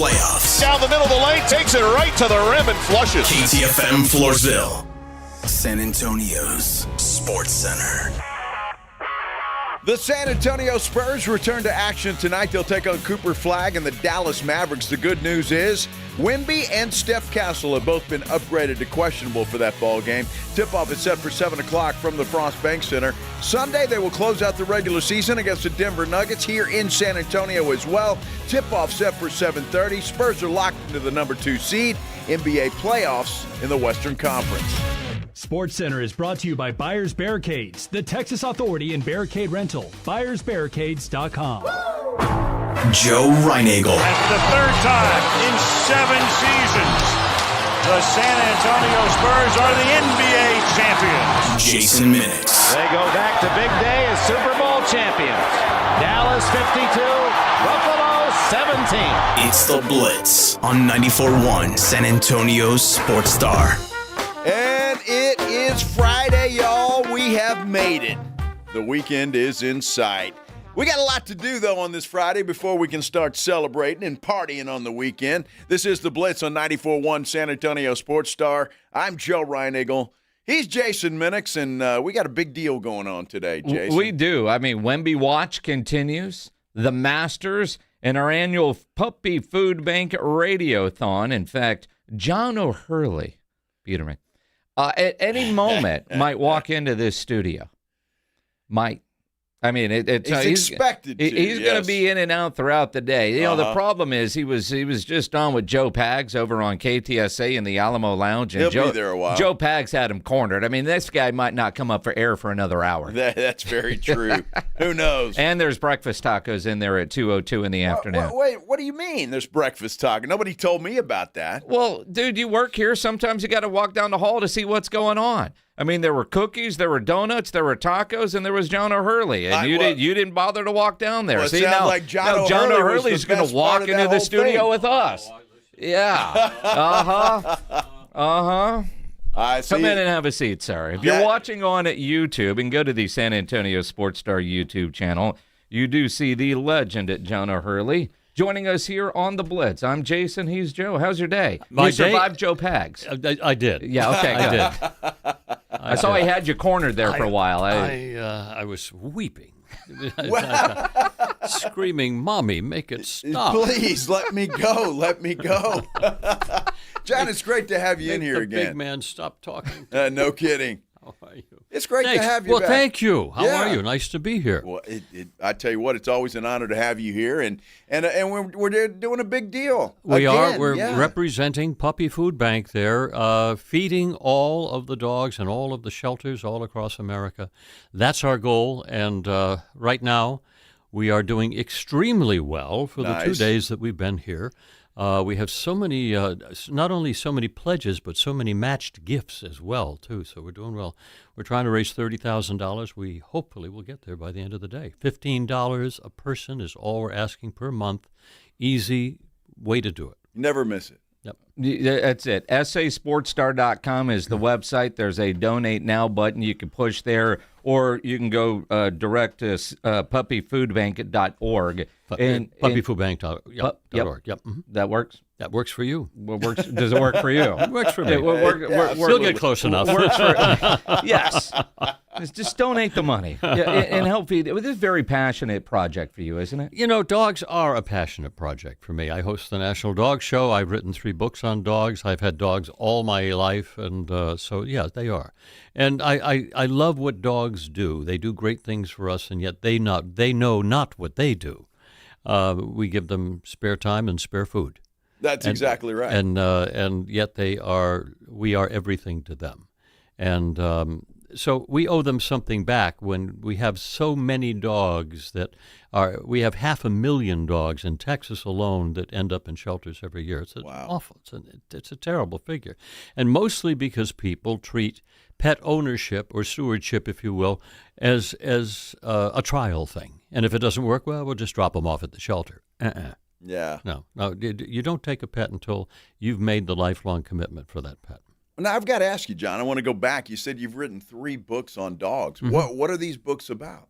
Playoffs. Down the middle of the lane, takes it right to the rim and flushes. KTFM Floorsville. San Antonio's Sports Center. The San Antonio Spurs return to action tonight. They'll take on Cooper Flagg and the Dallas Mavericks. The good news is Wemby and Steph Castle have both been upgraded to questionable for that ball game. Tip-off is set for 7 o'clock from the Frost Bank Center. Sunday, they will close out the regular season against the Denver Nuggets here in San Antonio as well. Tip-off set for 7:30. Spurs are locked into the number 2 seed. NBA playoffs in the Western Conference. SportsCenter is brought to you by Buyers Barricades, the Texas authority in barricade rental. BuyersBarricades.com. Joe Reinagel. That's the third time in 7 seasons the San Antonio Spurs are the NBA champions. Jason Minix. They go back to big day as Super Bowl champions. Dallas 52, Buffalo 17. It's the Blitz on 94.1 San Antonio's Sports Star. And it is Friday, y'all. We have made it. The weekend is in sight. We got a lot to do, though, on this Friday before we can start celebrating and partying on the weekend. This is the Blitz on 94.1 San Antonio Sports Star. I'm Joe Reinagel. He's Jason Minix, and we got a big deal going on today, Jason. We do. I mean, Wemby Watch continues, the Masters, and our annual Puppy Food Bank Radiothon. In fact, John O'Hurley, Peterman, at any moment might walk into this studio. Might. I mean, he's expected to. He's going to be in and out throughout the day. You know, the problem is he was just on with Joe Pags over on KTSA in the Alamo Lounge. And He'll be there a while. Joe Pags had him cornered. I mean, this guy might not come up for air for another hour. That's very true. Who knows? And there's breakfast tacos in there at 2:02 in the afternoon. Wait, what do you mean there's breakfast taco? Nobody told me about that. Well, dude, you work here. Sometimes you got to walk down the hall to see what's going on. I mean, there were cookies, there were donuts, there were tacos, and there was John O'Hurley. And you didn't bother to walk down there. Well, see, now, like John O'Hurley's going to walk into the studio with us. Yeah. I see. Come in and have a seat, sir. If you're watching on at YouTube, and go to the San Antonio Sports Star YouTube channel, you do see the legend at John O'Hurley joining us here on the Blitz. I'm Jason. He's Joe. How's your day? You survived Joe Pags. I did. Yeah, okay. I did. I saw he had you cornered there for a while. I was weeping. Screaming, "Mommy, make it stop. Please, let me go. Let me go." John, it's great to have you in here again. Big man, stop talking. No kidding. How are you? It's great to have you back. Well, thank you. How are you? Nice to be here. Well, I tell you what, it's always an honor to have you here, and we're doing a big deal. We are. We're representing Puppy Food Bank there, feeding all of the dogs and all of the shelters all across America. That's our goal, and right now we are doing extremely well for the 2 days that we've been here. We have so many, not only so many pledges, but so many matched gifts as well, too. So we're doing well. We're trying to raise $30,000. We hopefully will get there by the end of the day. $15 a person is all we're asking per month. Easy way to do it. Never miss it. Yep. That's it. SASportsStar.com is the website. There's a Donate Now button you can push there, or you can go direct to puppyfoodbank.org. Puppyfoodbank.org. Yep. Mm-hmm. That works? That works for you. Does it work for you? It works for me. We'll get close enough. Yes. Just donate the money and help feed. This is a very passionate project for you, isn't it? You know, dogs are a passionate project for me. I host the National Dog Show. I've written 3 books on dogs. I've had dogs all my life, and so, yeah, they are. And I love what dogs do. They do great things for us, and yet they know not what they do. We give them spare time and spare food. That's exactly right. And yet we are everything to them. And so we owe them something back when we have so many dogs we have 500,000 dogs in Texas alone that end up in shelters every year. It's awful. It's a terrible figure. And mostly because people treat pet ownership or stewardship, if you will, as a trial thing. And if it doesn't work, well, we'll just drop them off at the shelter. Yeah. No, you don't take a pet until you've made the lifelong commitment for that pet. Now, I've got to ask you, John, I want to go back. You said you've written 3 books on dogs. Mm-hmm. What are these books about?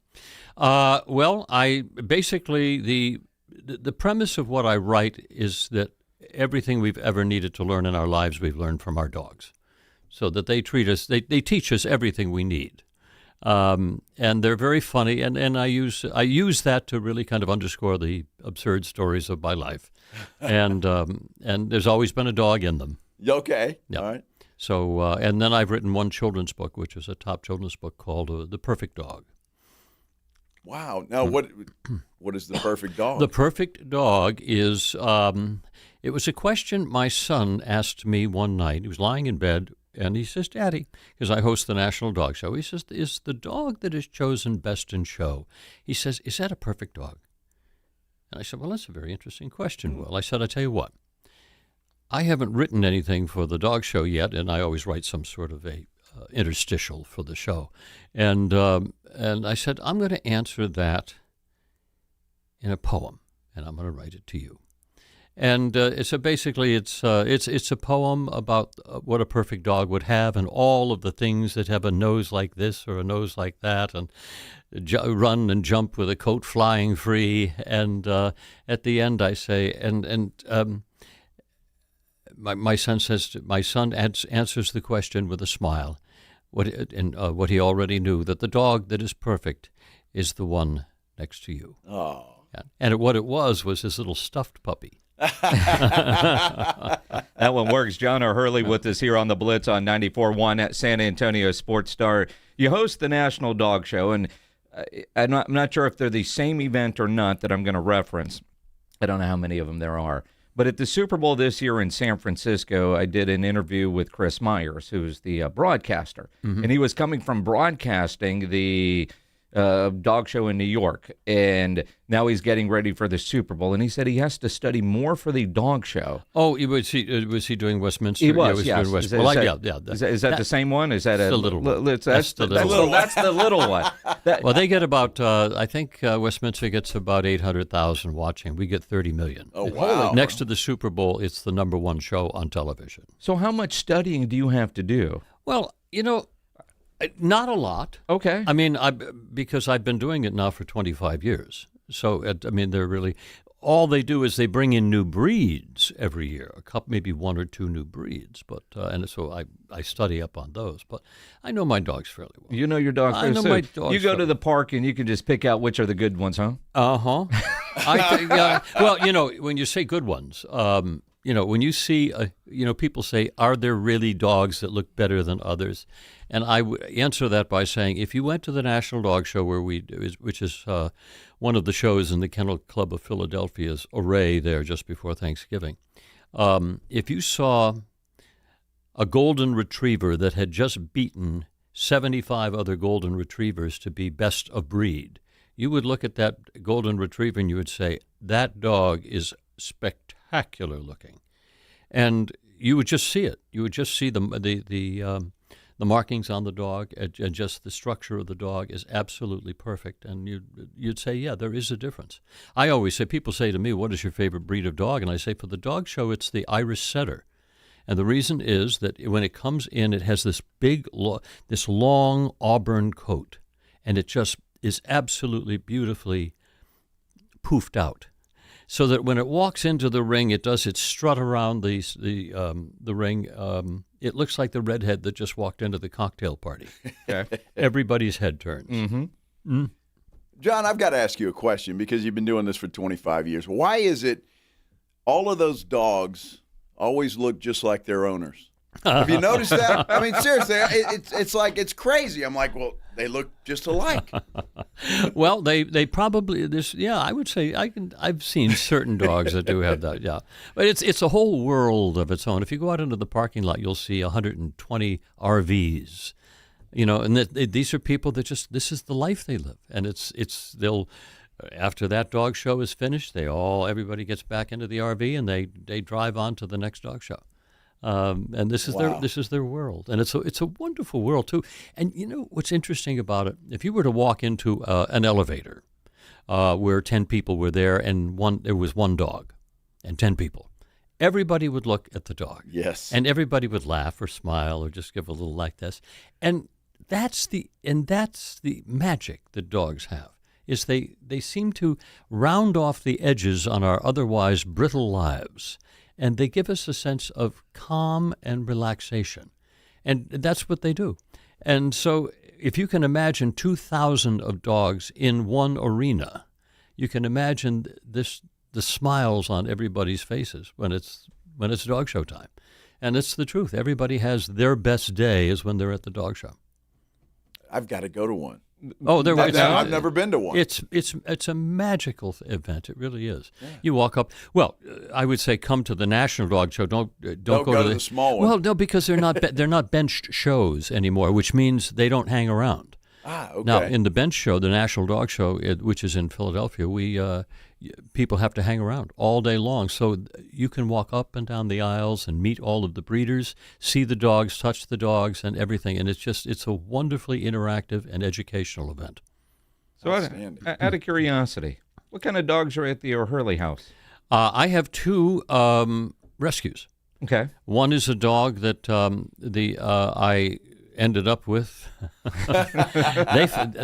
Well, I basically, the premise of what I write is that everything we've ever needed to learn in our lives, we've learned from our dogs. So that they treat us, they teach us everything we need. And they're very funny, and I use that to really kind of underscore the absurd stories of my life. And there's always been a dog in them. Okay. Yep. All right. So, and then I've written one children's book, which is a top children's book called The Perfect Dog. Wow. Now, what is the perfect dog? The perfect dog is, it was a question my son asked me one night. He was lying in bed, and he says, Daddy, because I host the National Dog Show, he says, is the dog that is chosen best in show, he says, is that a perfect dog? And I said, well, that's a very interesting question, Will. I said, I tell you what, I haven't written anything for the dog show yet, and I always write some sort of a interstitial for the show. And I said, I'm going to answer that in a poem, and I'm going to write it to you. And it's a poem about what a perfect dog would have, and all of the things that have a nose like this or a nose like that, and run and jump with a coat flying free. And at the end, I say, my son answers the question with a smile. What he already knew, that the dog that is perfect is the one next to you. Oh. Yeah. And what it was his little stuffed puppy. That one works. John O'Hurley with us here on the Blitz on 94.1 at San Antonio Sports Star. You host the National Dog Show, and I'm not sure if they're the same event or not that I'm going to reference. I don't know how many of them there are. But at the Super Bowl this year in San Francisco, I did an interview with Chris Myers, who's the broadcaster. Mm-hmm. And he was coming from broadcasting the dog show in New York, and now he's getting ready for the Super Bowl, and he said he has to study more for the dog show. Oh, was he doing Westminster? He was, yes. Doing Westminster. Is that the same one? Is that the little one? That's the little one. Well, they get about, I think Westminster gets about 800,000 watching. We get 30 million. Oh, wow. Next to the Super Bowl, it's the number one show on television. So how much studying do you have to do? Well, not a lot. Okay. I mean, because I've been doing it now for 25 years. So, they're really, all they do is they bring in new breeds every year, maybe one or two new breeds. But and so I study up on those. But I know my dogs fairly well. You know your dogs fairly well. My dogs. You go to the park and you can just pick out which are the good ones, huh? Uh-huh. Well, when you say good ones, when you see, people say, are there really dogs that look better than others? And I would answer that by saying, if you went to the National Dog Show, which is one of the shows in the Kennel Club of Philadelphia's array there just before Thanksgiving, if you saw a golden retriever that had just beaten 75 other golden retrievers to be best of breed, you would look at that golden retriever and you would say, that dog is spectacular looking. And you would just see it. You would just see the markings on the dog, and just the structure of the dog is absolutely perfect. And you'd say, yeah, there is a difference. I always say, people say to me, what is your favorite breed of dog? And I say, for the dog show, it's the Irish Setter. And the reason is that when it comes in, it has this this long auburn coat, and it just is absolutely beautifully poofed out. So that when it walks into the ring, it does its strut around the ring. It looks like the redhead that just walked into the cocktail party. Okay. Everybody's head turns. Mm-hmm. Mm. John, I've got to ask you a question because you've been doing this for 25 years. Why is it all of those dogs always look just like their owners? Have you noticed that? I mean, seriously, it's like, it's crazy. I'm like, well, they look just alike. Well, they probably I would say I've seen certain dogs that do have that. Yeah, but it's a whole world of its own. If you go out into the parking lot, you'll see 120 RVs. And these are people that this is the life they live, and they'll. After that dog show is finished, everybody gets back into the RV and they drive on to the next dog show. And this is their world, and it's a wonderful world too. And what's interesting about it? If you were to walk into an elevator where 10 people were there, and there was one dog, and 10 people, everybody would look at the dog. Yes, and everybody would laugh or smile or just give a little like this. And that's the magic that dogs have. Is they seem to round off the edges on our otherwise brittle lives. and they give us a sense of calm and relaxation. And that's what they do. And so if you can imagine 2,000 of dogs in one arena, you can imagine the smiles on everybody's faces when it's dog show time. And it's the truth. Everybody has their best day is when they're at the dog show. I've got to go to one. Oh, I've never been to one. It's a magical event. It really is. Yeah. You walk up. Well, I would say come to the National Dog Show. Don't go to the small one. Well, no, because they're not benched shows anymore, which means they don't hang around. Ah, okay. Now, in the bench show, the National Dog Show, which is in Philadelphia, people have to hang around all day long. So you can walk up and down the aisles and meet all of the breeders, see the dogs, touch the dogs, and everything. And it's a wonderfully interactive and educational event. So out of curiosity, what kind of dogs are at the O'Hurley house? I have two rescues. Okay. One is a dog that I ended up with.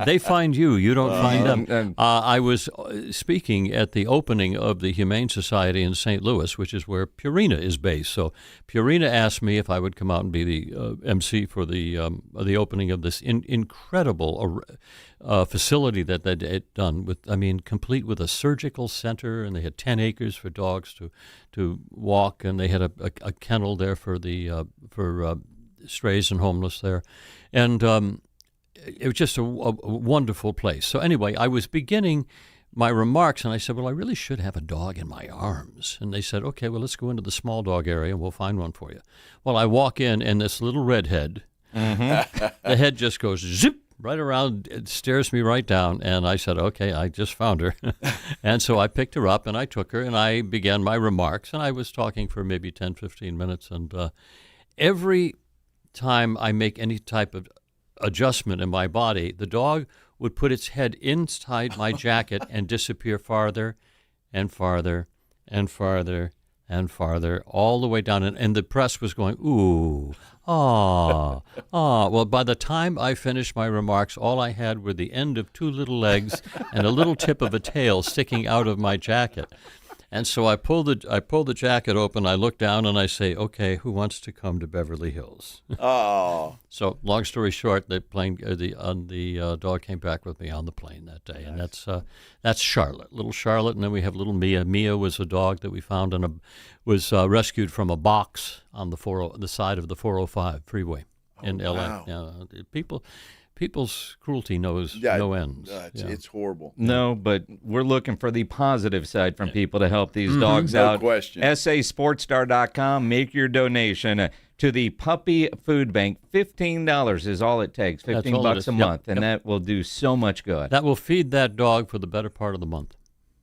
They find you. You don't find them. I was speaking at the opening of the Humane Society in St. Louis, which is where Purina is based. So Purina asked me if I would come out and be the MC for the opening of this incredible facility that they'd done complete with a surgical center, and they had 10 acres for dogs to walk, and they had a kennel there for strays and homeless there. And it was just a wonderful place. So anyway, I was beginning my remarks, and I said, well, I really should have a dog in my arms. And they said, okay, well, let's go into the small dog area, and we'll find one for you. Well, I walk in, and this little redhead, the head just goes zip right around, it stares me right down, and I said, okay, I just found her. And so I picked her up, and I took her, and I began my remarks, and I was talking for maybe 10, 15 minutes, and every time I make any type of adjustment in my body, the dog would put its head inside my jacket and disappear farther and farther and farther and farther, all the way down. And the press was going, ooh, ah. Well, by the time I finished my remarks, all I had were the end of two little legs and a little tip of a tail sticking out of my jacket. And so I pull the jacket open, I look down, and I say, okay, who wants to come to Beverly Hills? Oh. So long story short, the dog came back with me on the plane that day. Nice. And that's Charlotte, little Charlotte. And then we have little Mia. Mia was a dog that we found was rescued from a box on the side of the 405 freeway in L.A. Wow. People's cruelty knows no ends. It's horrible. No, but we're looking for the positive side from people to help these dogs out. No question. SASportsStar.com. Make your donation to the Puppy Food Bank. $15 is all it takes. $15 a month, and that will do so much good. That will feed that dog for the better part of the month.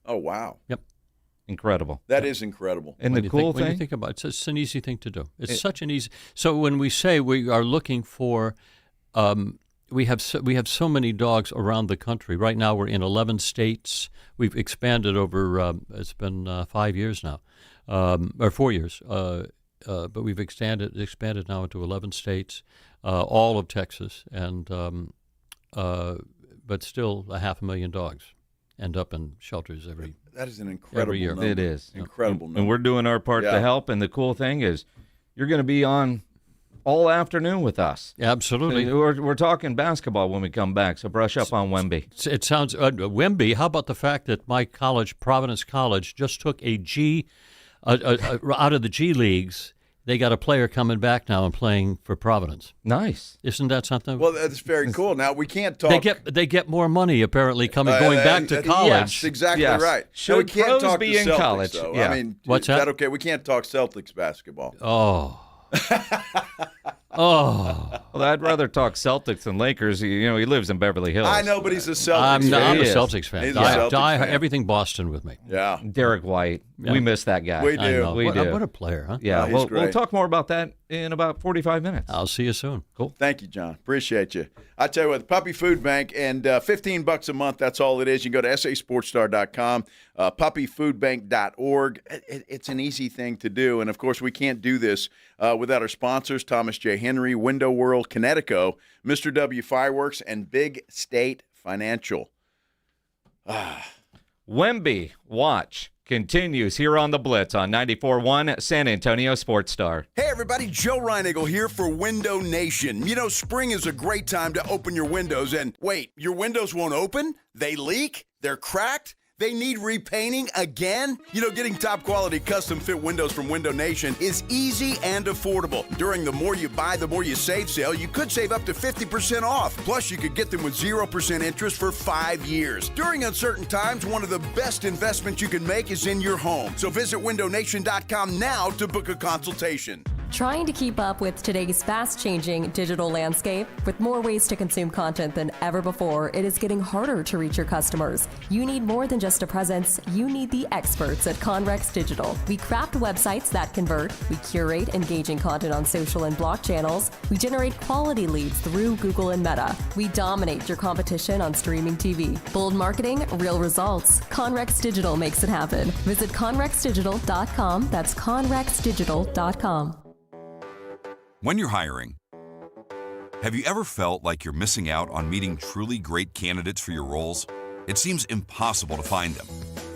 Oh, wow. Yep. Incredible. That is incredible. And when the cool thing? When you think about it, it's an easy thing to do. It's such an easy. So when we say we are looking for we have so many dogs around the country. Right now we're in 11 states. We've expanded over, it's been 5 years now, or 4 years. But we've expanded now into 11 states, all of Texas, and but still 500,000 dogs end up in shelters every. That is an incredible year. Number. It is. Incredible number. And we're doing our part to help. And the cool thing is you're going to be on all afternoon with us. Absolutely. We're talking basketball when we come back, so brush up on Wemby. It sounds Wemby. How about the fact that my college, Providence College, just took a G out of the G leagues. They got a player coming back now and playing for Providence. Nice. Isn't that something? Well, that's very cool. Now, we can't talk. They get more money, apparently, going back to college. Yes, exactly right. Should we can't pros talk be to in Celtics, college? Though. Yeah. I mean, what's that okay? We can't talk Celtics basketball. Oh. Well, I'd rather talk Celtics than Lakers. He lives in Beverly Hills. I know, but he's a Celtics fan. I'm a Celtics fan. He's a Celtics fan. Everything Boston with me. Yeah. Derek White. Yeah. We miss that guy. We do. We do. What a player, huh? Yeah, he's we'll talk more about that in about 45 minutes. I'll see you soon. Cool. Thank you, John. Appreciate you. I tell you what, the Puppy Food Bank, and $15 a month, that's all it is. You can go to SASportsStar.com, puppyfoodbank.org. It's an easy thing to do. And, of course, we can't do this without our sponsors, Thomas J. Henry, Window World, Connecticut, Mr. W Fireworks, and Big State Financial. Wemby, watch. continues here on the Blitz on 94.1 San Antonio Sports Star. Hey everybody, Joe Reinigle here for Window Nation. You know, spring is a great time to open your windows, and wait, your windows won't open? They leak? They're cracked? They need repainting again? You know, getting top quality custom fit windows from Window Nation is easy and affordable. During the More You Buy, the More You Save sale, you could save up to 50% off. Plus, you could get them with 0% interest for 5 years. During uncertain times, one of the best investments you can make is in your home. So visit windownation.com now to book a consultation. Trying to keep up with today's fast-changing digital landscape? With more ways to consume content than ever before, it is getting harder to reach your customers. You need more than just a presence. You need the experts at Conrex Digital. We craft websites that convert. We curate engaging content on social and block channels. We generate quality leads through Google and Meta. We dominate your competition on streaming TV. Bold marketing, real results. Conrex Digital makes it happen. Visit conrexdigital.com. That's conrexdigital.com. When you're hiring, have you ever felt like you're missing out on meeting truly great candidates for your roles? It seems impossible to find them,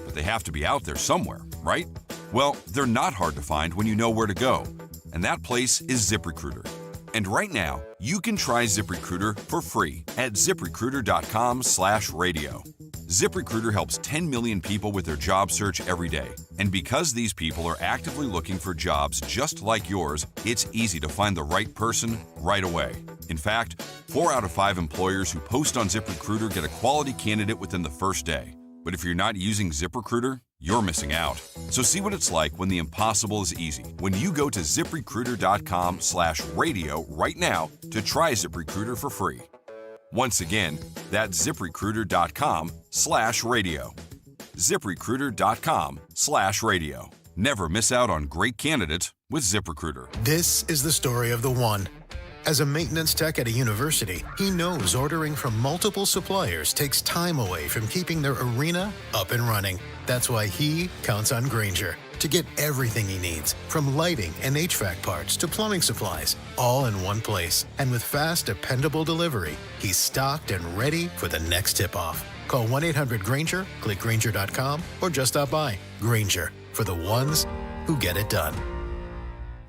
but they have to be out there somewhere, right? Well, they're not hard to find when you know where to go, and that place is ZipRecruiter. And right now, you can try ZipRecruiter for free at ZipRecruiter.com/radio. ZipRecruiter helps 10 million people with their job search every day. And because these people are actively looking for jobs just like yours, it's easy to find the right person right away. In fact, 4 out of 5 employers who post on ZipRecruiter get a quality candidate within the first day. But if you're not using ZipRecruiter, you're missing out. So see what it's like when the impossible is easy. When you go to ZipRecruiter.com/radio right now to try ZipRecruiter for free. Once again, that's ZipRecruiter.com/radio. ZipRecruiter.com/radio. Never miss out on great candidates with ZipRecruiter. This is the story of the one. As a maintenance tech at a university, he knows ordering from multiple suppliers takes time away from keeping their arena up and running. That's why he counts on Grainger to get everything he needs, from lighting and HVAC parts to plumbing supplies, all in one place. And with fast, dependable delivery, he's stocked and ready for the next tip-off. Call 1-800-GRAINGER, click Grainger.com, or just stop by. Grainger, for the ones who get it done.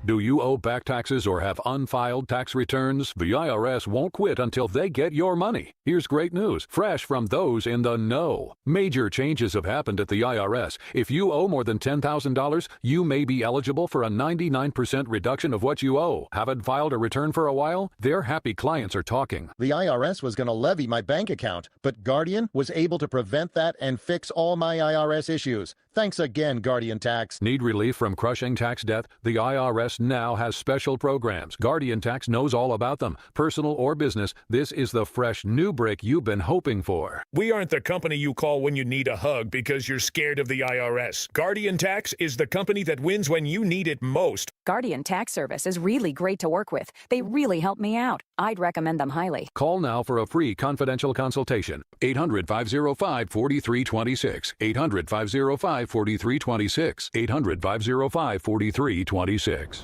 Do you owe back taxes or have unfiled tax returns? The IRS won't quit until they get your money. Here's great news, fresh from those in the know. Major changes have happened at the IRS. If you owe more than $10,000, you may be eligible for a 99% reduction of what you owe. Haven't filed a return for a while? Their happy clients are talking. The IRS was going to levy my bank account, but Guardian was able to prevent that and fix all my IRS issues. Thanks again, Guardian Tax. Need relief from crushing tax debt? The IRS now has special programs. Guardian Tax knows all about them. Personal or business, this is the fresh new brick you've been hoping for. We aren't the company you call when you need a hug because you're scared of the IRS. Guardian Tax is the company that wins when you need it most. Guardian Tax Service is really great to work with. They really help me out. I'd recommend them highly. Call now for a free confidential consultation. 800-505-4326. 800-505-4326. 800-505-4326.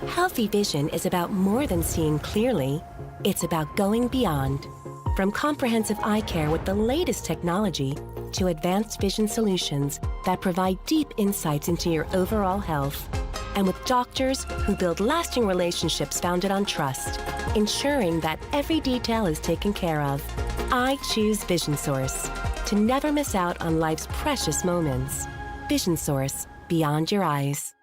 Healthy vision is about more than seeing clearly. It's about going beyond. From comprehensive eye care with the latest technology to advanced vision solutions that provide deep insights into your overall health. And with doctors who build lasting relationships founded on trust, ensuring that every detail is taken care of. I choose Vision Source to never miss out on life's precious moments. Vision Source, beyond your eyes.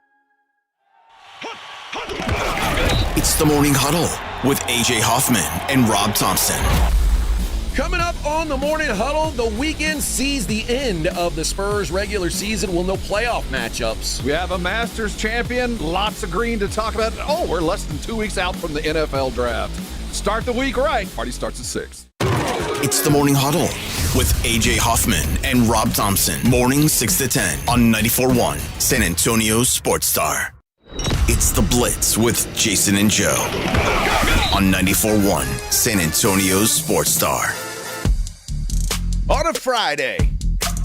It's the Morning Huddle with AJ Hoffman and Rob Thompson. Coming up on the Morning Huddle, the weekend sees the end of the Spurs regular season with no playoff matchups. We have a Masters champion, lots of green to talk about. Oh, we're less than 2 weeks out from the NFL draft. Start the week right. Party starts at 6. It's the Morning Huddle with AJ Hoffman and Rob Thompson. Mornings 6 to 10 on 94.1 San Antonio Sports Star. It's the Blitz with Jason and Joe on 94.1 San Antonio Sports Star. On a Friday,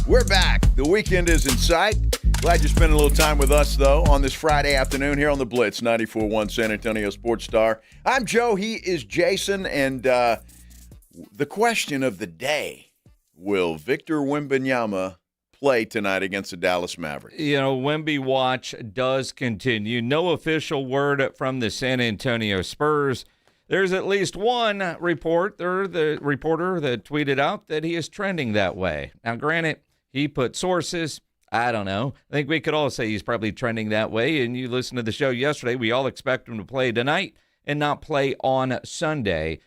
we're back. The weekend is in sight. Glad you're spending a little time with us, though, on this Friday afternoon here on the Blitz, 94.1 San Antonio Sports Star. I'm Joe. He is Jason. And the question of the day, will Victor Wembanyama play tonight against the Dallas Mavericks. You know, Wemby watch does continue. No official word from the San Antonio Spurs. There's at least one reporter that tweeted out that he is trending that way. Now, granted, he put sources. I don't know. I think we could all say he's probably trending that way. And you listened to the show yesterday. We all expect him to play tonight and not play on Sunday.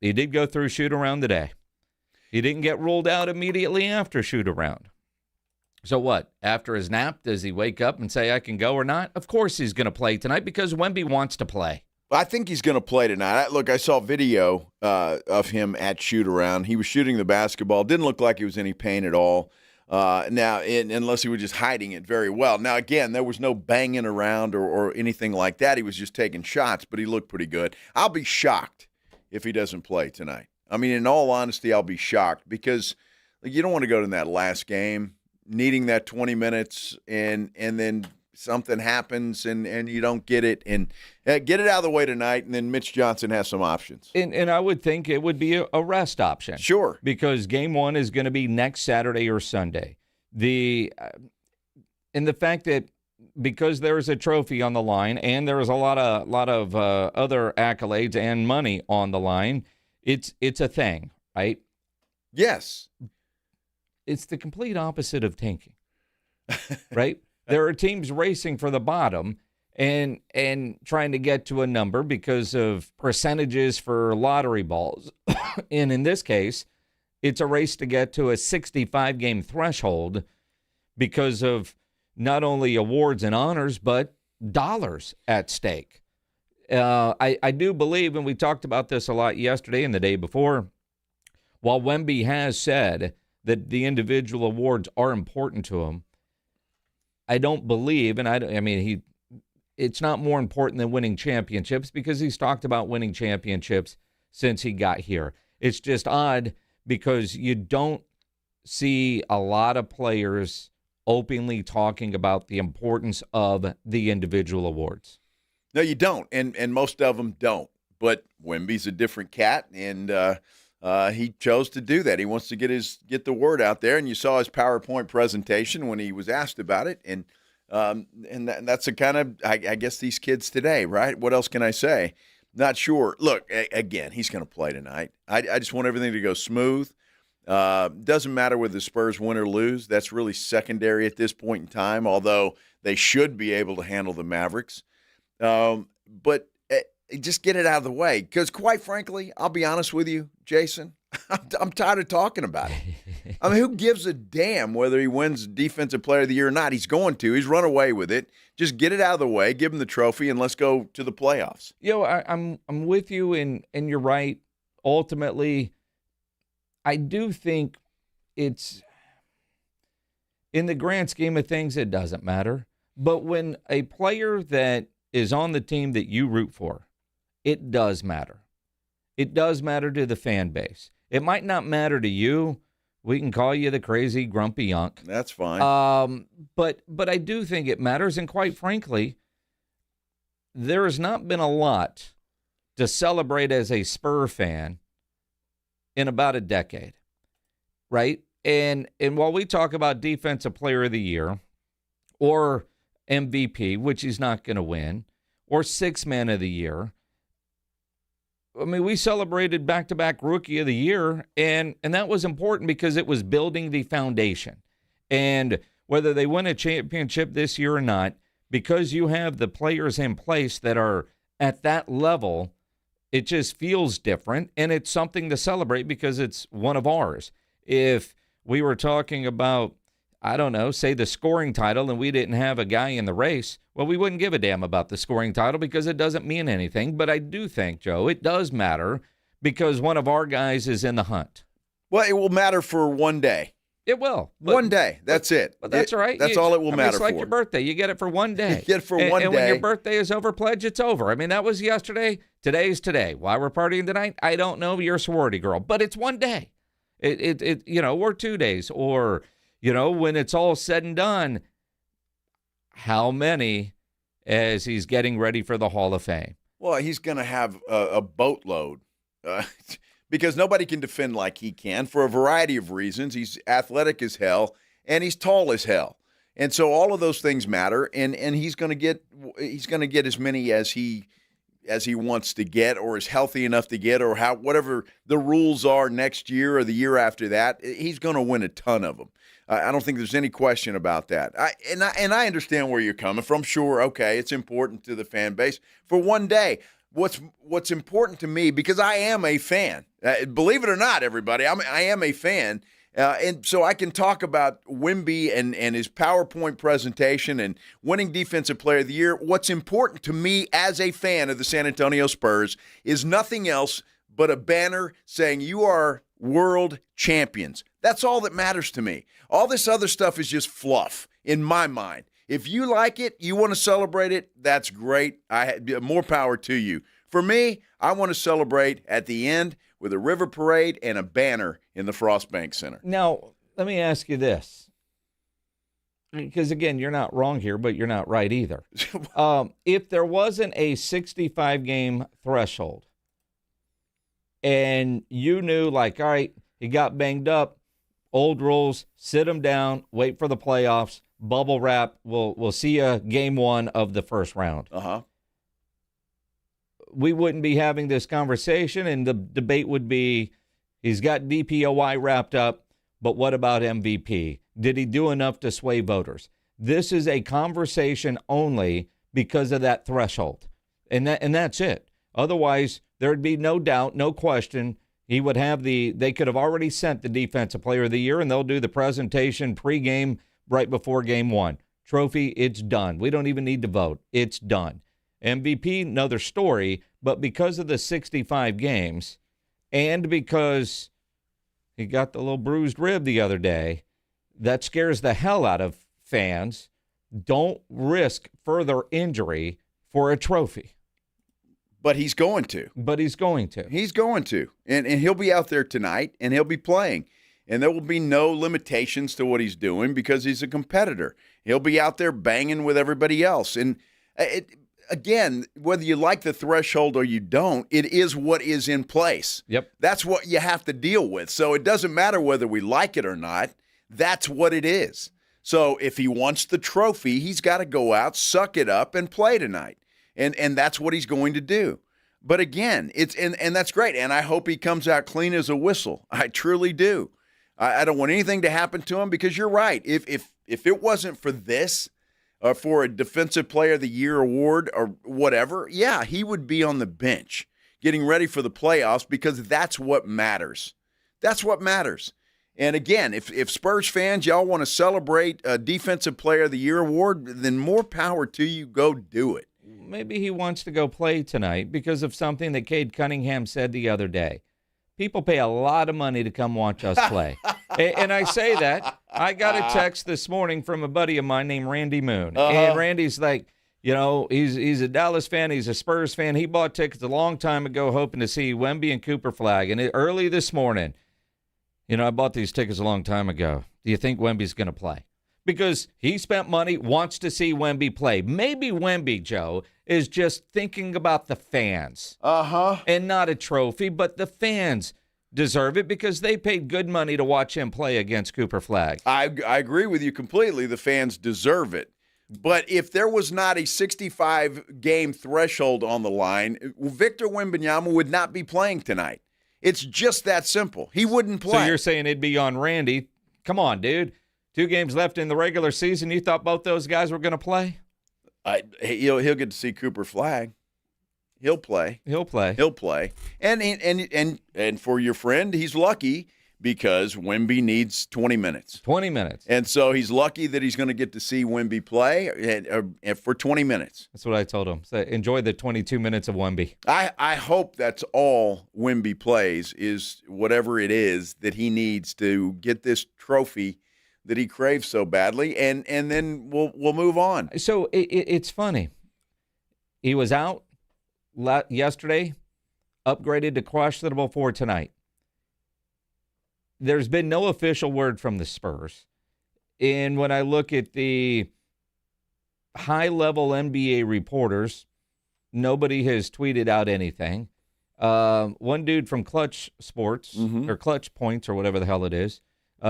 He did go through shoot-around today. He didn't get ruled out immediately after shoot-around. So what? After his nap, does he wake up and say, I can go or not? Of course he's going to play tonight because Wemby wants to play. I think he's going to play tonight. Look, I saw video of him at shoot-around. He was shooting the basketball. Didn't look like he was in any pain at all. Unless he was just hiding it very well. Now, again, there was no banging around or anything like that. He was just taking shots, but he looked pretty good. I'll be shocked if he doesn't play tonight. I mean, in all honesty, I'll be shocked because you don't want to go to that last game needing that 20 minutes and then something happens and you don't get it. And get it out of the way tonight, and then Mitch Johnson has some options. And I would think it would be a rest option. Sure. Because game one is going to be next Saturday or Sunday. And the fact that because there is a trophy on the line and there is a lot of other accolades and money on the line, it's a thing, right? Yes. It's the complete opposite of tanking, right? There are teams racing for the bottom and trying to get to a number because of percentages for lottery balls. And in this case, it's a race to get to a 65-game threshold because of not only awards and honors, but dollars at stake. I do believe, and we talked about this a lot yesterday and the day before, while Wemby has said that the individual awards are important to him, I don't believe, it's not more important than winning championships because he's talked about winning championships since he got here. It's just odd because you don't see a lot of players openly talking about the importance of the individual awards. No, you don't, and most of them don't. But Wemby's a different cat, and he chose to do that. He wants to get the word out there, and you saw his PowerPoint presentation when he was asked about it, and that's the kind of, I guess, these kids today, right? What else can I say? Not sure. Look, again, he's going to play tonight. I just want everything to go smooth. Doesn't matter whether the Spurs win or lose. That's really secondary at this point in time, although they should be able to handle the Mavericks. But just get it out of the way because, quite frankly, I'll be honest with you, Jason, I'm tired of talking about it. I mean, who gives a damn whether he wins Defensive Player of the Year or not? He's going to. He's run away with it. Just get it out of the way, give him the trophy, and let's go to the playoffs. I'm with you, and you're right. Ultimately, I do think it's, in the grand scheme of things, it doesn't matter. But when a player that is on the team that you root for, it does matter. It does matter to the fan base. It might not matter to you. We can call you the crazy, grumpy yunk. That's fine. But I do think it matters, and quite frankly, there has not been a lot to celebrate as a Spur fan in about a decade, right? And while we talk about Defensive Player of the Year or MVP, which he's not going to win, or Sixth Man of the Year, I mean, we celebrated back-to-back Rookie of the Year, and that was important because it was building the foundation. And whether they win a championship this year or not, because you have the players in place that are at that level, it just feels different, and it's something to celebrate because it's one of ours. If we were talking about, I don't know, say the scoring title, and we didn't have a guy in the race, well, we wouldn't give a damn about the scoring title because it doesn't mean anything. But I do think, Joe, it does matter because one of our guys is in the hunt. Well, it will matter for one day. It will. One day. That's it. But that's all right. That's all it will matter for. It's like your birthday. You get it for one day. You get it for one day. And when your birthday is over, pledge, it's over. I mean, that was yesterday. Today's today. Why we're partying tonight, I don't know. You're a sorority girl. But it's one day. Or 2 days. Or, when it's all said and done, how many as he's getting ready for the Hall of Fame? Well, he's going to have a boatload because nobody can defend like he can for a variety of reasons. He's athletic as hell, and he's tall as hell. And so all of those things matter, and he's going to get as many as he wants to get, or is healthy enough to get, or whatever the rules are next year or the year after that. He's going to win a ton of them. I don't think there's any question about that. I understand where you're coming from. Sure, okay, it's important to the fan base for one day. What's important to me, because I am a fan. Believe it or not, everybody, I am a fan. And so I can talk about Wemby and his PowerPoint presentation and winning Defensive Player of the Year. What's important to me as a fan of the San Antonio Spurs is nothing else but a banner saying you are world champions. That's all that matters to me. All this other stuff is just fluff in my mind. If you like it, you want to celebrate it, that's great. More power to you. For me, I want to celebrate at the end with a river parade and a banner in the Frost Bank Center. Now, let me ask you this. Because, again, you're not wrong here, but you're not right either. If there wasn't a 65-game threshold and you knew, like, all right, he got banged up, old rules, sit him down, wait for the playoffs, bubble wrap, we'll see you game one of the first round. Uh-huh. We wouldn't be having this conversation, and the debate would be, he's got DPOY wrapped up, but what about MVP? Did he do enough to sway voters? This is a conversation only because of that threshold, and that's it. Otherwise, there'd be no doubt, no question. He would have they could have already sent the Defensive Player of the Year, and they'll do the presentation pregame right before game one. Trophy, it's done. We don't even need to vote. It's done. MVP, another story, but because of the 65 games and because he got the little bruised rib the other day, that scares the hell out of fans. Don't risk further injury for a trophy. But he's going to. He's going to. And he'll be out there tonight, and he'll be playing. And there will be no limitations to what he's doing because he's a competitor. He'll be out there banging with everybody else. And again, whether you like the threshold or you don't, it is what is in place. Yep. That's what you have to deal with. So it doesn't matter whether we like it or not. That's what it is. So if he wants the trophy, he's got to go out, suck it up, and play tonight. And that's what he's going to do. But again, and that's great. And I hope he comes out clean as a whistle. I truly do. I don't want anything to happen to him, because you're right. If it wasn't for this, for a Defensive Player of the Year award or whatever, yeah, he would be on the bench getting ready for the playoffs, because that's what matters. That's what matters. And again, if Spurs fans, y'all want to celebrate a Defensive Player of the Year award, then more power to you. Go do it. Maybe he wants to go play tonight because of something that Cade Cunningham said the other day. People pay a lot of money to come watch us play. And I say that. I got a text this morning from a buddy of mine named Randy Moon. And Randy's like, he's a Dallas fan. He's a Spurs fan. He bought tickets a long time ago hoping to see Wemby and Cooper Flag. And early this morning, I bought these tickets a long time ago. Do you think Wemby's going to play? Because he spent money, wants to see Wemby play. Maybe Wemby, Joe, is just thinking about the fans. And not a trophy, but the fans deserve it because they paid good money to watch him play against Cooper Flag. I agree with you completely. The fans deserve it. But if there was not a 65-game threshold on the line, Victor Wembanyama would not be playing tonight. It's just that simple. He wouldn't play. So you're saying it'd be on Randy. Come on, dude. 2 games left in the regular season. You thought both those guys were going to play? He'll get to see Cooper Flag. He'll play. And for your friend, he's lucky because Wemby needs 20 minutes. 20 minutes. And so he's lucky that he's going to get to see Wemby play for 20 minutes. That's what I told him. So enjoy the 22 minutes of Wemby. I hope that's all Wemby plays, is whatever it is that he needs to get this trophy that he craves so badly, and then we'll move on. So it's funny. He was out yesterday, upgraded to questionable for tonight. There's been no official word from the Spurs. And when I look at the high-level NBA reporters, nobody has tweeted out anything. One dude from Clutch Sports, or Clutch Points, or whatever the hell it is,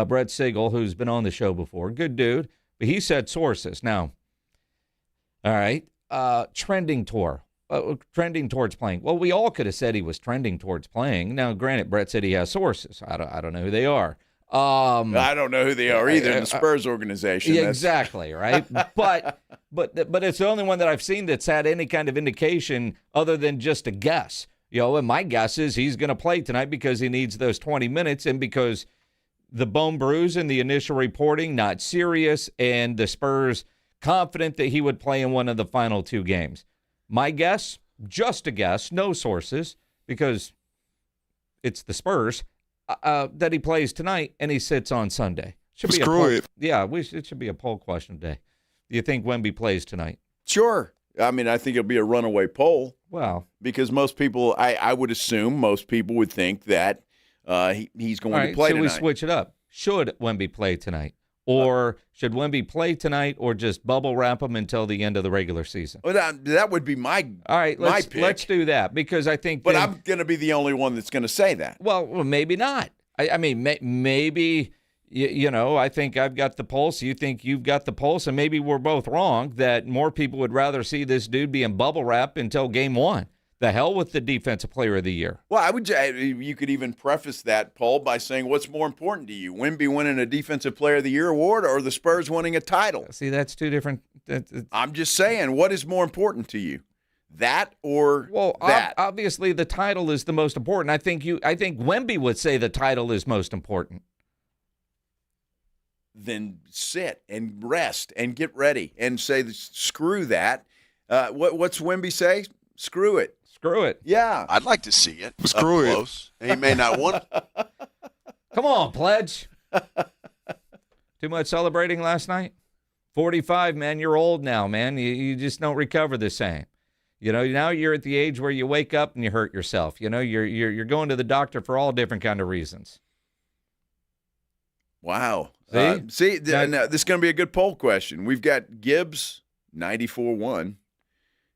Brett Siegel, who's been on the show before. Good dude. But he said sources. Now, all right, trending towards playing. Well, we all could have said he was trending towards playing. Now, granted, Brett said he has sources. I don't know who they are. I don't know who they are either in the Spurs organization. Yeah, exactly, right? but it's the only one that I've seen that's had any kind of indication other than just a guess. And my guess is he's going to play tonight because he needs those 20 minutes and because the bone bruise and the initial reporting, not serious, and the Spurs confident that he would play in one of the final 2 games. My guess, just a guess, no sources, because it's the Spurs, that he plays tonight and he sits on Sunday. Screw it. Yeah, it should be a poll question today. Do you think Wemby plays tonight? Sure. I mean, I think it'll be a runaway poll. Well, because most people, I would assume most people would think that he's going to play tonight. So we switch it up. Should Wemby play tonight? Or should Wemby play tonight or just bubble wrap him until the end of the regular season? Well, that would be my pick. All right, let's do that because I think But I'm going to be the only one that's going to say that. Well, maybe not. I mean, maybe, I think I've got the pulse. You think you've got the pulse, and maybe we're both wrong that more people would rather see this dude be in bubble wrap until game 1. The hell with the Defensive Player of the Year. Well, you could even preface that poll by saying, what's more important to you, Wemby winning a Defensive Player of the Year award or the Spurs winning a title? See, that's two different. I'm just saying, what is more important to you, that or that? Obviously, the title is the most important. I think Wemby would say the title is most important. Then sit and rest and get ready and say, screw that. What's Wemby say? Screw it. Screw it. Yeah. I'd like to see it. Screw it. Close. He may not want it. Come on, pledge. Too much celebrating last night? 45, man. You're old now, man. You just don't recover the same. Now you're at the age where you wake up and you hurt yourself. You're going to the doctor for all different kind of reasons. Wow. See? This is going to be a good poll question. We've got Gibbs, 94-1.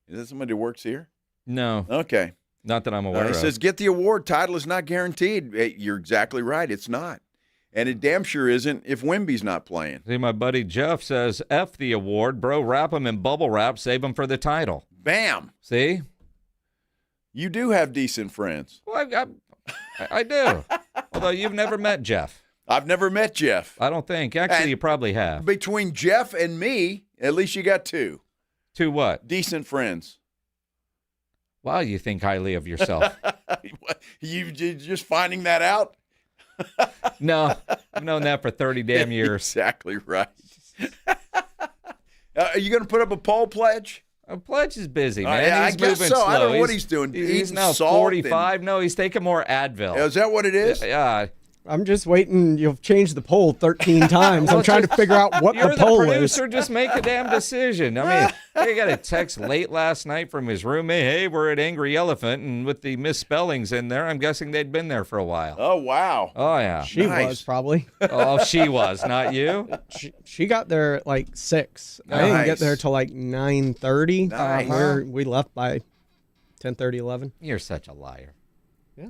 Is that somebody who works here? No. Okay. Not that I'm aware of. He says, get the award. Title is not guaranteed. Hey, you're exactly right. It's not. And it damn sure isn't if Wemby's not playing. See, my buddy Jeff says, F the award. Bro, wrap him in bubble wrap. Save him for the title. Bam. See? You do have decent friends. Well, I do. Although you've never met Jeff. I've never met Jeff. I don't think. Actually, you probably have. Between Jeff and me, at least you got 2. 2 what? Decent friends. Wow, you think highly of yourself. You just finding that out? No, I've known that for 30 damn years. Exactly right. Are you going to put up a poll pledge? A pledge is busy, man. I He's guess moving so. slow. I don't know what he's doing. He's now salt 45. No, he's taking more Advil. Is that what it is? Yeah. I'm just waiting. You've changed the poll 13 times. I'm trying to figure out what the poll You're the is. producer. Just make a damn decision. I mean, I got a text late last night from his roommate. Hey, we're at Angry Elephant, and with the misspellings in there, I'm guessing they'd been there for a while. Oh, wow. Oh, yeah. She was probably. Oh, she was, not you? She got there at like 6. I didn't get there till like 9:30. Nice. We left by 10:30, 11. You're such a liar. Yeah.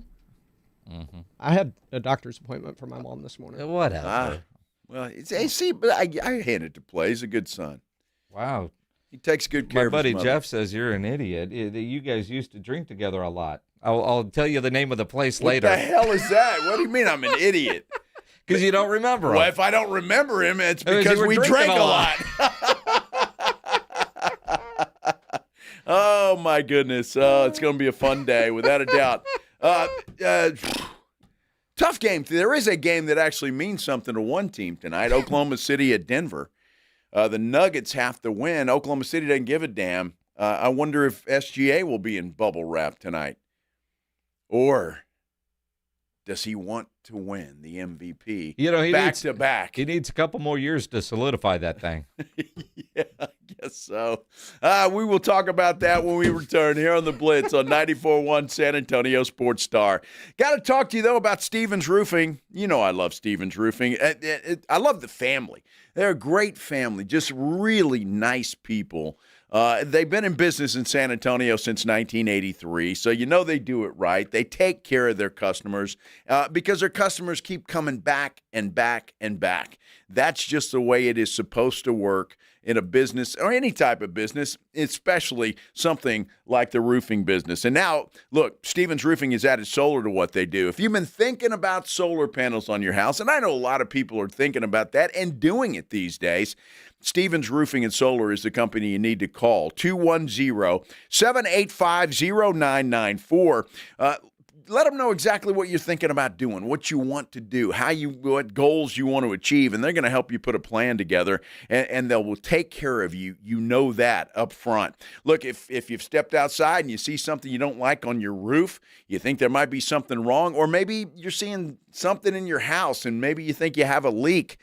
Mm-hmm. I had a doctor's appointment for my mom this morning. Whatever. Well, but I hand it to play. He's a good son. Wow. He takes good care of his buddy mother. Jeff says you're an idiot. You guys used to drink together a lot. I'll tell you the name of the place later. What the hell is that? What do you mean I'm an idiot? Because you don't remember him. Well, if I don't remember him, it's because we drank a lot. Oh, my goodness. It's going to be a fun day, without a doubt. Tough game. There is a game that actually means something to one team tonight, Oklahoma City at Denver. The Nuggets have to win. Oklahoma City doesn't give a damn. I wonder if SGA will be in bubble wrap tonight. Or does he want to win the MVP back-to-back? He needs a couple more years to solidify that thing. Yeah, I guess so. We will talk about that when we return here on the Blitz on 94.1 San Antonio Sports Star. Got to talk to you, though, about Stevens Roofing. You know I love Stevens Roofing. I love the family. They're a great family, just really nice people. They've been in business in San Antonio since 1983, so you know they do it right. They take care of their customers because their customers keep coming back and back and back. That's just the way it is supposed to work in a business or any type of business, especially something like the roofing business. And now, look, Stevens Roofing has added solar to what they do. If you've been thinking about solar panels on your house, and I know a lot of people are thinking about that and doing it these days, Stevens Roofing and Solar is the company you need to call, 210-785-0994. Let them know exactly what you're thinking about doing, what you want to do, what goals you want to achieve, and they're going to help you put a plan together, and they will take care of you. You know that up front. Look, if you've stepped outside and you see something you don't like on your roof, you think there might be something wrong, or maybe you're seeing something in your house and maybe you think you have a leak,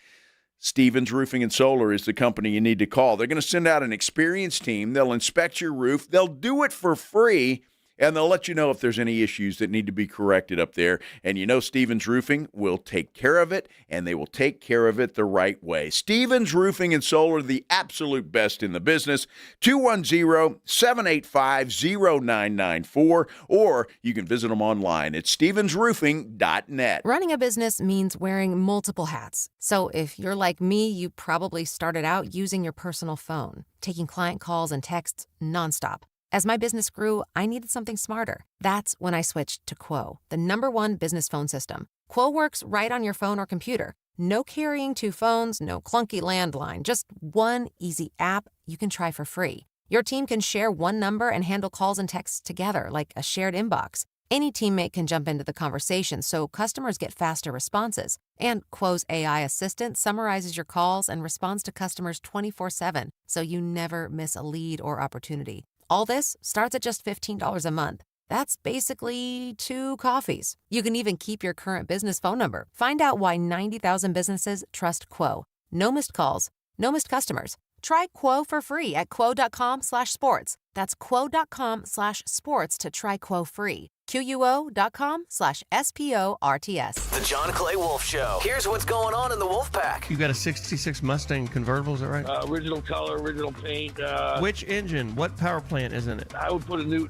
Stevens Roofing and Solar is the company you need to call. They're going to send out an experienced team. They'll inspect your roof. They'll do it for free, and they'll let you know if there's any issues that need to be corrected up there. And you know Stevens Roofing will take care of it, and they will take care of it the right way. Stevens Roofing and Solar, the absolute best in the business, 210-785-0994, or you can visit them online at stevensroofing.net. Running a business means wearing multiple hats. So if you're like me, you probably started out using your personal phone, taking client calls and texts nonstop. As my business grew, I needed something smarter. That's when I switched to Quo, the #1 business phone system. Quo works right on your phone or computer. No carrying 2 phones, no clunky landline, just one easy app you can try for free. Your team can share one number and handle calls and texts together like a shared inbox. Any teammate can jump into the conversation so customers get faster responses. And Quo's AI assistant summarizes your calls and responds to customers 24/7, so you never miss a lead or opportunity. All this starts at just $15 a month. That's basically 2 coffees. You can even keep your current business phone number. Find out why 90,000 businesses trust Quo. No missed calls, no missed customers. Try Quo for free at quo.com/sports. That's quo.com/sports to try Quo free. QUO.com/SPORTS. The John Clay Wolf Show. Here's what's going on in the Wolf Pack. You got a 66 Mustang convertible, is that right? Original color, original paint. Which engine? What power plant is in it? I would put a new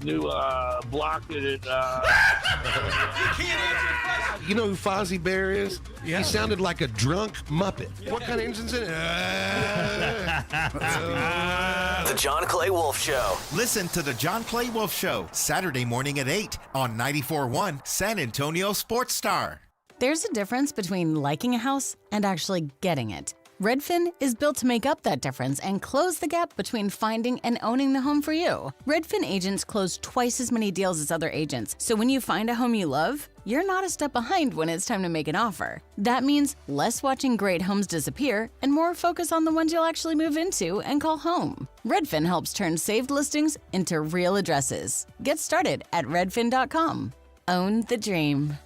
block in it. You know who Fozzie Bear is? Yeah. He sounded like a drunk Muppet. What kind of engine's in it? The John Clay Wolf Show. Listen to the John Clay Wolf Show, Saturday morning at 8 on 94.1 San Antonio Sports Star. There's a difference between liking a house and actually getting it. Redfin is built to make up that difference and close the gap between finding and owning the home for you. Redfin agents close twice as many deals as other agents, so when you find a home you love, you're not a step behind when it's time to make an offer. That means less watching great homes disappear and more focus on the ones you'll actually move into and call home. Redfin helps turn saved listings into real addresses. Get started at redfin.com. Own the dream.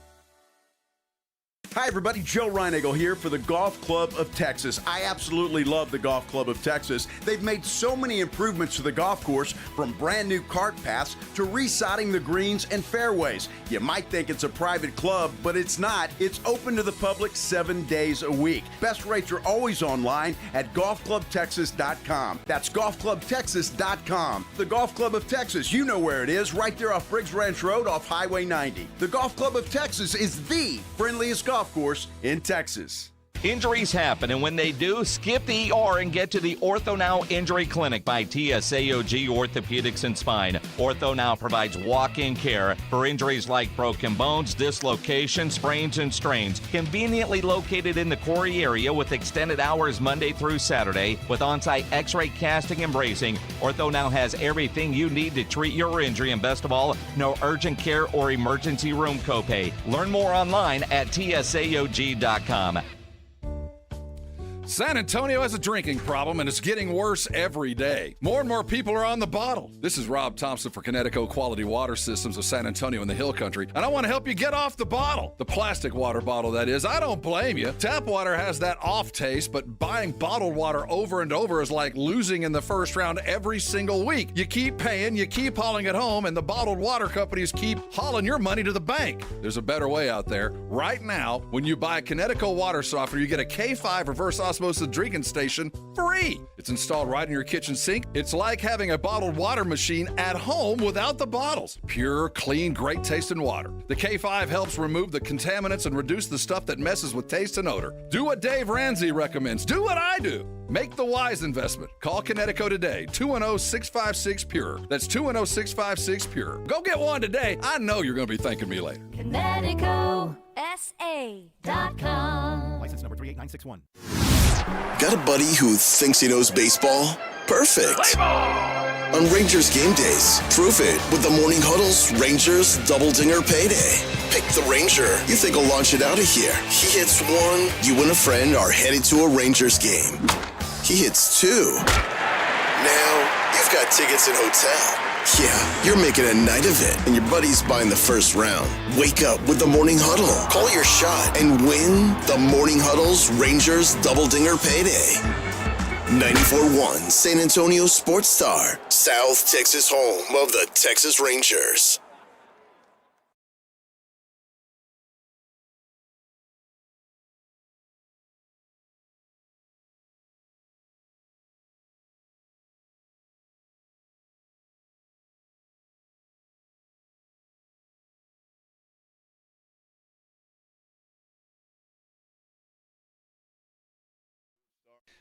Hi, everybody. Joe Reinagle here for the Golf Club of Texas. I absolutely love the Golf Club of Texas. They've made so many improvements to the golf course, from brand new cart paths to resodding the greens and fairways. You might think it's a private club, but it's not. It's open to the public 7 days a week. Best rates are always online at golfclubtexas.com. That's golfclubtexas.com. The Golf Club of Texas, you know where it is, right there off Briggs Ranch Road off Highway 90. The Golf Club of Texas is the friendliest golf course in Texas. Injuries happen, and when they do, skip the ER and get to the Ortho Now Injury Clinic by TSAOG Orthopedics and Spine. Ortho Now provides walk-in care for injuries like broken bones, dislocations, sprains, and strains. Conveniently located in the Quarry area with extended hours Monday through Saturday with on-site x-ray casting and bracing, Ortho Now has everything you need to treat your injury, and best of all, no urgent care or emergency room copay. Learn more online at tsaog.com. San Antonio has a drinking problem, and it's getting worse every day. More and more people are on the bottle. This is Rob Thompson for Connecticut Quality Water Systems of San Antonio in the Hill Country, and I want to help you get off the bottle. The plastic water bottle, that is. I don't blame you. Tap water has that off taste, but buying bottled water over and over is like losing in the first round every single week. You keep paying, you keep hauling it home, and the bottled water companies keep hauling your money to the bank. There's a better way out there. Right now, when you buy Connecticut water softener, you get a K5 reverse osmosis osmosis drinking station free. It's installed right in your kitchen sink. It's like having a bottled water machine at home without the bottles. Pure, clean, great tasting water. The K5 helps remove the contaminants and reduce the stuff that messes with taste and odor. Do what Dave Ramsey recommends. Do what I do. Make the wise investment. Call Connecticut today, 210-656-PURE. That's 210-656-PURE. Go get one today. I know you're going to be thanking me later. ConnecticutSA.com. License number 38961. Got a buddy who thinks he knows baseball? Perfect. On Rangers game days, prove it with the Morning Huddle's Rangers Double Dinger Payday. Pick the Ranger you think will launch it out of here. He hits one, you and a friend are headed to a Rangers game. He hits two. Now, you've got tickets and hotel. Yeah, you're making a night of it, and your buddy's buying the first round. Wake up with the Morning Huddle. Call your shot and win the Morning Huddle's Rangers Double Dinger Payday. 94.1 San Antonio Sports Star, South Texas home of the Texas Rangers.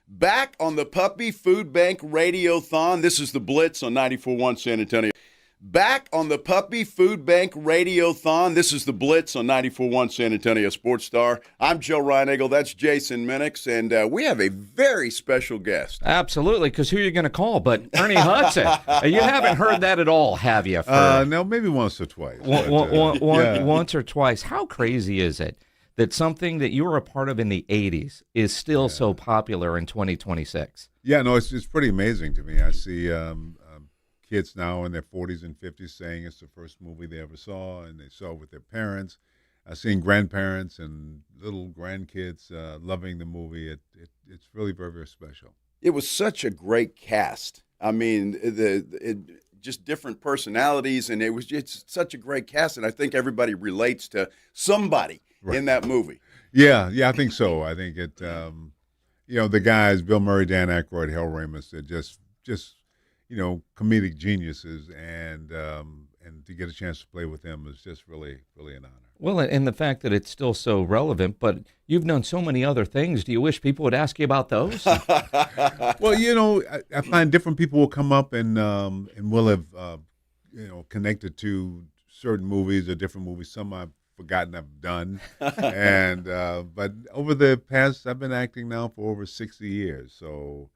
Back on the Puppy Food Bank Radiothon. This is the Blitz on 94.1 San Antonio. Back on the Puppy Food Bank Radiothon. This is the Blitz on 94.1 San Antonio Sports Star. I'm Joe Reinagle. That's Jason Minix, and we have a very special guest. Absolutely, because who are you going to call but Ernie Hudson? You haven't heard that at all, have you? No, maybe once or twice. Once or twice. How crazy is it that something that you were a part of in the 80s is still so popular in 2026? Yeah, no, it's pretty amazing to me. I see kids now in their 40s and 50s saying it's the first movie they ever saw, and they saw it with their parents. I've seen grandparents and little grandkids loving the movie. It's really very, very special. It was such a great cast. I mean, just different personalities, and it's such a great cast, and I think everybody relates to somebody in that movie. Yeah, I think so. I think it, the guys, Bill Murray, Dan Aykroyd, Hal Ramis, they're just comedic geniuses, and to get a chance to play with them is just really, really an honor. Well, and the fact that it's still so relevant, but you've done so many other things. Do you wish people would ask you about those? Well, I find different people will come up and will have, connected to certain movies or different movies. Some I've forgotten I've done, and but over the past, I've been acting now for over 60 years. So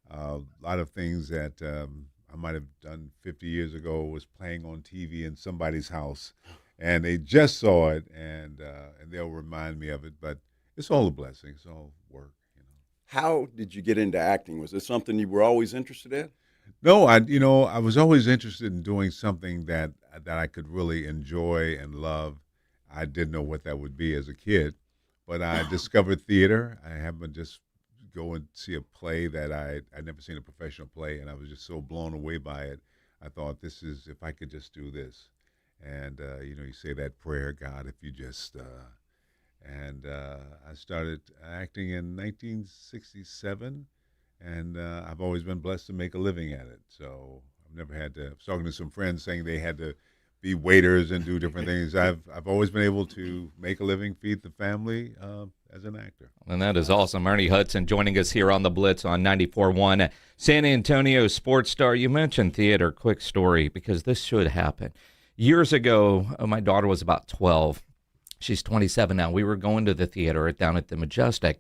a lot of things that I might have done 50 years ago was playing on TV in somebody's house, and they just saw it, and they'll remind me of it. But it's all a blessing. It's all work. How did you get into acting? Was it something you were always interested in? No, I was always interested in doing something that I could really enjoy and love. I didn't know what that would be as a kid, but I discovered theater. I happened to just go and see a play that I'd never seen a professional play, and I was just so blown away by it. I thought, if I could just do this. And, you say that prayer, God, if you just, I started acting in 1967, and I've always been blessed to make a living at it. So I've never had to, I was talking to some friends saying they had to be waiters and do different things. I've always been able to make a living, feed the family as an actor. And that is awesome. Ernie Hudson joining us here on the Blitz on 94.1 San Antonio Sports Star. You mentioned theater. Quick story, because this should happen. Years ago, my daughter was about 12. She's 27 now. We were going to the theater down at the Majestic.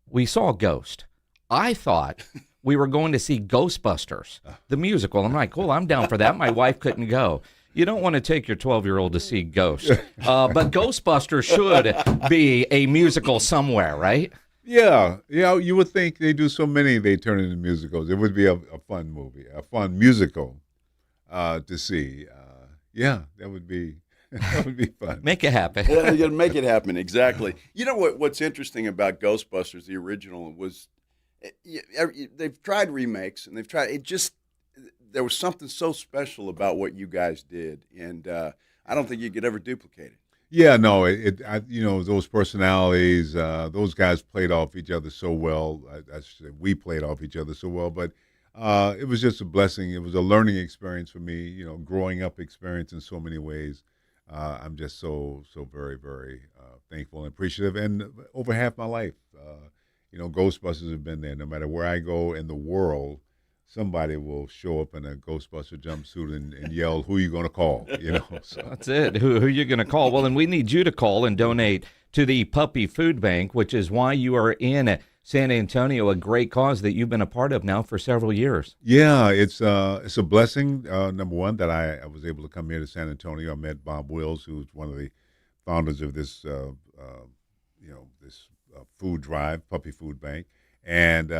We saw Ghost. I thought we were going to see Ghostbusters, the musical. I'm like, cool, I'm down for that. My wife couldn't go. You don't want to take your 12-year-old to see Ghost. But Ghostbusters should be a musical somewhere, right? Yeah. You would think they do so many, they turn into musicals. It would be a fun movie, a fun musical to see. That would be fun. Make it happen. Yeah, you got to make it happen, exactly. You know what's interesting about Ghostbusters, the original, was they've tried remakes, and there was something so special about what you guys did, and I don't think you could ever duplicate it. Yeah, no, those personalities, those guys played off each other so well. I should say we played off each other so well, but it was just a blessing. It was a learning experience for me, growing up experience in so many ways. I'm just so very, very thankful and appreciative. And over half my life, Ghostbusters have been there. No matter where I go in the world, somebody will show up in a Ghostbuster jumpsuit and yell, "Who are you going to call?" So. That's it. Who are you going to call? Well, then we need you to call and donate to the Puppy Food Bank, which is why you are in San Antonio, a great cause that you've been a part of now for several years. Yeah, it's a blessing. Number one, that I was able to come here to San Antonio. I met Bob Wills, who's one of the founders of this food drive, Puppy Food Bank. And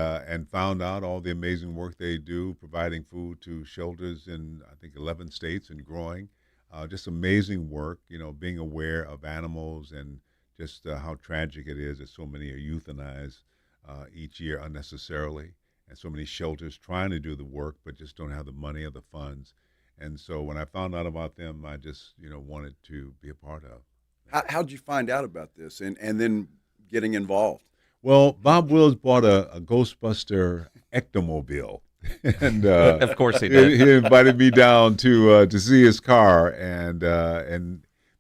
found out all the amazing work they do, providing food to shelters in, I think, 11 states and growing. Just amazing work, being aware of animals and just how tragic it is that so many are euthanized each year unnecessarily, and so many shelters trying to do the work but just don't have the money or the funds. And so when I found out about them, I just, wanted to be a part of. How'd you find out about this and then getting involved? Well, Bob Wills bought a Ghostbuster ectomobile, and of course he did. He invited me down to see his car, and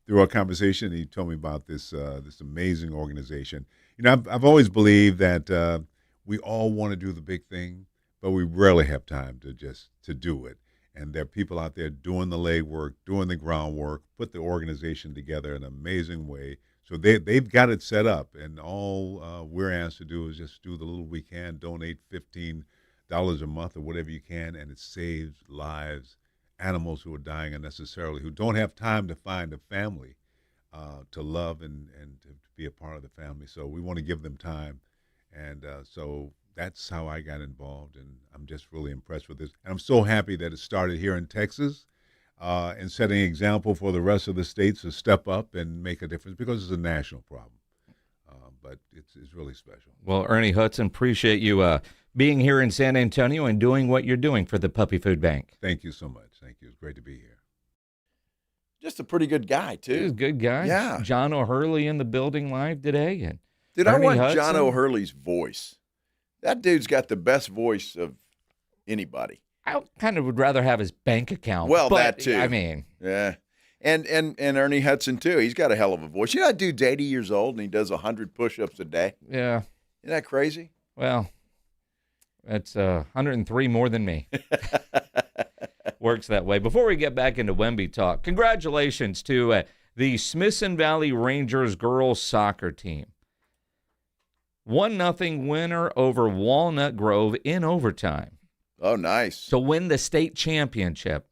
through our conversation, he told me about this amazing organization. I've always believed that we all want to do the big thing, but we rarely have time to do it. And there are people out there doing the legwork, doing the groundwork, put the organization together in an amazing way. So they've got it set up, and all we're asked to do is just do the little we can, donate $15 a month or whatever you can, and it saves lives, animals who are dying unnecessarily, who don't have time to find a family to love and to be a part of the family. So we want to give them time, and so that's how I got involved, and I'm just really impressed with this. And I'm so happy that it started here in Texas. And setting an example for the rest of the states to step up and make a difference, because it's a national problem. But it's really special. Well, Ernie Hudson, appreciate you being here in San Antonio and doing what you're doing for the Puppy Food Bank. Thank you so much. Thank you. It's great to be here. Just a pretty good guy, too. He's a good guy. Yeah. John O'Hurley in the building live today. And Dude, Ernie I want Hudson. John O'Hurley's voice. That dude's got the best voice of anybody. I kind of would rather have his bank account. Well, but, that too. I mean. Yeah. And Ernie Hudson, too. He's got a hell of a voice. That dude's 80 years old, and he does 100 push-ups a day. Yeah. Isn't that crazy? Well, that's 103 more than me. Works that way. Before we get back into Wemby talk, congratulations to the Smithson Valley Rangers girls soccer team. 1-0 winner over Walnut Grove in overtime. Oh, nice. To win the state championship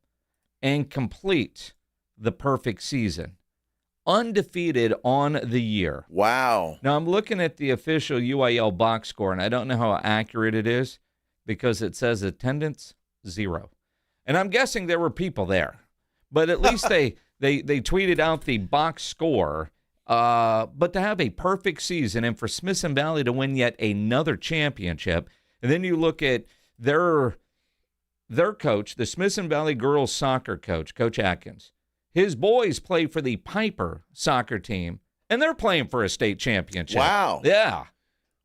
and complete the perfect season. Undefeated on the year. Wow. Now, I'm looking at the official UIL box score, and I don't know how accurate it is because it says attendance 0. And I'm guessing there were people there. But at least they tweeted out the box score. But to have a perfect season and for Smithson Valley to win yet another championship, and then you look at their coach, the Smithson Valley girls soccer coach, Coach Atkins. His boys play for the Piper soccer team, and they're playing for a state championship. Wow. Yeah.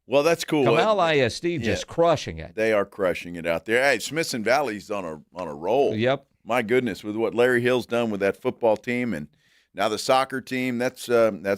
Well, that's cool. Kamal ISD just crushing it. They are crushing it out there. Hey, Smithson Valley's on a roll. Yep. My goodness, with what Larry Hill's done with that football team and now the soccer team, that's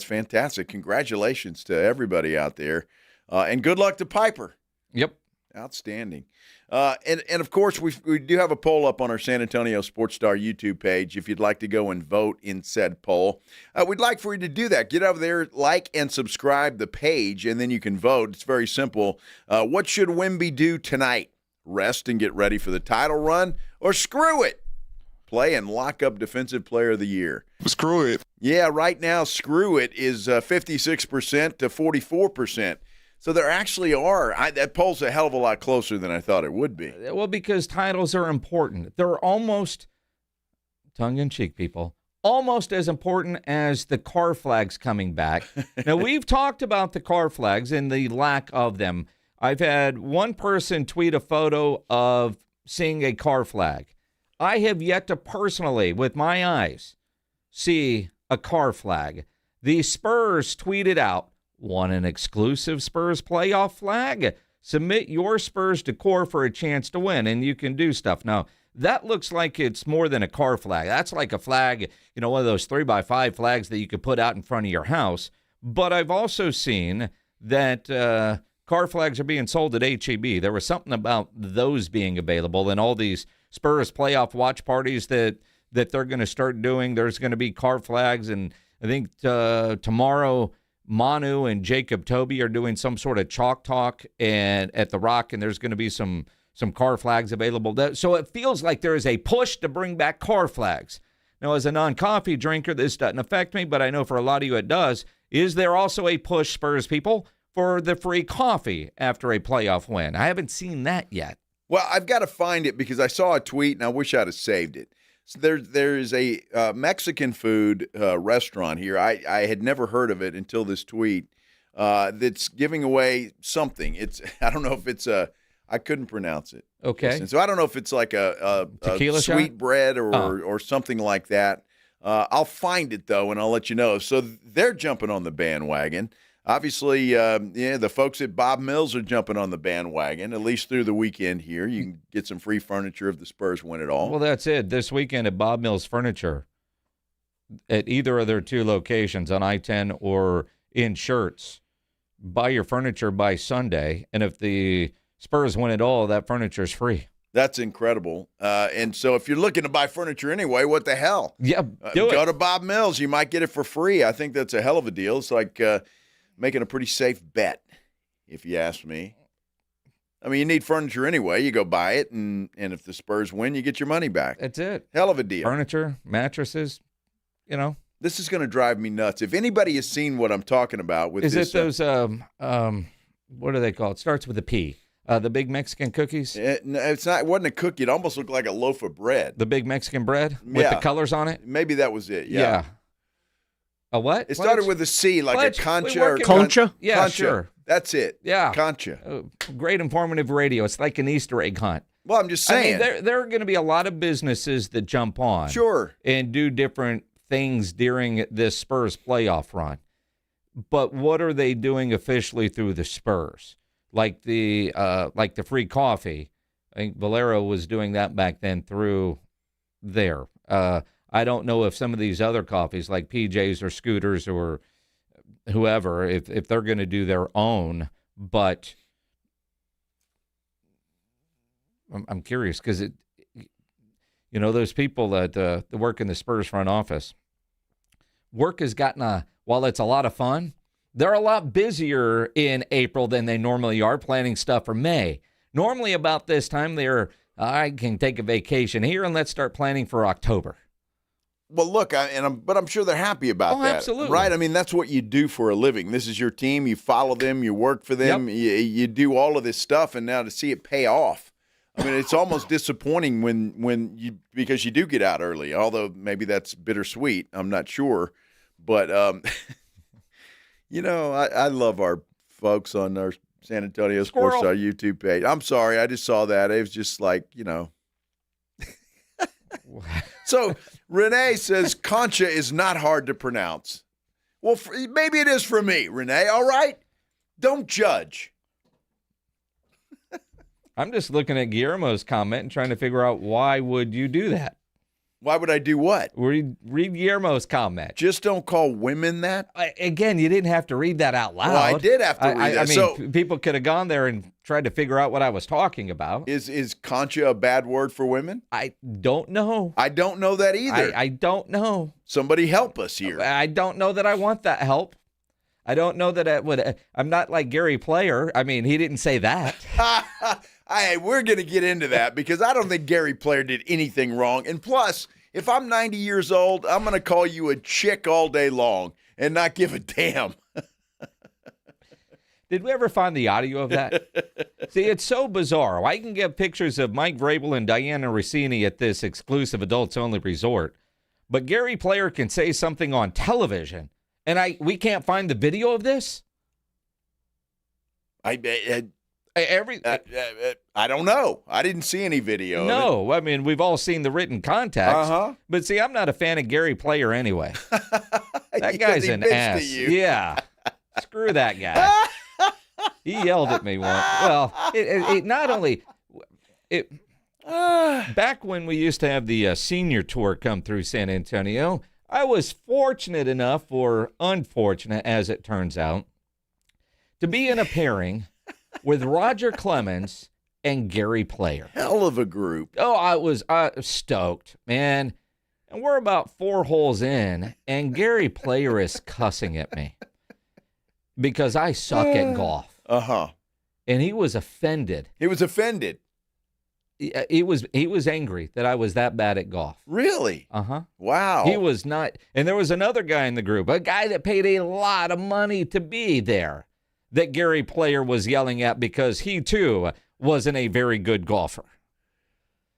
fantastic. Congratulations to everybody out there, and good luck to Piper. Yep. Outstanding. And of course, we do have a poll up on our San Antonio Sports Star YouTube page if you'd like to go and vote in said poll. We'd like for you to do that. Get over there, like and subscribe the page, and then you can vote. It's very simple. What should Wemby do tonight? Rest and get ready for the title run, or screw it? Play and lock up Defensive Player of the Year. Screw it. Yeah, right now, screw it is 56% to 44%. So there actually are. That poll's a hell of a lot closer than I thought it would be. Well, because titles are important. They're almost, tongue-in-cheek, people, almost as important as the car flags coming back. Now, we've talked about the car flags and the lack of them. I've had one person tweet a photo of seeing a car flag. I have yet to personally, with my eyes, see a car flag. The Spurs tweeted out, "Want an exclusive Spurs playoff flag? Submit your Spurs decor for a chance to win," and you can do stuff. Now, that looks like it's more than a car flag. That's like a flag, one of those 3x5 flags that you could put out in front of your house. But I've also seen that car flags are being sold at H-E-B. There was something about those being available and all these Spurs playoff watch parties that they're going to start doing. There's going to be car flags, and I think tomorrow Manu and Jacob Toby are doing some sort of chalk talk and at the Rock, and there's going to be some car flags available. So it feels like there is a push to bring back car flags. Now, as a non-coffee drinker, this doesn't affect me, but I know for a lot of you it does. Is there also a push, Spurs people, for the free coffee after a playoff win? I haven't seen that yet. Well, I've got to find it because I saw a tweet and I wish I'd have saved it. So there is a Mexican food restaurant here. I had never heard of it until this tweet that's giving away something. I don't know if it's I couldn't pronounce it. Okay. So I don't know if it's like a tequila sweet shot? bread or something like that. I'll find it, though, and I'll let you know. So they're jumping on the bandwagon. Obviously, the folks at Bob Mills are jumping on the bandwagon, at least through the weekend here. You can get some free furniture if the Spurs win it all. Well, that's it. This weekend at Bob Mills Furniture, at either of their two locations on I-10 or in Shirts, buy your furniture by Sunday, and if the Spurs win it all, that furniture is free. That's incredible. And so if you're looking to buy furniture anyway, what the hell? Yeah, go to Bob Mills. You might get it for free. I think that's a hell of a deal. It's like making a pretty safe bet, if you ask me. I mean, you need furniture anyway. You go buy it, and if the Spurs win, you get your money back. That's it. Hell of a deal. Furniture, mattresses, This is going to drive me nuts. If anybody has seen what I'm talking about with Is this, it those, what do they call it? Starts with a P. The big Mexican cookies? No, it's not. It wasn't a cookie. It almost looked like a loaf of bread. The big Mexican bread with the colors on it? Maybe that was it. Yeah. A what? It started with a C, like a concha. Or Concha? Yeah, concha. sure. That's it. Yeah. Concha. Great informative radio. It's like an Easter egg hunt. Well, I'm just saying. I mean, there are going to be a lot of businesses that jump on. Sure. And do different things during this Spurs playoff run. But what are they doing officially through the Spurs? Like the free coffee. I think Valero was doing that back then through there. I don't know if some of these other coffees like PJ's or Scooters or whoever, if they're going to do their own, but I'm curious because those people that work in the Spurs front office, work has gotten while it's a lot of fun, they're a lot busier in April than they normally are planning stuff for May. Normally about this time, I can take a vacation here and let's start planning for October. Well, look, but I'm sure they're happy about that. Absolutely. Right? I mean, that's what you do for a living. This is your team. You follow them. You work for them. Yep. You do all of this stuff, and now to see it pay off. I mean, it's almost disappointing because you do get out early, although maybe that's bittersweet. I'm not sure. But, I love our folks on our San Antonio Sports Star YouTube page. I'm sorry. I just saw that. It was just like, So Renee says Concha is not hard to pronounce. Well, maybe it is for me, Renee. All right? Don't judge. I'm just looking at Guillermo's comment and trying to figure out why would you do that? Why would I do what? Read Guillermo's comment. Just don't call women that? Again, you didn't have to read that out loud. Well, I did have to read that. I mean, people could have gone there and tried to figure out what I was talking about. Is concha a bad word for women? I don't know. I don't know that either. I don't know. Somebody help us here. I don't know that I want that help. I don't know that I would. I'm not like Gary Player. I mean, he didn't say that. We're going to get into that because I don't think Gary Player did anything wrong. And plus, if I'm 90 years old, I'm going to call you a chick all day long and not give a damn. Did we ever find the audio of that? See, it's so bizarre. I can get pictures of Mike Vrabel and Diana Rossini at this exclusive adults-only resort, but Gary Player can say something on television, and we can't find the video of this? I don't know. I didn't see any video No, of it. I mean, we've all seen the written context. But see, I'm not a fan of Gary Player anyway. That guy's an ass. Yeah. Screw that guy. He yelled at me once. Well, it not only back when we used to have the senior tour come through San Antonio, I was fortunate enough, or unfortunate as it turns out, to be in a pairing with Roger Clemens and Gary Player. Hell of a group. Oh, I was stoked, man. And we're about 4 holes in, and Gary Player is cussing at me because I suck at golf. Uh-huh. And he was offended. He was offended. He was angry that I was that bad at golf. Really? Uh-huh. Wow. He was not. And there was another guy in the group, a guy that paid a lot of money to be there, that Gary Player was yelling at because he, too, wasn't a very good golfer.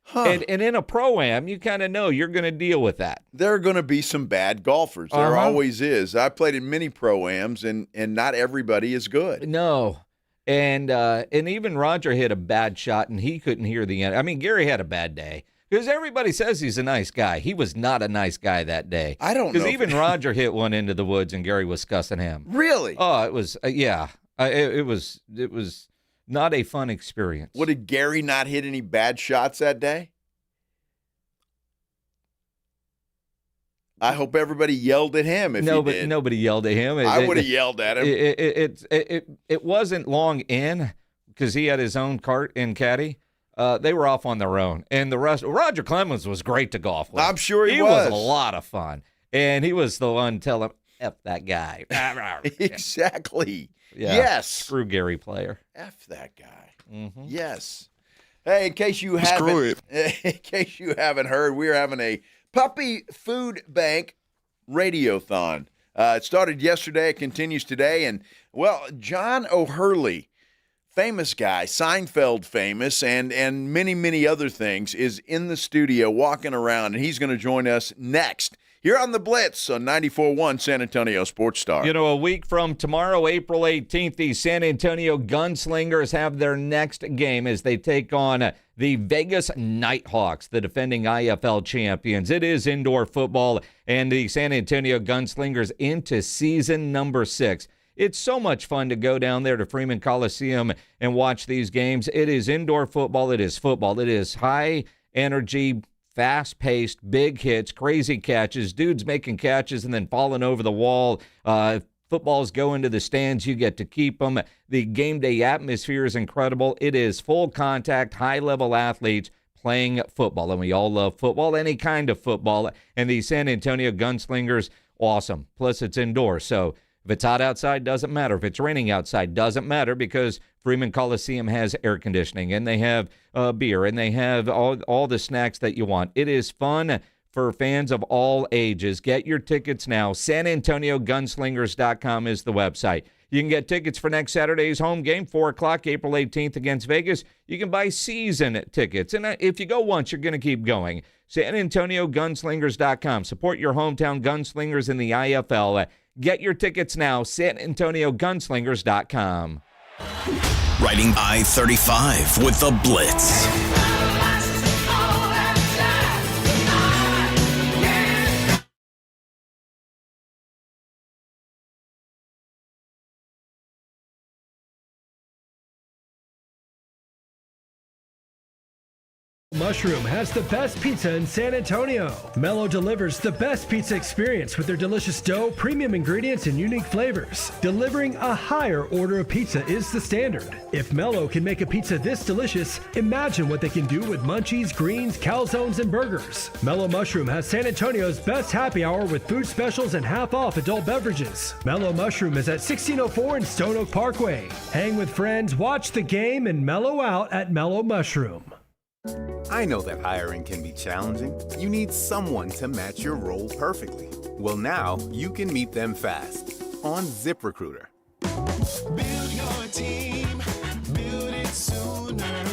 Huh. And in a pro-am, you kind of know you're going to deal with that. There are going to be some bad golfers. There always is. I played in many pro-ams, and not everybody is good. No. And even Roger hit a bad shot, and he couldn't hear the end. I mean, Gary had a bad day. Because everybody says he's a nice guy. He was not a nice guy that day. I don't know. Because even Roger hit one into the woods, and Gary was cussing him. Really? Oh, it was, yeah. It was not a fun experience. What, did Gary not hit any bad shots that day? I hope everybody yelled at him if he did. Nobody yelled at him. I would have yelled at him. It wasn't long in because he had his own cart and caddy. They were off on their own. And the rest, Roger Clemens was great to golf with. I'm sure he was. He was a lot of fun. And he was the one telling him, F that guy. Exactly. Yeah. Yes. Screw Gary Player. F that guy. Mm-hmm. Yes. Hey, in case you haven't heard, we're having a Puppy Food Bank Radiothon. It started yesterday. It continues today. And, well, John O'Hurley, famous guy, Seinfeld famous, and many, many other things, is in the studio walking around, and he's going to join us next here on the Blitz on 94.1 San Antonio Sports Star. You know, a week from tomorrow, April 18th, the San Antonio Gunslingers have their next game as they take on the Vegas Nighthawks, the defending IFL champions. It is indoor football, and the San Antonio Gunslingers into season number 6. It's so much fun to go down there to Freeman Coliseum and watch these games. It is indoor football. It is football. It is high energy, fast-paced, big hits, crazy catches, dudes making catches and then falling over the wall. Footballs go into the stands. You get to keep them. The game day atmosphere is incredible. It is full contact, high-level athletes playing football, and we all love football, any kind of football. And the San Antonio Gunslingers, awesome. Plus, it's indoors, so if it's hot outside, doesn't matter. If it's raining outside, doesn't matter because Freeman Coliseum has air conditioning and they have beer and they have all the snacks that you want. It is fun for fans of all ages. Get your tickets now. SanAntonioGunslingers.com is the website. You can get tickets for next Saturday's home game, 4 o'clock, April 18th against Vegas. You can buy season tickets. And if you go once, you're going to keep going. SanAntonioGunslingers.com. Support your hometown gunslingers in the IFL. Get your tickets now, SanAntonioGunslingers.com. Riding I-35 with the Blitz. Mushroom has the best pizza in San Antonio. Mello delivers the best pizza experience with their delicious dough, premium ingredients, and unique flavors. Delivering a higher order of pizza is the standard. If Mello can make a pizza this delicious, imagine what they can do with munchies, greens, calzones, and burgers. Mello Mushroom has San Antonio's best happy hour with food specials and half-off adult beverages. Mello Mushroom is at 1604 in Stone Oak Parkway. Hang with friends, watch the game, and mellow out at Mello Mushroom. I know that hiring can be challenging. You need someone to match your role perfectly. Well, now you can meet them fast on ZipRecruiter. Build your team, build it sooner.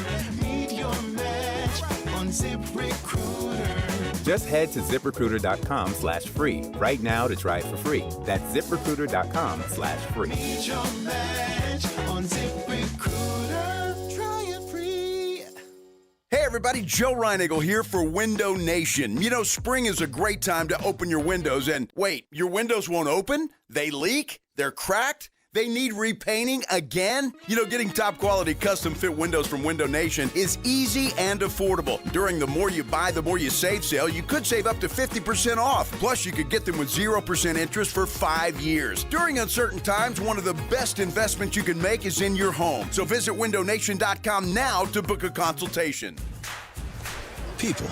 Meet your match on ZipRecruiter. Just head to ZipRecruiter.com/free right now to try it for free. That's ZipRecruiter.com/free. Meet your match on ZipRecruiter. Try it free. Hey everybody, Joe Reinagle here for Window Nation. You know, spring is a great time to open your windows and wait, your windows won't open? They leak? They're cracked? They need repainting again? You know, getting top quality custom fit windows from Window Nation is easy and affordable. During the More You Buy, the More You Save sale, you could save up to 50% off. Plus, you could get them with 0% interest for 5 years. During uncertain times, one of the best investments you can make is in your home. So visit windownation.com now to book a consultation. People.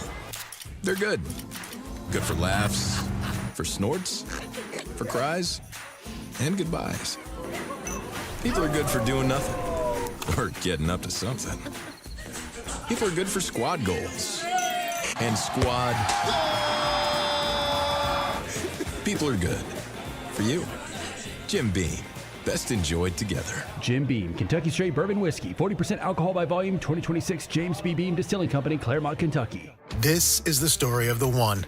They're good. Good for laughs, for snorts, for cries, and goodbyes. People are good for doing nothing or getting up to something. People are good for squad goals and squad. People are good for you. Jim Beam, best enjoyed together. Jim Beam, Kentucky Straight Bourbon Whiskey, 40% alcohol by volume, 2026 James B. Beam Distilling Company, Claremont, Kentucky. This is the story of the one.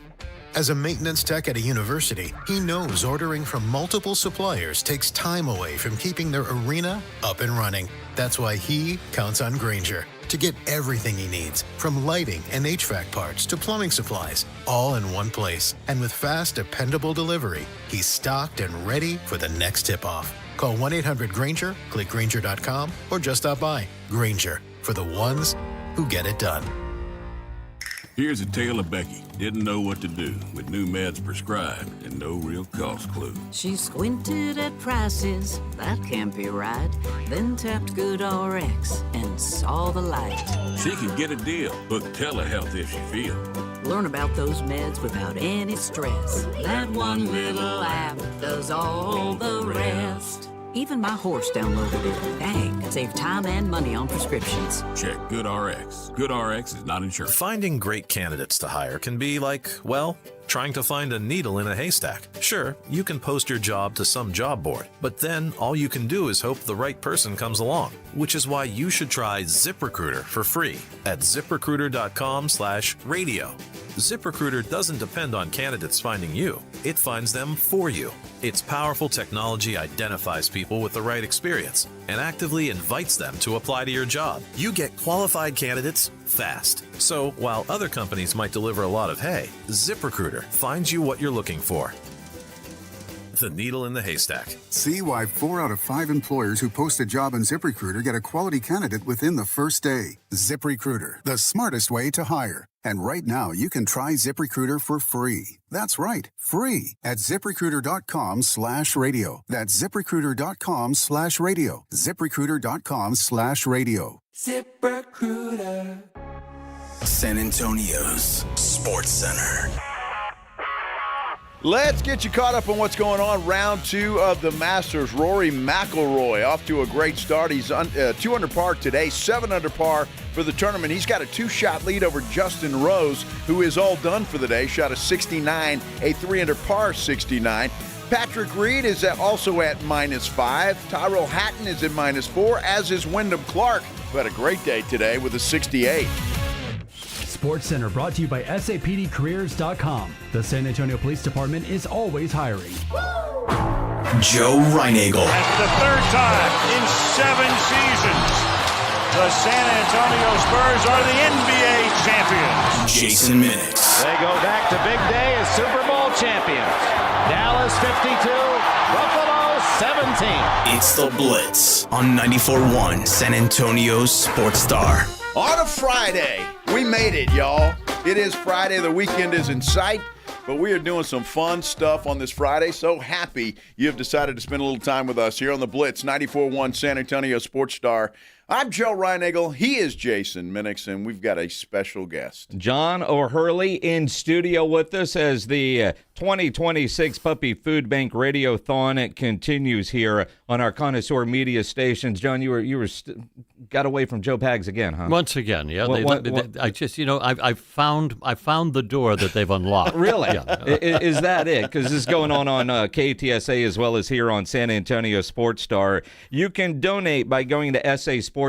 As a maintenance tech at a university, he knows ordering from multiple suppliers takes time away from keeping their arena up and running. That's why he counts on Grainger to get everything he needs, from lighting and HVAC parts to plumbing supplies, all in one place. And with fast, dependable delivery, he's stocked and ready for the next tip-off. Call 1-800-GRAINGER, click Grainger.com, or just stop by. Grainger, for the ones who get it done. Here's a tale of Becky. Didn't know what to do with new meds prescribed and no real cost clue. She squinted at prices, that can't be right. Then tapped GoodRx and saw the light. She could get a deal. Book telehealth if she feels. Learn about those meds without any stress. That one little app does all the rest. Even my horse downloaded it. Dang, save time and money on prescriptions. Check GoodRx. GoodRx is not insured. Finding great candidates to hire can be like, well, trying to find a needle in a haystack. Sure, you can post your job to some job board, but then all you can do is hope the right person comes along, which is why you should try ZipRecruiter for free at ZipRecruiter.com/radio. ZipRecruiter doesn't depend on candidates finding you. It finds them for you. Its powerful technology identifies people with the right experience and actively invites them to apply to your job. You get qualified candidates fast. So while other companies might deliver a lot of hay, ZipRecruiter finds you what you're looking for. The needle in the haystack. See why 4 out of 5 employers who post a job on ZipRecruiter get a quality candidate within the first day. ZipRecruiter, the smartest way to hire. And right now, you can try ZipRecruiter for free. That's right, free at ZipRecruiter.com/radio. That's ZipRecruiter.com/radio. ZipRecruiter.com/radio. ZipRecruiter. San Antonio's Sports Center. Let's get you caught up on what's going on. Round 2 of the Masters. Rory McIlroy off to a great start. He's 2 under par today, 7 under par for the tournament. He's got a 2-shot lead over Justin Rose, who is all done for the day. Shot a 69, a 3 under par 69. Patrick Reed is also at -5. Tyrrell Hatton is at -4, as is Wyndham Clark, who had a great day today with a 68. Sports Center brought to you by SAPDcareers.com. The San Antonio Police Department is always hiring. Joe Reinagle. That's the 3rd time in 7 seasons. The San Antonio Spurs are the NBA champions. Jason Minix. They go back to big day as Super Bowl champions. Dallas 52, Buffalo 17. It's the Blitz on 94.1 San Antonio's Sports Star. On a Friday, we made it, y'all. It is Friday. The weekend is in sight, but we are doing some fun stuff on this Friday. So happy you have decided to spend a little time with us here on the Blitz, 94.1 San Antonio Sports Star. I'm Joe Reinagle. He is Jason Minix, and we've got a special guest. John O'Hurley in studio with us as the 2026 Puppy Food Bank Radiothon continues here on our connoisseur media stations. John, you got away from Joe Pags again, huh? Once again, yeah. I just, I found the door that they've unlocked. Really? Yeah. Is that it? Because this is going on KTSA as well as here on San Antonio Sports Star. You can donate by going to SASportsStar.com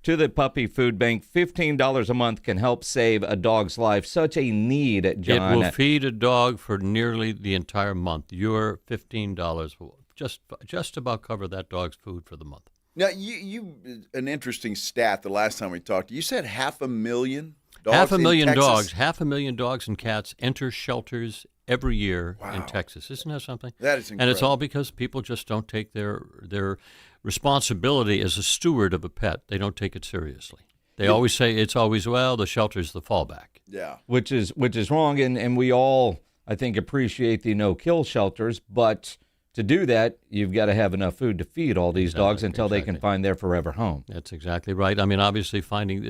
to the Puppy Food Bank. $15 a month can help save a dog's life. Such a need, John. It will feed a dog for nearly the entire month. Your $15 will just about cover that dog's food for the month. Now, you an interesting stat the last time we talked. You said 500,000 dogs. 500,000 in Texas? dogs. 500,000 dogs and cats enter shelters every year in Texas. Isn't that something? That is incredible. And it's all because people just don't take their responsibility as a steward of a pet. They don't take it seriously. They always say it's always, well, the shelter's the fallback. Yeah. Which is wrong, and we all, I think, appreciate the no-kill shelters, but to do that, you've got to have enough food to feed all these dogs until they can find their forever home. That's exactly right. I mean, obviously, finding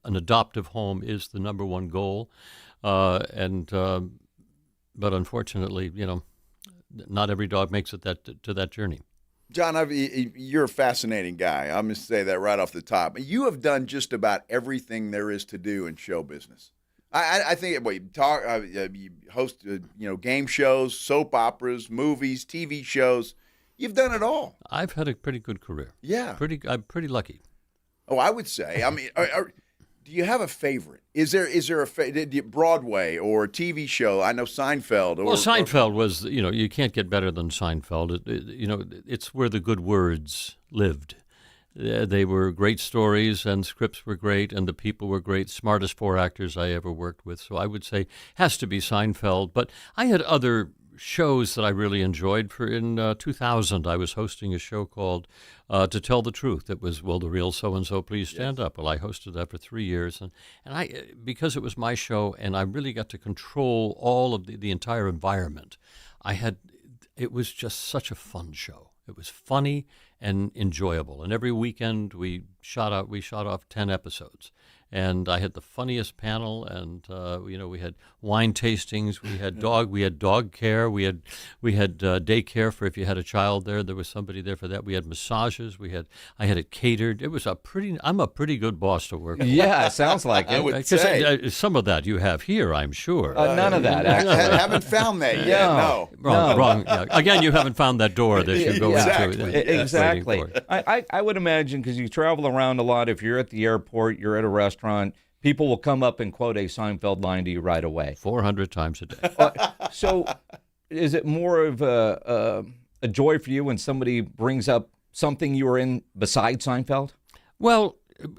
an adoptive home is the number one goal, but unfortunately, not every dog makes it to that journey. John, you're a fascinating guy. I'm going to say that right off the top. You have done just about everything there is to do in show business. I think you host game shows, soap operas, movies, TV shows. You've done it all. I've had a pretty good career. Yeah, I'm pretty lucky. Oh, I would say. I mean, do you have a favorite? Is there a Broadway or a TV show? I know Seinfeld. Well, Seinfeld was, you can't get better than Seinfeld. It's where the good words lived. They were great stories, and scripts were great, and the people were great. Smartest 4 actors I ever worked with. So I would say has to be Seinfeld. But I had other shows that I really enjoyed. In 2000, I was hosting a show called To Tell the Truth. It was, Will the Real So-and-So Please Stand Up? Well, I hosted that for 3 years. And I, because it was my show and I really got to control all of the entire environment, it was just such a fun show. It was funny and enjoyable. And every weekend we shot off 10 episodes. And I had the funniest panel, and we had wine tastings, we had dog care, we had daycare for if you had a child there. There was somebody there for that. We had massages. I had it catered. It was I'm a pretty good boss to work with. Yeah, it sounds like it. I would say. Some of that you have here, I'm sure. None of that. Actually, I haven't found that yet. No. Wrong. Yeah. Again, you haven't found that door that you go into. Exactly. I would imagine, because you travel around a lot. If you're at the airport, you're at a restaurant, people will come up and quote a Seinfeld line to you right away. 400 times a day. So is it more of a joy for you when somebody brings up something you were in besides Seinfeld? Well,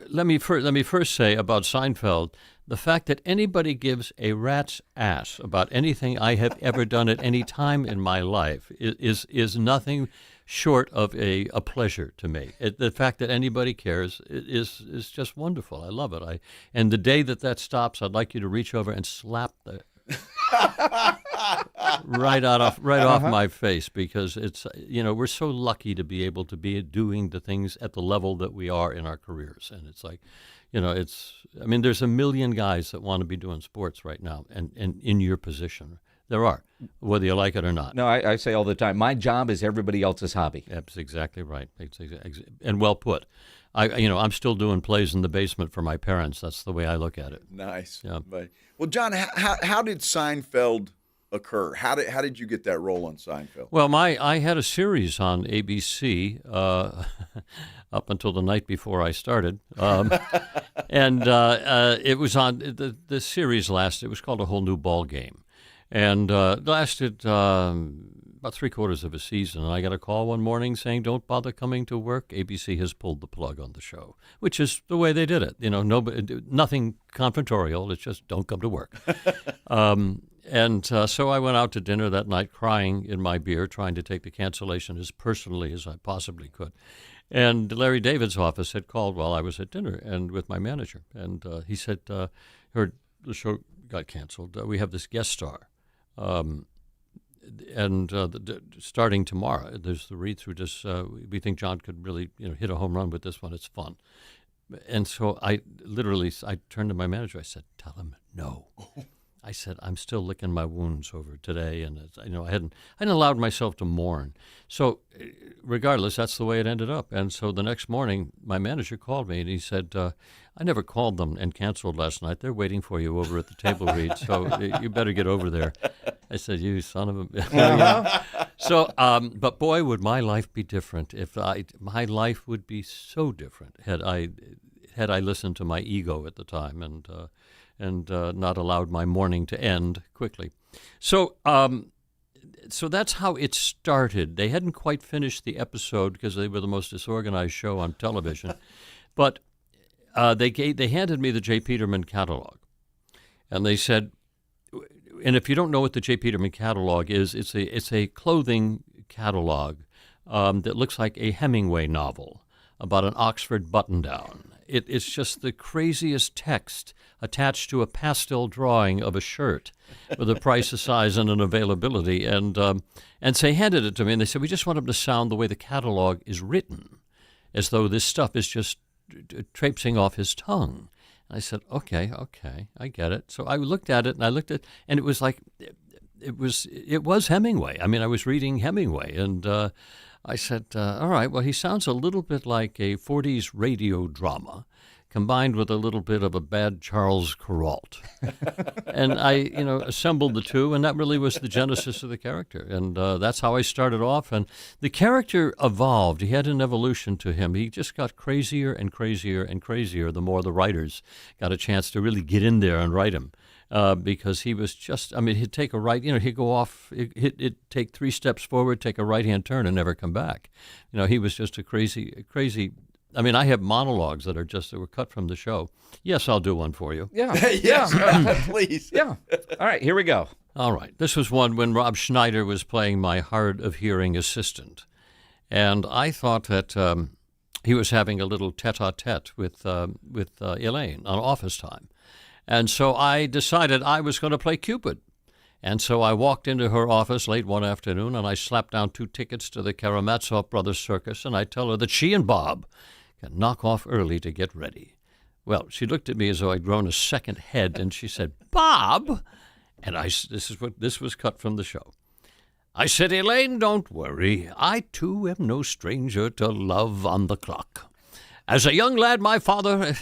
let me first say about Seinfeld, the fact that anybody gives a rat's ass about anything I have ever done at any time in my life is nothing short of a pleasure to me. The fact that anybody cares is just wonderful. I love it. And the day that stops, I'd like you to reach over and slap the right off my face, because it's we're so lucky to be able to be doing the things at the level that we are in our careers, and it's like there's a million guys that want to be doing sports right now, and in your position. There are, whether you like it or not. No, I say all the time, my job is everybody else's hobby. That's exactly right. And well put. I'm still doing plays in the basement for my parents. That's the way I look at it. Nice. Yeah. Well, John, how did Seinfeld occur? How did you get that role on Seinfeld? Well, I had a series on ABC up until the night before I started, and it was on the series lasted. It was called A Whole New Ball Game. And it lasted about 3/4 of a season. And I got a call one morning saying, "Don't bother coming to work. ABC has pulled the plug on the show," which is the way they did it. Nothing confrontational. It's just don't come to work. So I went out to dinner that night crying in my beer, trying to take the cancellation as personally as I possibly could. And Larry David's office had called while I was at dinner and with my manager. And he said, heard the show got canceled. We have this guest star. Starting tomorrow, there's the read through this. We think John could really, hit a home run with this one. It's fun. And so I turned to my manager. I said, "Tell him no." I said, "I'm still licking my wounds over today, and I hadn't allowed myself to mourn." So, regardless, that's the way it ended up. And so the next morning, my manager called me and he said, "I never called them and canceled last night. They're waiting for you over at the table read, so you better get over there." I said, "You son of a..." So, but boy, would my life be different my life would be so different had I listened to my ego at the time and not allowed my morning to end quickly. So so that's how it started. They hadn't quite finished the episode because they were the most disorganized show on television, but they handed me the J. Peterman catalog, and they said, and if you don't know what the J. Peterman catalog is, it's a clothing catalog that looks like a Hemingway novel about an Oxford button-down. It's just the craziest text attached to a pastel drawing of a shirt with a price, a size, and an availability. And so they handed it to me, and they said, we just want him to sound the way the catalog is written, as though this stuff is just traipsing off his tongue. And I said, okay, I get it. So I looked at it, and it was like, it was Hemingway. I mean, I was reading Hemingway, and I said, all right, well, he sounds a little bit like a 40s radio drama combined with a little bit of a bad Charles Kuralt. And I, assembled the two, and that really was the genesis of the character. And that's how I started off. And the character evolved. He had an evolution to him. He just got crazier and crazier and crazier the more the writers got a chance to really get in there and write him. Because he was just, he'd take a right, he'd go off, he'd take 3 steps forward, take a right-hand turn, and never come back. He was just a crazy, I have monologues that were cut from the show. Yes, I'll do one for you. Yeah. Yes, please. Yeah. All right, here we go. All right. This was one when Rob Schneider was playing my hard-of-hearing assistant. And I thought that he was having a little tete-a-tete with Elaine on office time. And so I decided I was going to play Cupid. And so I walked into her office late one afternoon, and I slapped down 2 tickets to the Karamazov Brothers Circus, and I tell her that she and Bob can knock off early to get ready. Well, she looked at me as though I'd grown a second head, and she said, Bob? And this was cut from the show. I said, Elaine, don't worry. I, too, am no stranger to love on the clock. As a young lad, my father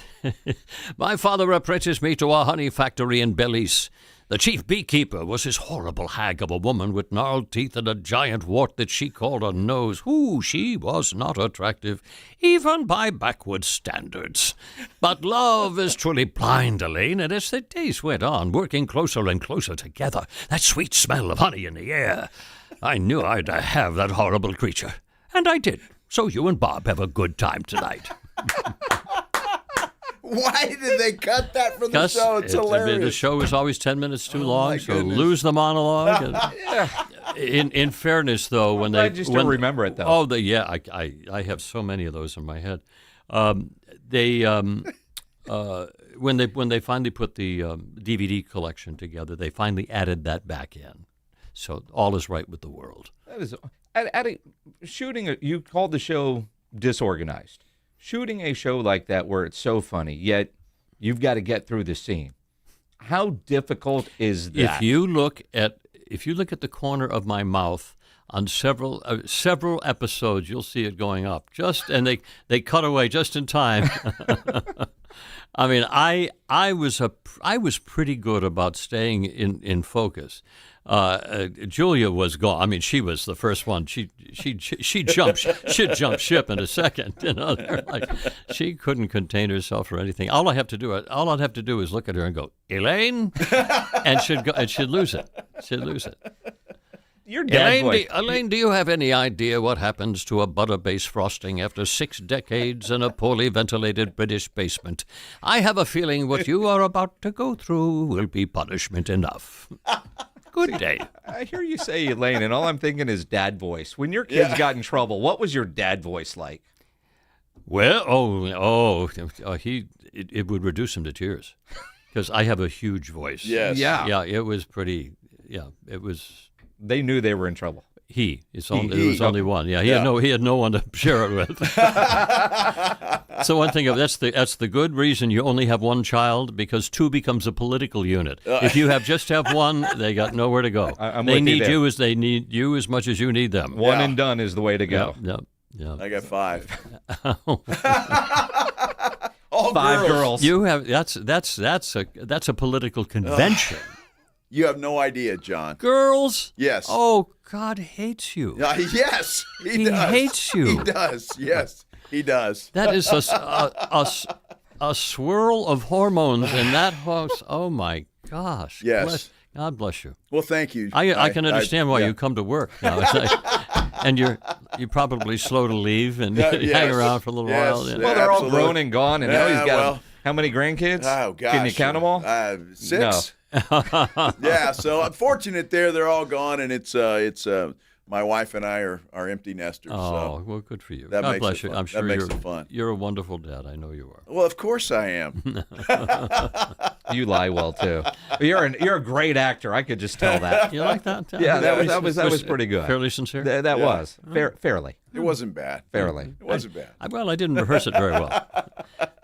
apprenticed me to a honey factory in Belize. The chief beekeeper was this horrible hag of a woman with gnarled teeth and a giant wart that she called a nose. Ooh, she was not attractive, even by backward standards. But love is truly blind, Elaine, and as the days went on, working closer and closer together, that sweet smell of honey in the air, I knew I'd have that horrible creature. And I did. So you and Bob have a good time tonight. Why did they cut that from the show? It's hilarious. The show is always 10 minutes too long, so lose the monologue. In fairness, though, when I just don't remember it, though. Oh, I have so many of those in my head. When they finally put the DVD collection together, they finally added that back in. So all is right with the world. That is you called the show disorganized. Shooting a show like that where it's so funny, yet you've got to get through the scene. How difficult is that? If you look at the corner of my mouth on several episodes, you'll see it going up. And they cut away just in time. I was pretty good about staying in focus. Julia was gone. She was the first one. She'd jump ship in a second. She couldn't contain herself or anything. All I'd have to do is look at her and go, Elaine, and she'd lose it. She'd lose it. Your dad voice. Elaine, do you have any idea what happens to a butter-based frosting after 6 decades in a poorly ventilated British basement? I have a feeling what you are about to go through will be punishment enough. Good day. I hear you say Elaine, and all I'm thinking is dad voice. When your kids got in trouble, what was your dad voice like? Well, it would reduce him to tears because I have a huge voice. Yes. Yeah. It was pretty. Yeah, it was. They knew they were in trouble. There was only one. Yeah, he had no one to share it with. So one thing that's the good reason you only have one child, because 2 becomes a political unit. If you just have one, they got nowhere to go. They need you as much as you need them. One and done is the way to go. Yeah. I got 5. All 5 girls. You have that's a political convention. You have no idea, John. Girls? Yes. Oh, God hates you. Yes, he does. Hates you. He does. Yes, he does. That is a swirl of hormones in that house. Oh, my gosh. Yes. God bless you. Well, thank you. I can understand why you come to work now. And you're probably slow to leave and hang around for a little while. Yeah. Well, they're all grown and gone, and now he's got how many grandkids? Oh, gosh. Can you count them all? 6. No. Yeah, so I'm fortunate there. They're all gone, and it's my wife and I are empty nesters. Oh, so well, good for you. That God makes bless it you. fun. I'm sure that makes it fun. You're a wonderful dad. I know you are. Well, of course I am. You lie well too. You're a great actor. I could just tell that. You like that? Yeah, that was pretty good. Fairly sincere. That was fairly. It wasn't bad. Fairly. It wasn't bad. I didn't rehearse it very well.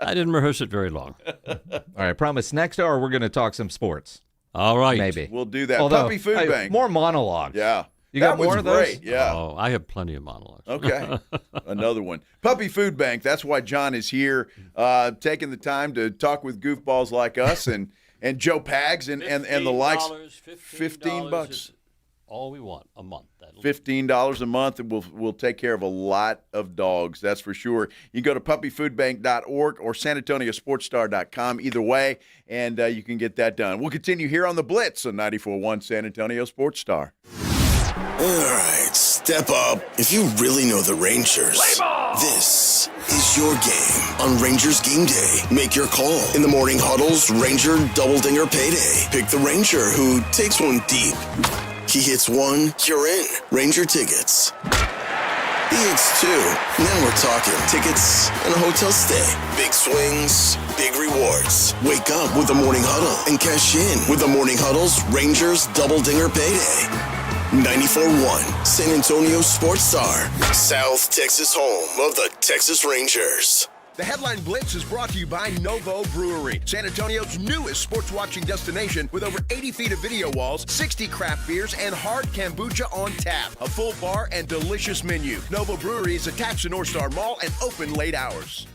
I didn't rehearse it very long. All right, promise. Next hour we're going to talk some sports. All right. Maybe We'll do that. Although, Puppy Food Bank. More monologues. Yeah. You got that more was of those? Great. Yeah. Oh, I have plenty of monologues. Okay. Another one. Puppy Food Bank. That's why John is here, taking the time to talk with goofballs like us and Joe Pags and the likes. $15 is all we want a month. $15 a month, and we'll take care of a lot of dogs. That's for sure. You can go to puppyfoodbank.org or sanantoniosportstar.com. Either way, and you can get that done. We'll continue here on the Blitz on 94.1 San Antonio Sports Star. All right, step up. If you really know the Rangers, this is your game on Rangers Game Day. Make your call in the morning huddles, Ranger Double Dinger Payday. Pick the Ranger who takes one deep. He hits one, you're in. Ranger tickets. He hits two. Now we're talking tickets and a hotel stay. Big swings, big rewards. Wake up with the morning huddle and cash in with the morning huddle's Rangers Double Dinger Payday. 94.1 San Antonio Sports Star, South Texas home of the Texas Rangers. The Headline Blitz is brought to you by Novo Brewery, San Antonio's newest sports watching destination with over 80 feet of video walls, 60 craft beers, and hard kombucha on tap. A full bar and delicious menu. Novo Brewery is attached to North Star Mall and open late hours.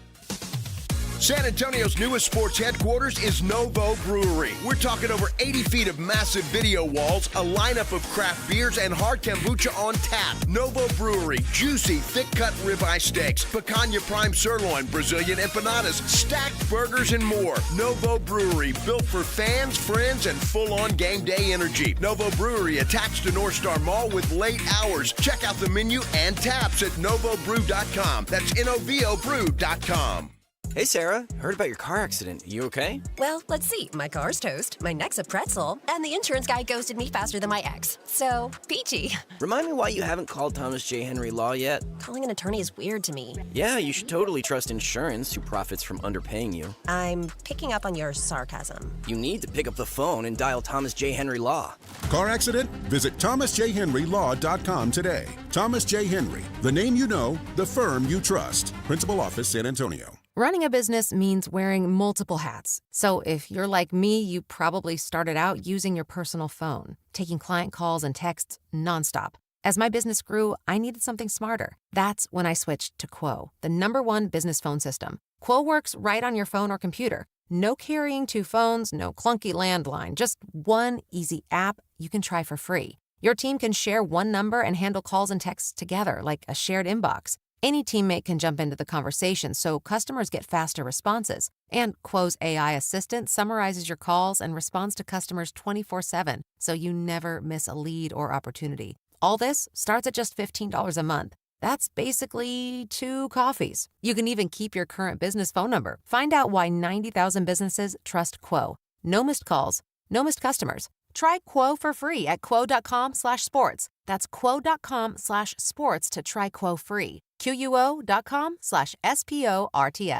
San Antonio's newest sports headquarters is Novo Brewery. We're talking over 80 feet of massive video walls, a lineup of craft beers, and hard kombucha on tap. Novo Brewery, juicy, thick-cut ribeye steaks, picanha prime sirloin, Brazilian empanadas, stacked burgers, and more. Novo Brewery, built for fans, friends, and full-on game day energy. Novo Brewery, attached to North Star Mall with late hours. Check out the menu and taps at novobrew.com. That's novobrew.com. Hey, Sarah, heard about your car accident. You okay? Well, let's see. My car's toast, my neck's a pretzel, and the insurance guy ghosted me faster than my ex. So, peachy. Remind me why you haven't called Thomas J. Henry Law yet. Calling an attorney is weird to me. Yeah, you should totally trust insurance, who profits from underpaying you. I'm picking up on your sarcasm. You need to pick up the phone and dial Thomas J. Henry Law. Car accident? Visit thomasjhenrylaw.com today. Thomas J. Henry, the name you know, the firm you trust. Principal Office, San Antonio. Running a business means wearing multiple hats. So if you're like me, you probably started out using your personal phone, taking client calls and texts nonstop. As my business grew, I needed something smarter. That's when I switched to Quo, the #1 business phone system. Quo works right on your phone or computer. No carrying 2 phones, no clunky landline, just one easy app you can try for free. Your team can share one number and handle calls and texts together like a shared inbox. Any teammate can jump into the conversation so customers get faster responses. And Quo's AI assistant summarizes your calls and responds to customers 24/7, so you never miss a lead or opportunity. All this starts at just $15 a month. That's basically 2 coffees. You can even keep your current business phone number. Find out why 90,000 businesses trust Quo. No missed calls, no missed customers. Try Quo for free at quo.com/sports. That's quo.com/sports to try Quo free. QUO.com/SPORTS.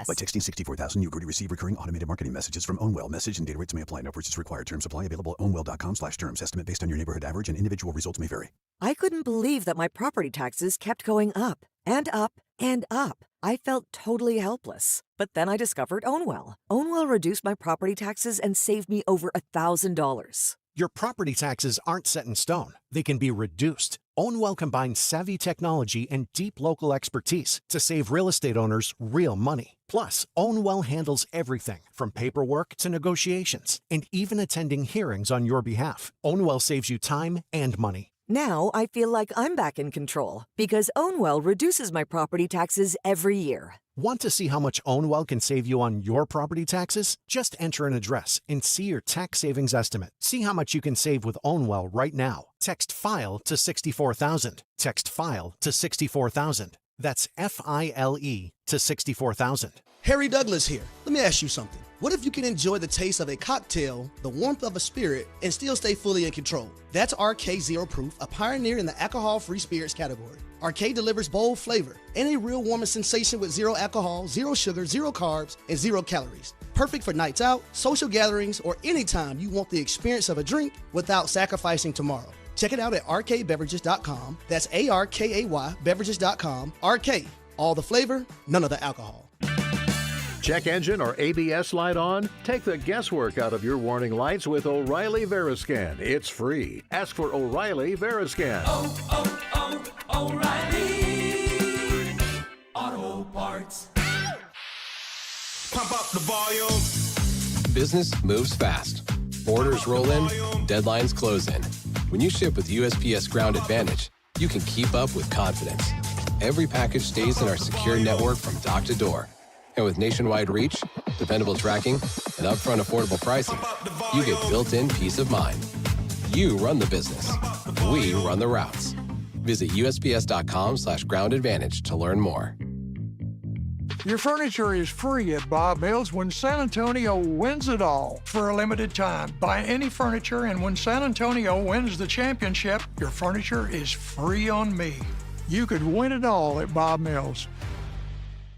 By texting 64,000, you agree to receive recurring automated marketing messages from Ownwell. Message and data rates may apply. No purchase required. Terms apply. Available at ownwell.com/terms. Estimate based on your neighborhood average and individual results may vary. I couldn't believe that my property taxes kept going up and up and up. I felt totally helpless. But then I discovered Ownwell. Ownwell reduced my property taxes and saved me over $1,000. Your property taxes aren't set in stone. They can be reduced. Ownwell combines savvy technology and deep local expertise to save real estate owners real money. Plus, Ownwell handles everything from paperwork to negotiations and even attending hearings on your behalf. Ownwell saves you time and money. Now I feel like I'm back in control because Ownwell reduces my property taxes every year. Want to see how much Ownwell can save you on your property taxes? Just enter an address and see your tax savings estimate. See how much you can save with Ownwell right now. Text FILE to 64,000. Text FILE to 64,000. That's FILE to 64,000. Harry Douglas here. Let me ask you something. What if you can enjoy the taste of a cocktail, the warmth of a spirit, and still stay fully in control? That's RK Zero Proof, a pioneer in the alcohol-free spirits category. RK delivers bold flavor and a real warming sensation with zero alcohol, zero sugar, zero carbs, and zero calories. Perfect for nights out, social gatherings, or anytime you want the experience of a drink without sacrificing tomorrow. Check it out at rkbeverages.com. That's ARKAY beverages.com. RK, all the flavor, none of the alcohol. Check engine or ABS light on? Take the guesswork out of your warning lights with O'Reilly Veriscan. It's free. Ask for O'Reilly Veriscan. O'Reilly Auto Parts. Pump up the volume. Business moves fast. Orders roll in, deadlines close in. When you ship with USPS Ground Advantage, you can keep up with confidence. Every package stays in our secure network from dock to door. And with nationwide reach, dependable tracking, and upfront affordable pricing, you get built-in peace of mind. You run the business. We run the routes. Visit USPS.com/Ground Advantage to learn more. Your furniture is free at Bob Mills when San Antonio wins it all for a limited time. Buy any furniture, and when San Antonio wins the championship, your furniture is free on me. You could win it all at Bob Mills.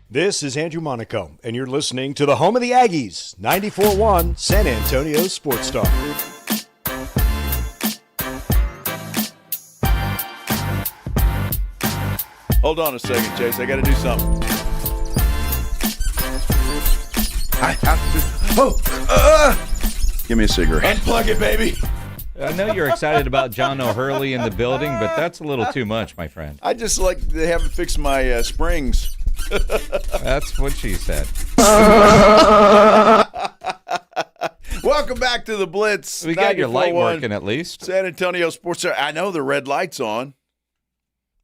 This is Andrew Monaco, and you're listening to the home of the Aggies, 94.1 San Antonio Sports Star. Hold on a second, Chase. I got to do something. I have to. Give me a cigarette. Unplug it, baby. I know you're excited about John O'Hurley in the building, but that's a little too much, my friend. I just like they haven't fixed my springs. That's what she said. Welcome back to the Blitz. We got your light working at least. San Antonio Sports. I know the red light's on.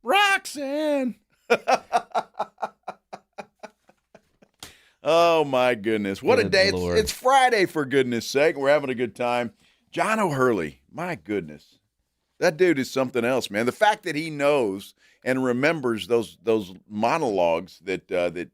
Roxanne. Oh, my goodness. What a day. It's Friday, for goodness sake. We're having a good time. John O'Hurley, my goodness. That dude is something else, man. The fact that he knows and remembers those monologues that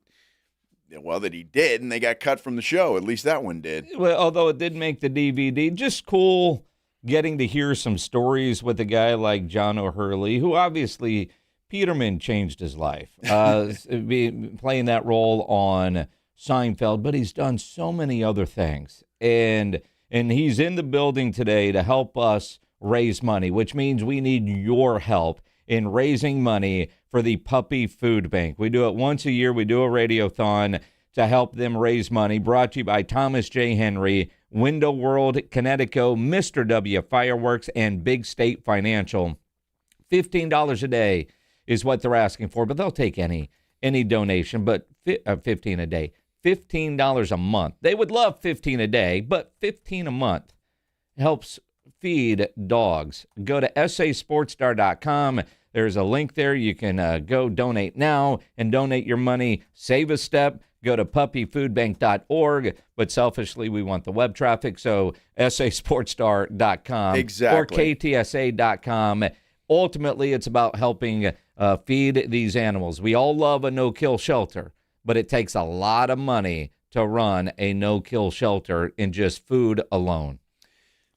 he did, and they got cut from the show. At least that one did. Well, although it did make the DVD, just cool getting to hear some stories with a guy like John O'Hurley, who obviously Peterman changed his life, playing that role on Seinfeld, but he's done so many other things. And he's in the building today to help us raise money, which means we need your help in raising money for the Puppy Food Bank. We do it once a year. We do a radiothon to help them raise money, brought to you by Thomas J. Henry, Window World, Connecticut, Mr. W Fireworks, and Big State Financial. $15 a day is what they're asking for, but they'll take any donation, but $15 a day. $15 a month. They would love $15 a day, but $15 a month helps feed dogs. Go to sasportstar.com. There's a link there. You can go donate now and donate your money. Save a step. Go to puppyfoodbank.org. But selfishly, we want the web traffic, so sasportstar.com exactly. or ktsa.com. Ultimately, it's about helping feed these animals. We all love a no-kill shelter, but it takes a lot of money to run a no-kill shelter in just food alone.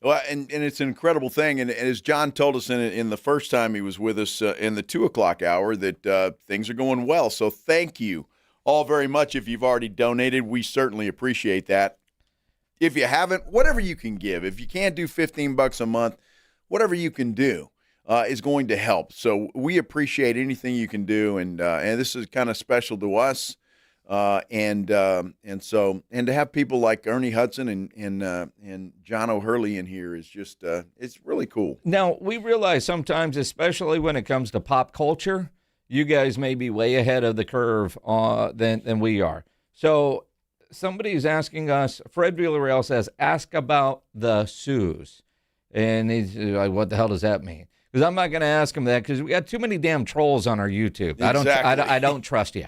Well, and it's an incredible thing. And as John told us in the first time he was with us in the 2 o'clock hour, that things are going well. So thank you all very much. If you've already donated, we certainly appreciate that. If you haven't, whatever you can give. If you can't do $15 a month, whatever you can do is going to help. So we appreciate anything you can do. And this is kind of special to us. And to have people like Ernie Hudson and John O'Hurley in here is just it's really cool. Now, we realize sometimes, especially when it comes to pop culture, you guys may be way ahead of the curve than we are. So somebody's asking us, Fred Villarreal says, ask about the Sues. And he's like, what the hell does that mean? Because I'm not going to ask him that because we got too many damn trolls on our YouTube. Exactly. I don't trust you.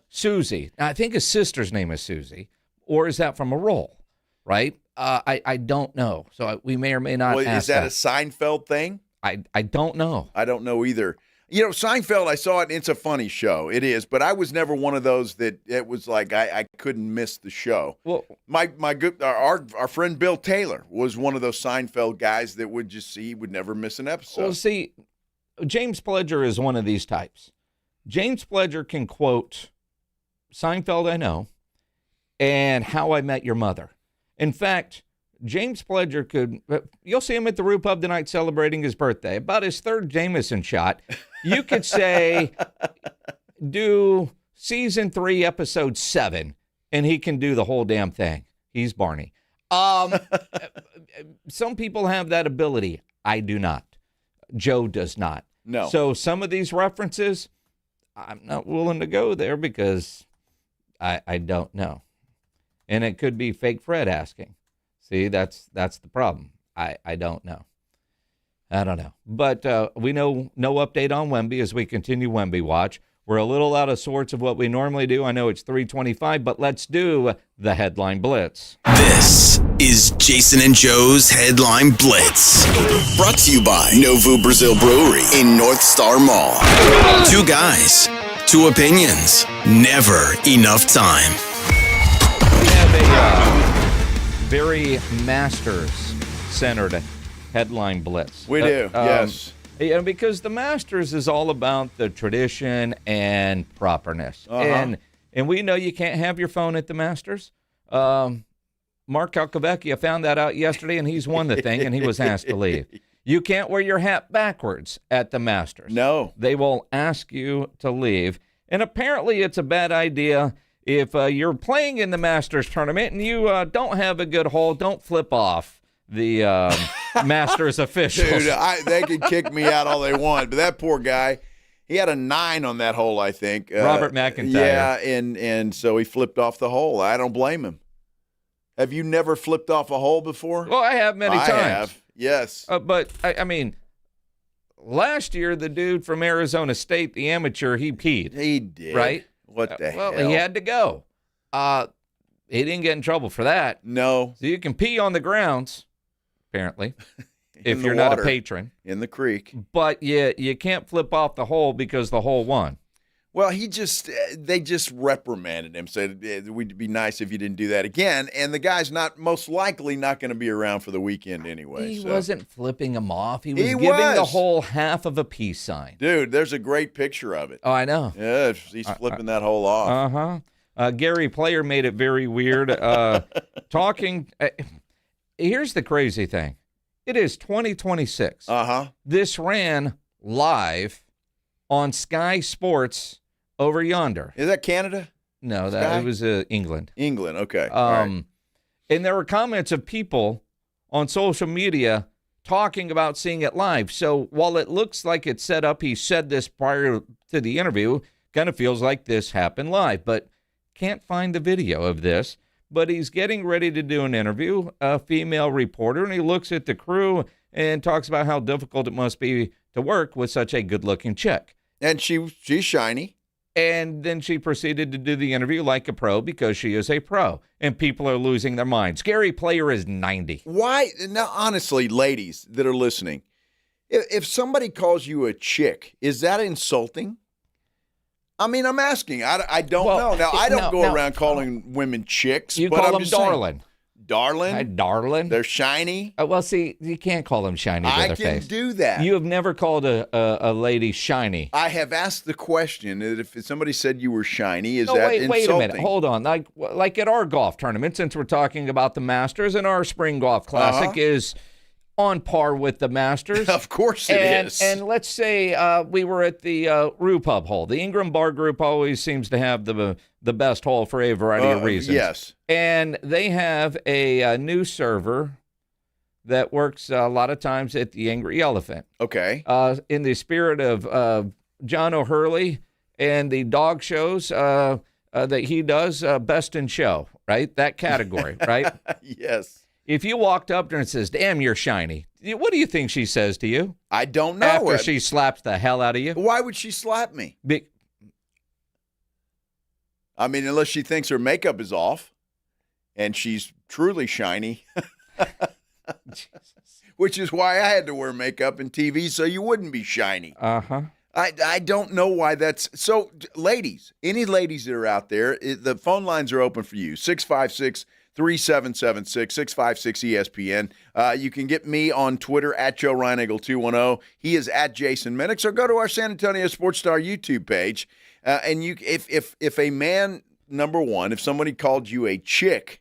Susie. I think his sister's name is Susie. Or is that from a role, right? I don't know. So we may or may not ask Is that a Seinfeld thing? I don't know. I don't know either. You know, Seinfeld, I saw it, and it's a funny show. It is, but I was never one of those that it was like I couldn't miss the show. Well, our friend Bill Taylor was one of those Seinfeld guys that he would never miss an episode. Well, see, James Pledger is one of these types. James Pledger can quote Seinfeld, I know, and How I Met Your Mother. In fact, James Pledger you'll see him at the Rue Pub tonight celebrating his birthday. About his third Jameson shot. You could say, do season 3, episode 7, and he can do the whole damn thing. He's Barney. Some people have that ability. I do not. Joe does not. No. So some of these references, I'm not willing to go there because I don't know. And it could be fake Fred asking. See, that's the problem. I don't know. I don't know. But we know no update on Wemby as we continue Wemby Watch. We're a little out of sorts of what we normally do. I know it's 3:25, but let's do the Headline Blitz. This is Jason and Joe's Headline Blitz. Brought to you by Novo Brazil Brewery in North Star Mall. 2 guys, 2 opinions, never enough time. We have a very Masters-centered Headline Blitz. We do, yes. Yeah, because the Masters is all about the tradition and properness. Uh-huh. And we know you can't have your phone at the Masters. Mark Calcavecchia found that out yesterday, and he's won the thing, and he was asked to leave. You can't wear your hat backwards at the Masters. No. They will ask you to leave. And apparently it's a bad idea if you're playing in the Masters tournament and you don't have a good hole, don't flip off the Masters officials. Dude, they can kick me out all they want, but that poor guy, he had a 9 on that hole, I think. Robert McIntyre. Yeah, and so he flipped off the hole. I don't blame him. Have you never flipped off a hole before? Well, I have many times. I have, yes. But, I mean, last year, the dude from Arizona State, the amateur, he peed. He did. Right? What the hell? Well, he had to go. He didn't get in trouble for that. No. So you can pee on the grounds, apparently, if you're water, not a patron. In the creek. But you can't flip off the hole because the hole won. Well, they just reprimanded him, said it would be nice if you didn't do that again. And the guy's most likely not going to be around for the weekend anyway. He wasn't flipping him off. He was giving the hole half of a peace sign. Dude, there's a great picture of it. Oh, I know. Yeah, he's flipping that hole off. Uh-huh. Gary Player made it very weird. Here's the crazy thing. It is 2026. Uh-huh. This ran live on Sky Sports over yonder. Is that Canada? No, Sky? it was England. England, okay. Right. And there were comments of people on social media talking about seeing it live. So while it looks like it's set up, he said this prior to the interview, kind of feels like this happened live, but can't find the video of this. But he's getting ready to do an interview, a female reporter, and he looks at the crew and talks about how difficult it must be to work with such a good-looking chick. And she's shiny. And then she proceeded to do the interview like a pro because she is a pro. And people are losing their minds. Gary Player is 90. Why? Now, honestly, ladies that are listening, if somebody calls you a chick, is that insulting? I mean, I'm asking. I don't know. Now, I don't go around calling women chicks. You but call I'm them darling. Saying, darling? Hi, darling. They're shiny? Well, see, you can't call them shiny to their face. I can do that. You have never called a lady shiny. I have asked the question that if somebody said you were shiny, insulting? Wait a minute. Hold on. Like at our golf tournament, since we're talking about the Masters, and our Spring Golf Classic is on par with the Masters. Of course it is. And let's say we were at the Rue Pub hole. The Ingram Bar Group always seems to have the best hole for a variety of reasons. Yes. And they have a new server that works a lot of times at the Angry Elephant. Okay. In the spirit of John O'Hurley and the dog shows that he does, Best in Show, right? That category, right? Yes. If you walked up there and says, damn, you're shiny, what do you think she says to you? I don't know. After she slaps the hell out of you? Why would she slap me? I mean, unless she thinks her makeup is off and she's truly shiny. Which is why I had to wear makeup in TV so you wouldn't be shiny. Uh-huh. I don't know why that's – so, ladies, any ladies that are out there, the phone lines are open for you, 656-3776, 656-ESPN. You can get me on Twitter at Joe Reinagle210. He is at Jason Minix. Or go to our San Antonio Sports Star YouTube page. And you, if a man, number one, if somebody called you a chick,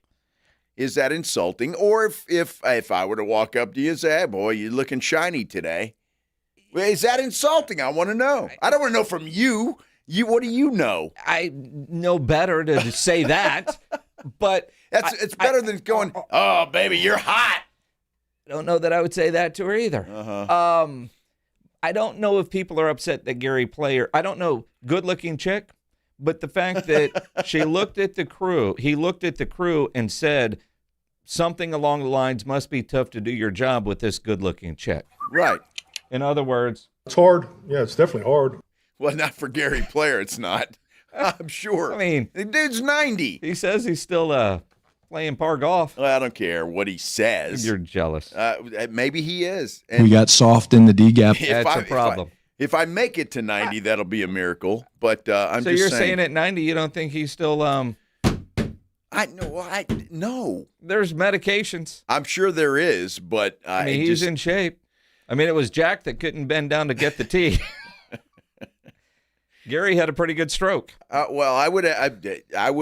is that insulting? Or if I were to walk up to you and say, hey, boy, you're looking shiny today, is that insulting? I want to know. I don't want to know from you. What do you know? I know better to say that, but it's better than going, oh, baby, you're hot. I don't know that I would say that to her either. Uh-huh. I don't know if people are upset that Gary Player, I don't know, good-looking chick, but the fact that he looked at the crew and said something along the lines, must be tough to do your job with this good-looking chick. Right. In other words, it's hard. Yeah, it's definitely hard. Well, not for Gary Player, it's not. I'm sure. I mean, the dude's 90. He says he's still playing par golf. Well, I don't care what he says. You're jealous. Maybe he is. And we got soft in the D gap. That's a problem. If I make it to 90, that'll be a miracle. But I'm so just you're saying at 90, you don't think he's still no. There's medications. I'm sure there is, but I mean, he's in shape. I mean, it was Jack that couldn't bend down to get the tee. Gary had a pretty good stroke. Well, I would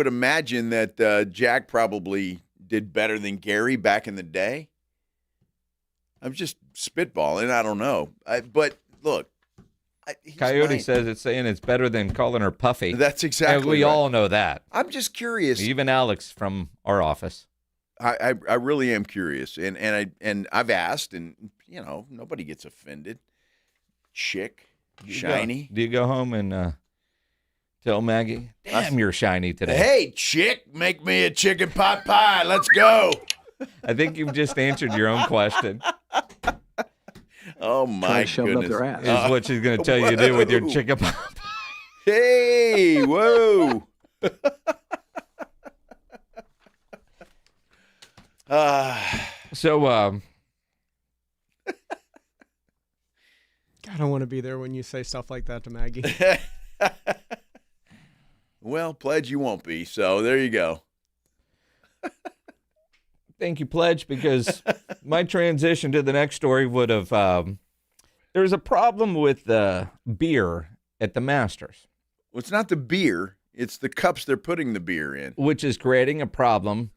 imagine that Jack probably did better than Gary back in the day. I'm just spitballing. I don't know. But look, Coyote says it's better than calling her Puffy. That's exactly and we right. all know that. I'm just curious. Even Alex from our office. I really am curious, and I've asked, and nobody gets offended. Chick, shiny. Do you go home and tell Maggie, "Damn, you're shiny today"? Hey, chick, make me a chicken pot pie. Let's go. I think you've just answered your own question. Oh my goodness! Up their ass. Is what she's going to tell you to do with your chicken pot pie. Hey, whoa. So, I don't want to be there when you say stuff like that to Maggie. Well, Pledge, you won't be, so there you go. Thank you, Pledge, because my transition to the next story would have there's a problem with beer at the Masters. Well, it's not the beer. It's the cups they're putting the beer in. Which is creating a problem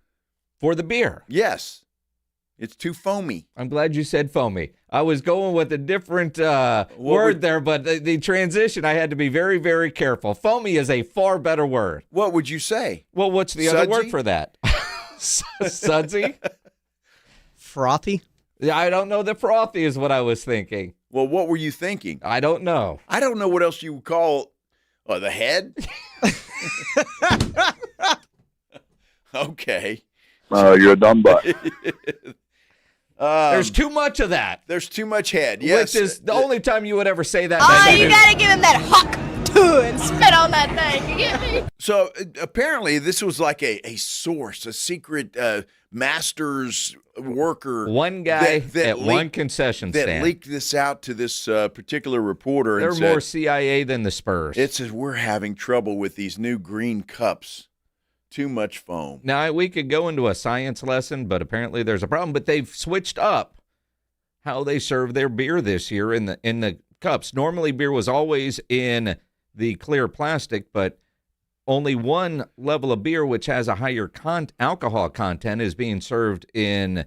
for the beer. Yes. It's too foamy. I'm glad you said foamy. I was going with a different word there, but the transition, I had to be very, very careful. Foamy is a far better word. What would you say? Well, what's the other word for that? Sudsy? Frothy? Yeah, I don't know that frothy is what I was thinking. Well, what were you thinking? I don't know. I don't know what else you would call the head. Okay. You're a dumb butt. There's too much of that. There's too much head. Yes. Which is the only time you would ever say that. You got to give him that huck to and spit on that thing. You get me? So apparently this was like a source, a secret Masters worker. One guy at one concession stand. That leaked this out to this particular reporter. They're and more CIA than the Spurs. It says, we're having trouble with these new green cups. Too much foam. Now, we could go into a science lesson, but apparently there's a problem. But they've switched up how they serve their beer this year in the cups. Normally, beer was always in the clear plastic, but only one level of beer, which has a higher alcohol content, is being served in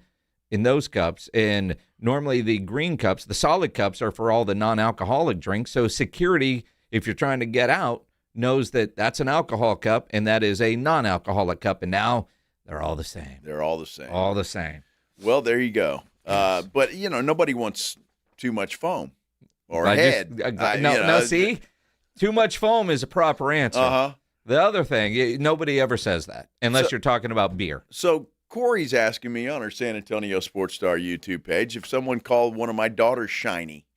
those cups. And normally the green cups, the solid cups, are for all the non-alcoholic drinks. So security, if you're trying to get out, knows that that's an alcohol cup and that is a non-alcoholic cup. And now they're all the same. They're all the same. All the same. Well, there you go. But, nobody wants too much foam or head. See? Too much foam is a proper answer. Uh-huh. The other thing, nobody ever says that unless you're talking about beer. So Corey's asking me on our San Antonio Sports Star YouTube page if someone called one of my daughters shiny.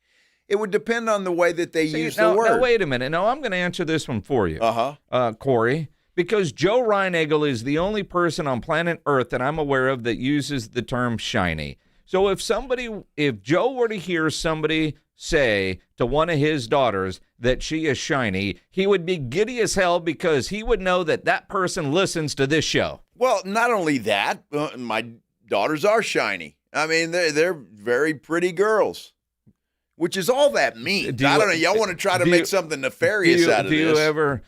It would depend on the way that they use the word. Now, wait a minute. No, I'm going to answer this one for you, Corey, Because Joe Reinagle is the only person on planet Earth that I'm aware of that uses the term shiny. So if Joe were to hear somebody say to one of his daughters that she is shiny, he would be giddy as hell because he would know that that person listens to this show. Well, not only that, my daughters are shiny. I mean, they're very pretty girls, which is all that means. I don't know. Y'all want to try to make something nefarious out of this. Do you ever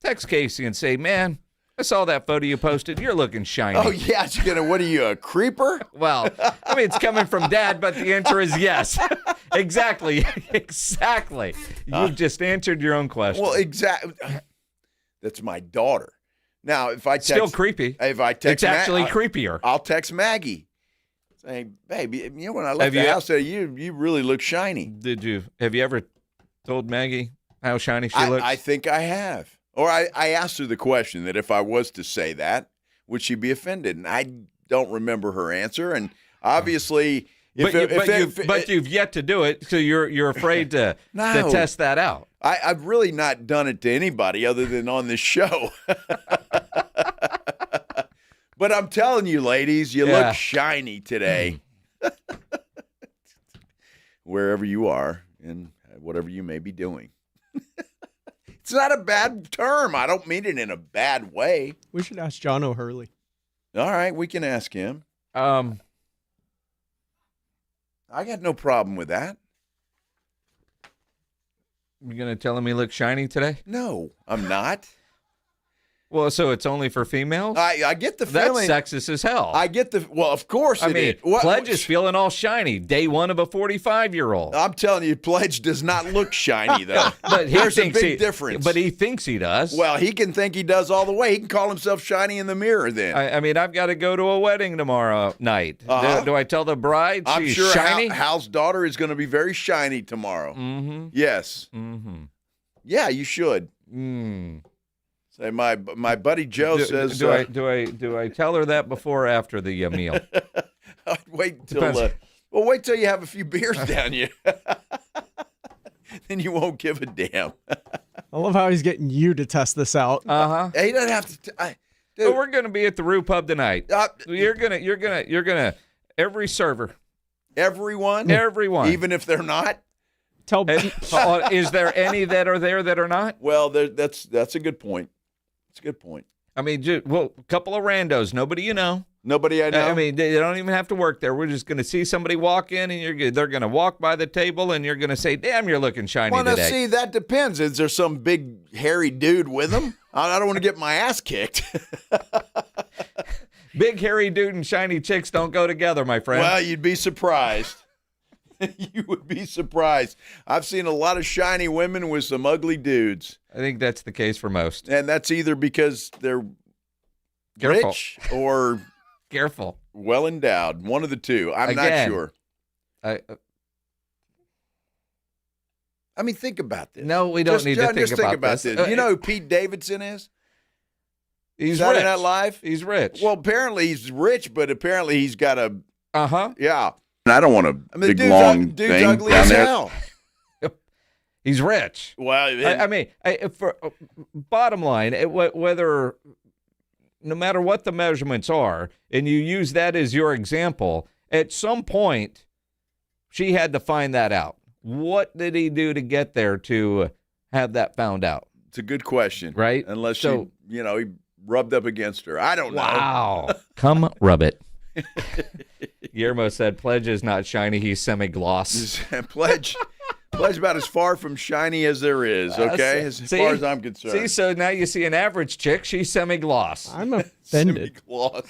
text Casey and say, man, I saw that photo you posted. You're looking shiny. Oh, yeah. What are you, a creeper? Well, I mean, it's coming from Dad, but the answer is yes. Exactly. You've just answered your own question. Well, exactly. That's my daughter. Now, if I text... Still creepy. If I text... It's actually creepier. I'll text Maggie. Saying, baby, when I left the house, you really look shiny. Have you ever told Maggie how shiny she looks? I think I have. Or I asked her the question that if I was to say that, would she be offended? And I don't remember her answer. And obviously, but you've yet to do it, so you're afraid to test that out. I've really not done it to anybody other than on this show. But I'm telling you, ladies, you look shiny today. Wherever you are and whatever you may be doing. It's not a bad term. I don't mean it in a bad way. We should ask John O'Hurley. All right, we can ask him. I got no problem with that. You going to tell him he looks shiny today? No, I'm not. Well, so it's only for females? I get the feeling. That's sexist as hell. Well, of course it is. Pledge is feeling all shiny. Day one of a 45-year-old. I'm telling you, Pledge does not look shiny, though. But there's a big difference. But he thinks he does. Well, he can think he does all the way. He can call himself shiny in the mirror then. I mean, I've got to go to a wedding tomorrow night. Do I tell the bride she's sure shiny? Hal's daughter is going to be very shiny tomorrow. Mm-hmm. Yes. Mm-hmm. Yeah, you should. Say my buddy Joe says. Do I tell her that before or after the meal? I'd wait till. Wait till you have a few beers down you. Then you won't give a damn. I love how he's getting you to test this out. He doesn't have to. But we're gonna be at the Rue Pub tonight. You're gonna every server. Everyone, even if they're not. Is there any that are there that are not? Well, that's a good point. It's a good point. I mean, a couple of randos, nobody you know. Nobody I know. I mean, they don't even have to work there. We're just going to see somebody walk in, and they're going to walk by the table, and you're going to say, damn, you're looking shiny today. Well, now, see, that depends. Is there some big, hairy dude with them? I don't want to get my ass kicked. Big, hairy dude and shiny chicks don't go together, my friend. Well, you'd be surprised. You would be surprised. I've seen a lot of shiny women with some ugly dudes. I think that's the case for most. And that's either because they're rich or careful, well endowed. One of the two. I'm not sure. I mean, think about this. No, we don't need to think about this. You know who Pete Davidson is? He's Saturday rich. Night Live? He's rich. Well, apparently he's rich, but apparently he's got a yeah. I don't want a big long dude's thing ugly down as there. hell. He's rich. Well, I mean, for bottom line, whether no matter what the measurements are, and you use that as your example, at some point, she had to find that out. What did he do to get there to have that found out? It's a good question, right? Unless he rubbed up against her. I don't know. Wow. Come rub it. Guillermo said, Pledge is not shiny, he's semi-gloss. Pledge about as far from shiny as there is, okay? As far as I'm concerned. See, so now you see an average chick, she's semi-gloss. I'm offended. Semi-gloss.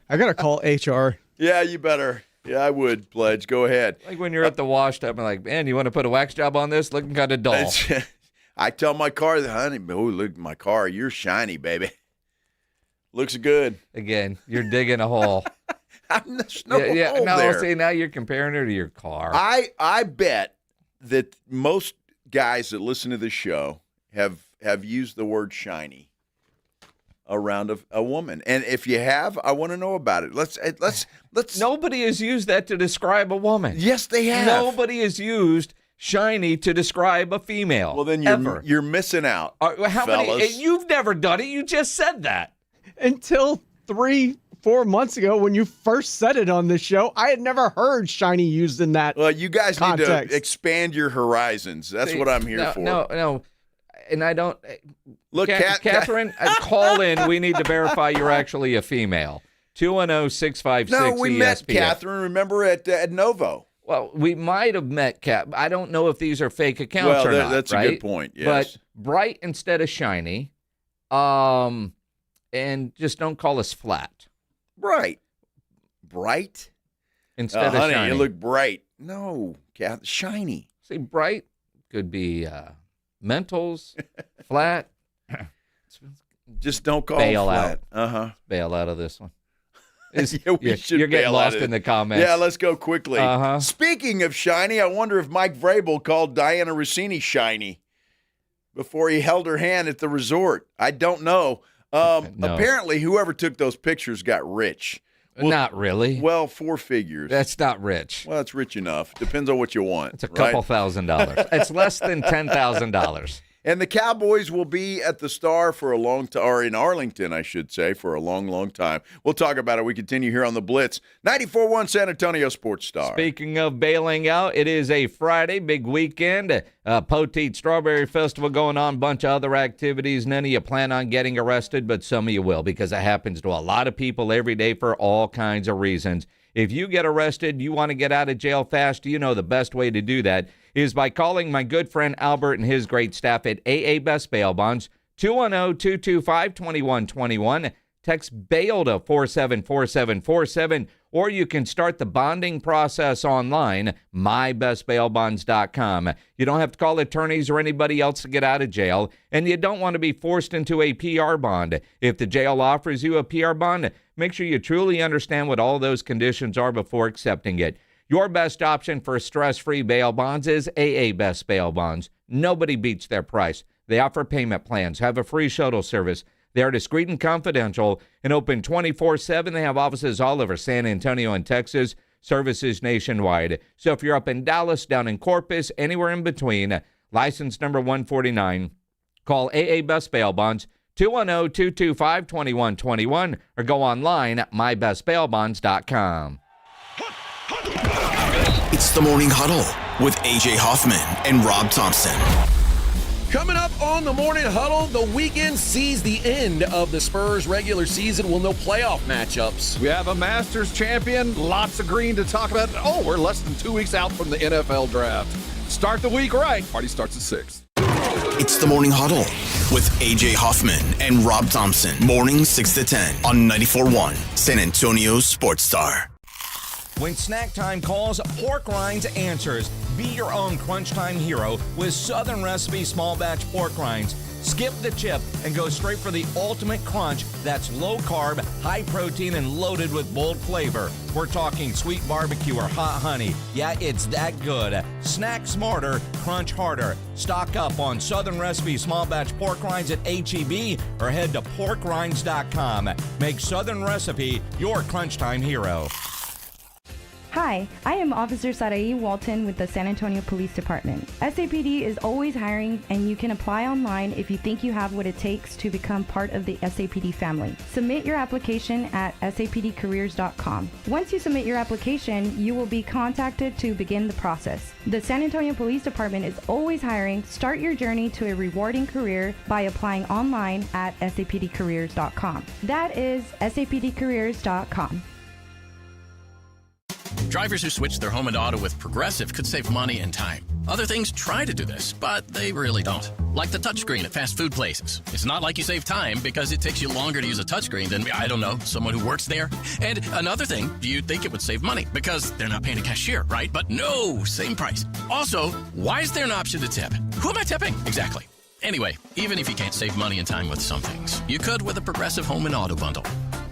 I got to call HR. Yeah, you better. Yeah, I would, Pledge. Go ahead. Like when you're at the wash tub, I'm like, man, you want to put a wax job on this? Looking kind of dull. I tell my car, honey, look at my car. You're shiny, baby. Looks good. Again, you're digging a hole. There's no hole there. See, now you're comparing her to your car. I bet that most guys that listen to this show have used the word shiny around a woman. And if you have, I want to know about it. Let's Nobody has used that to describe a woman. Yes, they have. Nobody has used shiny to describe a female. Well, then you're missing out. How fellas. many? You've never done it. You just said that. Until 3-4 months ago when you first said it on this show, I had never heard shiny used in that Well, you guys context. need to expand your horizons. That's what I'm here for. No. And I don't. Look, Catherine, call in. We need to verify you're actually a female. 210-656-ESPN. No, we met Catherine, remember, at Novo. Well, we might have met Cat. I don't know if these are fake accounts or not. That's right? a good point, yes. But bright instead of shiny. And just don't call us flat. Bright? Instead of honey, shiny. you look bright. No, shiny. See, bright could be mentals, flat. Just don't call bail them out. flat. Bail out of this one. We should you're getting bail lost out in the comments. Yeah, let's go quickly. Uh-huh. Speaking of shiny, I wonder if Mike Vrabel called Diana Rossini shiny before he held her hand at the resort. I don't know. No. Apparently, whoever took those pictures got rich. Well, not really. Well, 4 figures. That's not rich. Well, it's rich enough. Depends on what you want. It's a couple $1,000. It's less than $10,000. And the Cowboys will be at the Star for a long time, or in Arlington, I should say, for a long, long time. We'll talk about it. We continue here on the Blitz. 94.1 San Antonio Sports Star. Speaking of bailing out, it is a Friday, big weekend. Poteet Strawberry Festival going on, bunch of other activities. None of you plan on getting arrested, but some of you will, because it happens to a lot of people every day for all kinds of reasons. If you get arrested, you want to get out of jail fast, you know the best way to do that is by calling my good friend Albert and his great staff at AA Best Bail Bonds, 210-225-2121. Text BAIL to 474747, or you can start the bonding process online, mybestbailbonds.com. You don't have to call attorneys or anybody else to get out of jail, and you don't want to be forced into a PR bond. If the jail offers you a PR bond, make sure you truly understand what all those conditions are before accepting it. Your best option for stress-free bail bonds is AA Best Bail Bonds. Nobody beats their price. They offer payment plans, have a free shuttle service. They are discreet and confidential and open 24/7. They have offices all over San Antonio and Texas, services nationwide. So if you're up in Dallas, down in Corpus, anywhere in between, license number 149, call AA Best Bail Bonds, 210-225-2121, or go online at mybestbailbonds.com. It's the Morning Huddle with A.J. Hoffman and Rob Thompson. Coming up on the Morning Huddle, the weekend sees the end of the Spurs regular season with no playoff matchups. We have a Masters champion, lots of green to talk about. Oh, we're less than 2 weeks out from the NFL draft. Start the week right. Party starts at 6. It's the Morning Huddle with A.J. Hoffman and Rob Thompson. Mornings 6 to 10 on 94.1 San Antonio Sports Star. When snack time calls, Pork Rinds answers. Be your own crunch time hero with Southern Recipe small batch pork rinds. Skip the chip and go straight for the ultimate crunch that's low carb, high protein, and loaded with bold flavor. We're talking sweet barbecue or hot honey. Yeah, it's that good. Snack smarter, crunch harder. Stock up on Southern Recipe small batch pork rinds at H-E-B or head to porkrinds.com. Make Southern Recipe your crunch time hero. Hi, I am Officer Sarai Walton with the San Antonio Police Department. SAPD is always hiring, and you can apply online if you think you have what it takes to become part of the SAPD family. Submit your application at sapdcareers.com. Once you submit your application, you will be contacted to begin the process. The San Antonio Police Department is always hiring. Start your journey to a rewarding career by applying online at sapdcareers.com. That is sapdcareers.com. Drivers who switch their home and auto with Progressive could save money and time. Other things try to do this, but they really don't. Like the touchscreen at fast food places. It's not like you save time because it takes you longer to use a touchscreen than, I don't know, someone who works there. And another thing, you'd think it would save money because they're not paying a cashier, right? But no, same price. Also, why is there an option to tip? Who am I tipping? Exactly. Anyway, even if you can't save money and time with some things, you could with a Progressive home and auto bundle.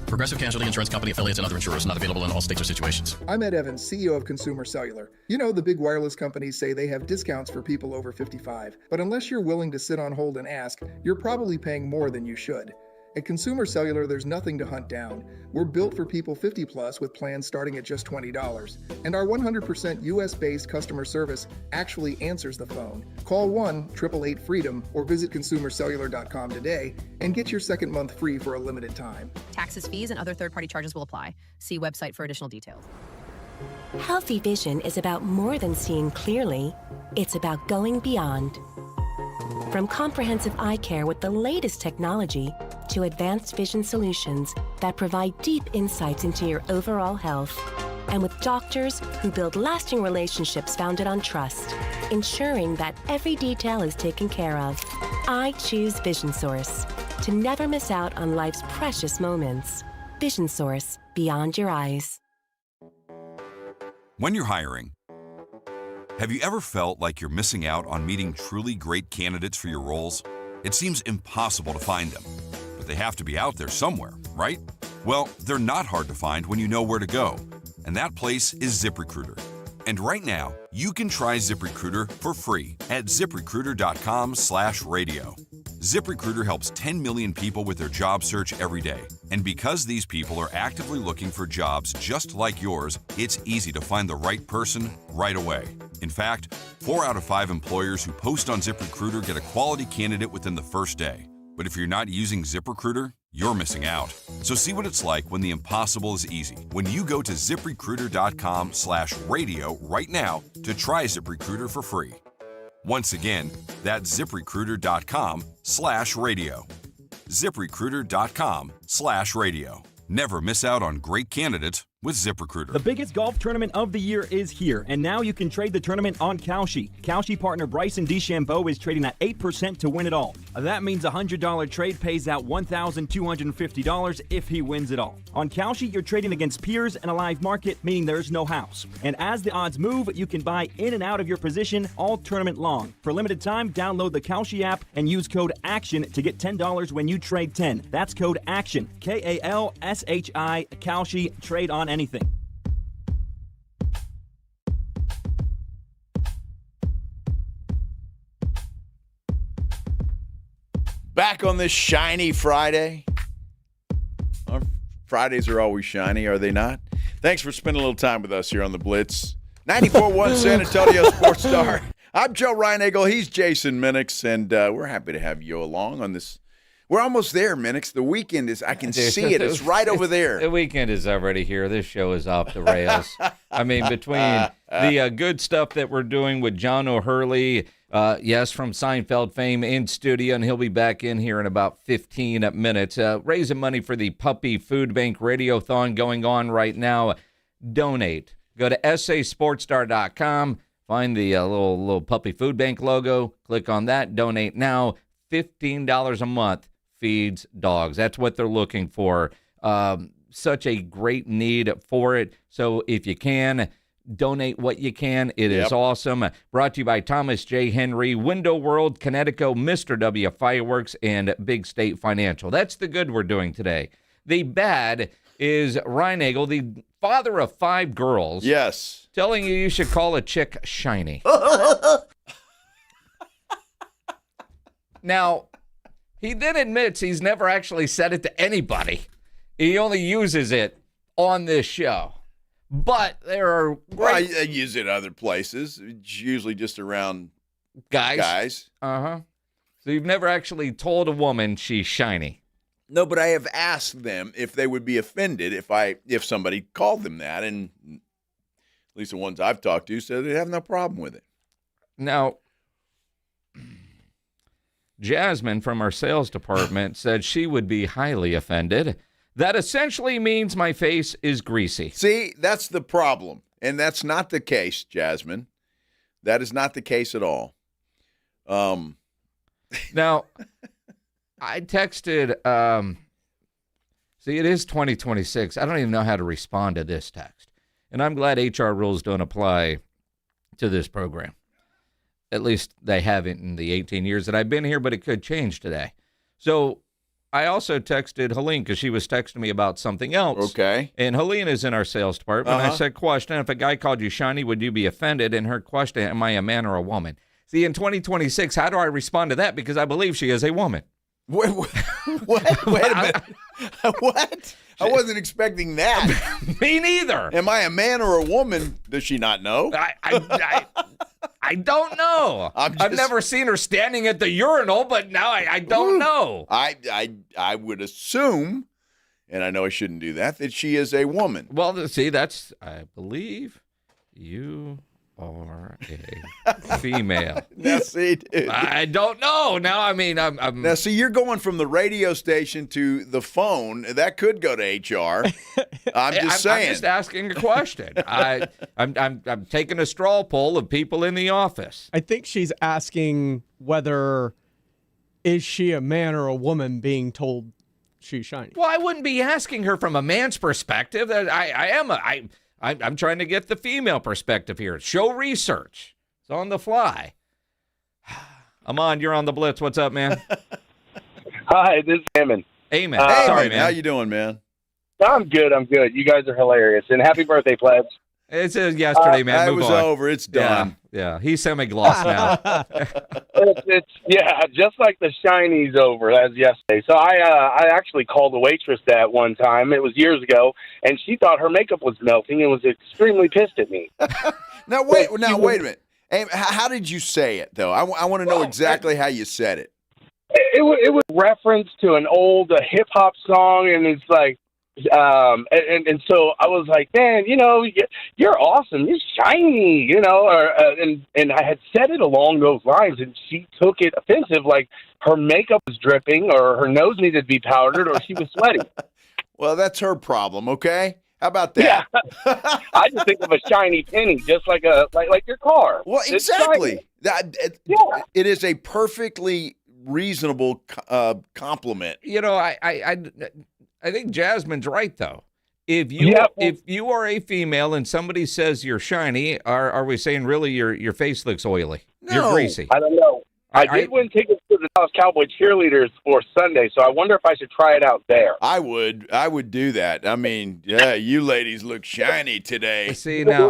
Progressive Casualty Insurance Company, affiliates, and other insurers. Not available in all states or situations. I'm Ed Evans, CEO of Consumer Cellular. You know, the big wireless companies say they have discounts for people over 55. But unless you're willing to sit on hold and ask, you're probably paying more than you should. At Consumer Cellular, there's nothing to hunt down. We're built for people 50 plus with plans starting at just $20. And our 100% US-based customer service actually answers the phone. Call 1-888-FREEDOM or visit consumercellular.com today and get your second month free for a limited time. Taxes, fees, and other third-party charges will apply. See website for additional details. Healthy vision is about more than seeing clearly. It's about going beyond. From comprehensive eye care with the latest technology to advanced vision solutions that provide deep insights into your overall health. And with doctors who build lasting relationships founded on trust, ensuring that every detail is taken care of. I choose Vision Source to never miss out on life's precious moments. Vision Source, beyond your eyes. When you're hiring, have you ever felt like you're missing out on meeting truly great candidates for your roles? It seems impossible to find them, but they have to be out there somewhere, right? Well, they're not hard to find when you know where to go, and that place is ZipRecruiter. And right now, you can try ZipRecruiter for free at ZipRecruiter.com/radio. ZipRecruiter helps 10 million people with their job search every day. And because these people are actively looking for jobs just like yours, it's easy to find the right person right away. In fact, 4 out of 5 employers who post on ZipRecruiter get a quality candidate within the first day. But if you're not using ZipRecruiter, you're missing out. So see what it's like when the impossible is easy. When you go to ZipRecruiter.com/radio right now to try ZipRecruiter for free. Once again, that's ZipRecruiter.com/radio. ZipRecruiter.com/radio. Never miss out on great candidates with ZipRecruiter. The biggest golf tournament of the year is here, and now you can trade the tournament on Kalshi. Kalshi partner Bryson DeChambeau is trading at 8% to win it all. That means a $100 trade pays out $1,250 if he wins it all. On Kalshi, you're trading against peers in a live market, meaning there's no house. And as the odds move, you can buy in and out of your position all tournament long. For limited time, download the Kalshi app and use code ACTION to get $10 when you trade 10. That's code ACTION, Kalshi, Kalshi, trade on anything. Back on this shiny Friday. Our Fridays are always shiny, are they not? Thanks for spending a little time with us here on the Blitz. 94.1 San Antonio Sports Star. I'm Joe Reinagel. He's Jason Minix, and we're happy to have you along on this. We're almost there, Minix. The weekend is, I can see it. It's right over there. The weekend is already here. This show is off the rails. I mean, between the good stuff that we're doing with John O'Hurley, yes, from Seinfeld fame in studio, and he'll be back in here in about 15 minutes, raising money for the Puppy Food Bank Radiothon going on right now. Donate. Go to sasportstar.com, find the little Puppy Food Bank logo, click on that, donate now. $15 a month feeds dogs. That's what they're looking for. Such a great need for it. So if you can, donate what you can. It is awesome. Brought to you by Thomas J. Henry, Window World, Connecticut, Mr. W Fireworks, and Big State Financial. That's the good we're doing today. The bad is Reinagel, the father of 5 girls. Yes. Telling you should call a chick shiny. Now, he then admits he's never actually said it to anybody. He only uses it on this show. But there are Well, I use it other places. It's usually just around guys. Uh-huh. So you've never actually told a woman she's shiny. No, but I have asked them if they would be offended if somebody called them that, and at least the ones I've talked to said they have no problem with it. Now, Jasmine from our sales department said she would be highly offended. That essentially means my face is greasy. See, that's the problem. And that's not the case, Jasmine. That is not the case at all. Now, I texted, see, it is 2026. I don't even know how to respond to this text. And I'm glad HR rules don't apply to this program. At least they haven't in the 18 years that I've been here, but it could change today. So I also texted Helene because she was texting me about something else. Okay. And Helene is in our sales department. I said, question, if a guy called you shiny, would you be offended? And her question, am I a man or a woman? See, in 2026, how do I respond to that? Because I believe she is a woman. Wait a minute. What? I wasn't expecting that. Me neither. Am I a man or a woman? Does she not know? I don't know. I've never seen her standing at the urinal, but now I don't know. I would assume, and I know I shouldn't do that she is a woman. Well, see, I believe you are a female. Now, see, dude. I don't know. Now, I mean, I'm now, see, you're going from the radio station to the phone. That could go to HR. I'm saying. I'm just asking a question. I'm taking a straw poll of people in the office. I think she's asking whether is she a man or a woman being told she's shiny. Well, I wouldn't be asking her from a man's perspective. I'm trying to get the female perspective here. Show research. It's on the fly. Amon, you're on the Blitz. What's up, man? Hi, this is Eamon. Eamon. Hey, sorry, man. How you doing, man? I'm good. You guys are hilarious. And happy birthday, plebs. It's yesterday, man. Move it was on. over. It's done. Yeah. He's semi-gloss now. it's just like the shiny's over as yesterday. So I actually called a waitress that one time. It was years ago, and she thought her makeup was melting and was extremely pissed at me. Now wait a minute. Hey, how did you say it though? I want to know exactly how you said it. It was reference to an old hip hop song, and it's like. And so I was like, man, you're awesome. You're shiny, and I had said it along those lines, and she took it offensive, like her makeup was dripping or her nose needed to be powdered or she was sweating. Well, that's her problem, okay? How about that? Yeah. I just think of a shiny penny, just like your car. Well, exactly. It is a perfectly reasonable compliment. I think Jasmine's right, though. If you are a female and somebody says you're shiny, are we saying really your face looks oily? No. You're greasy. I don't know. I did win tickets to the Dallas Cowboy cheerleaders for Sunday, so I wonder if I should try it out there. I would do that. I mean, yeah, you ladies look shiny today. See now,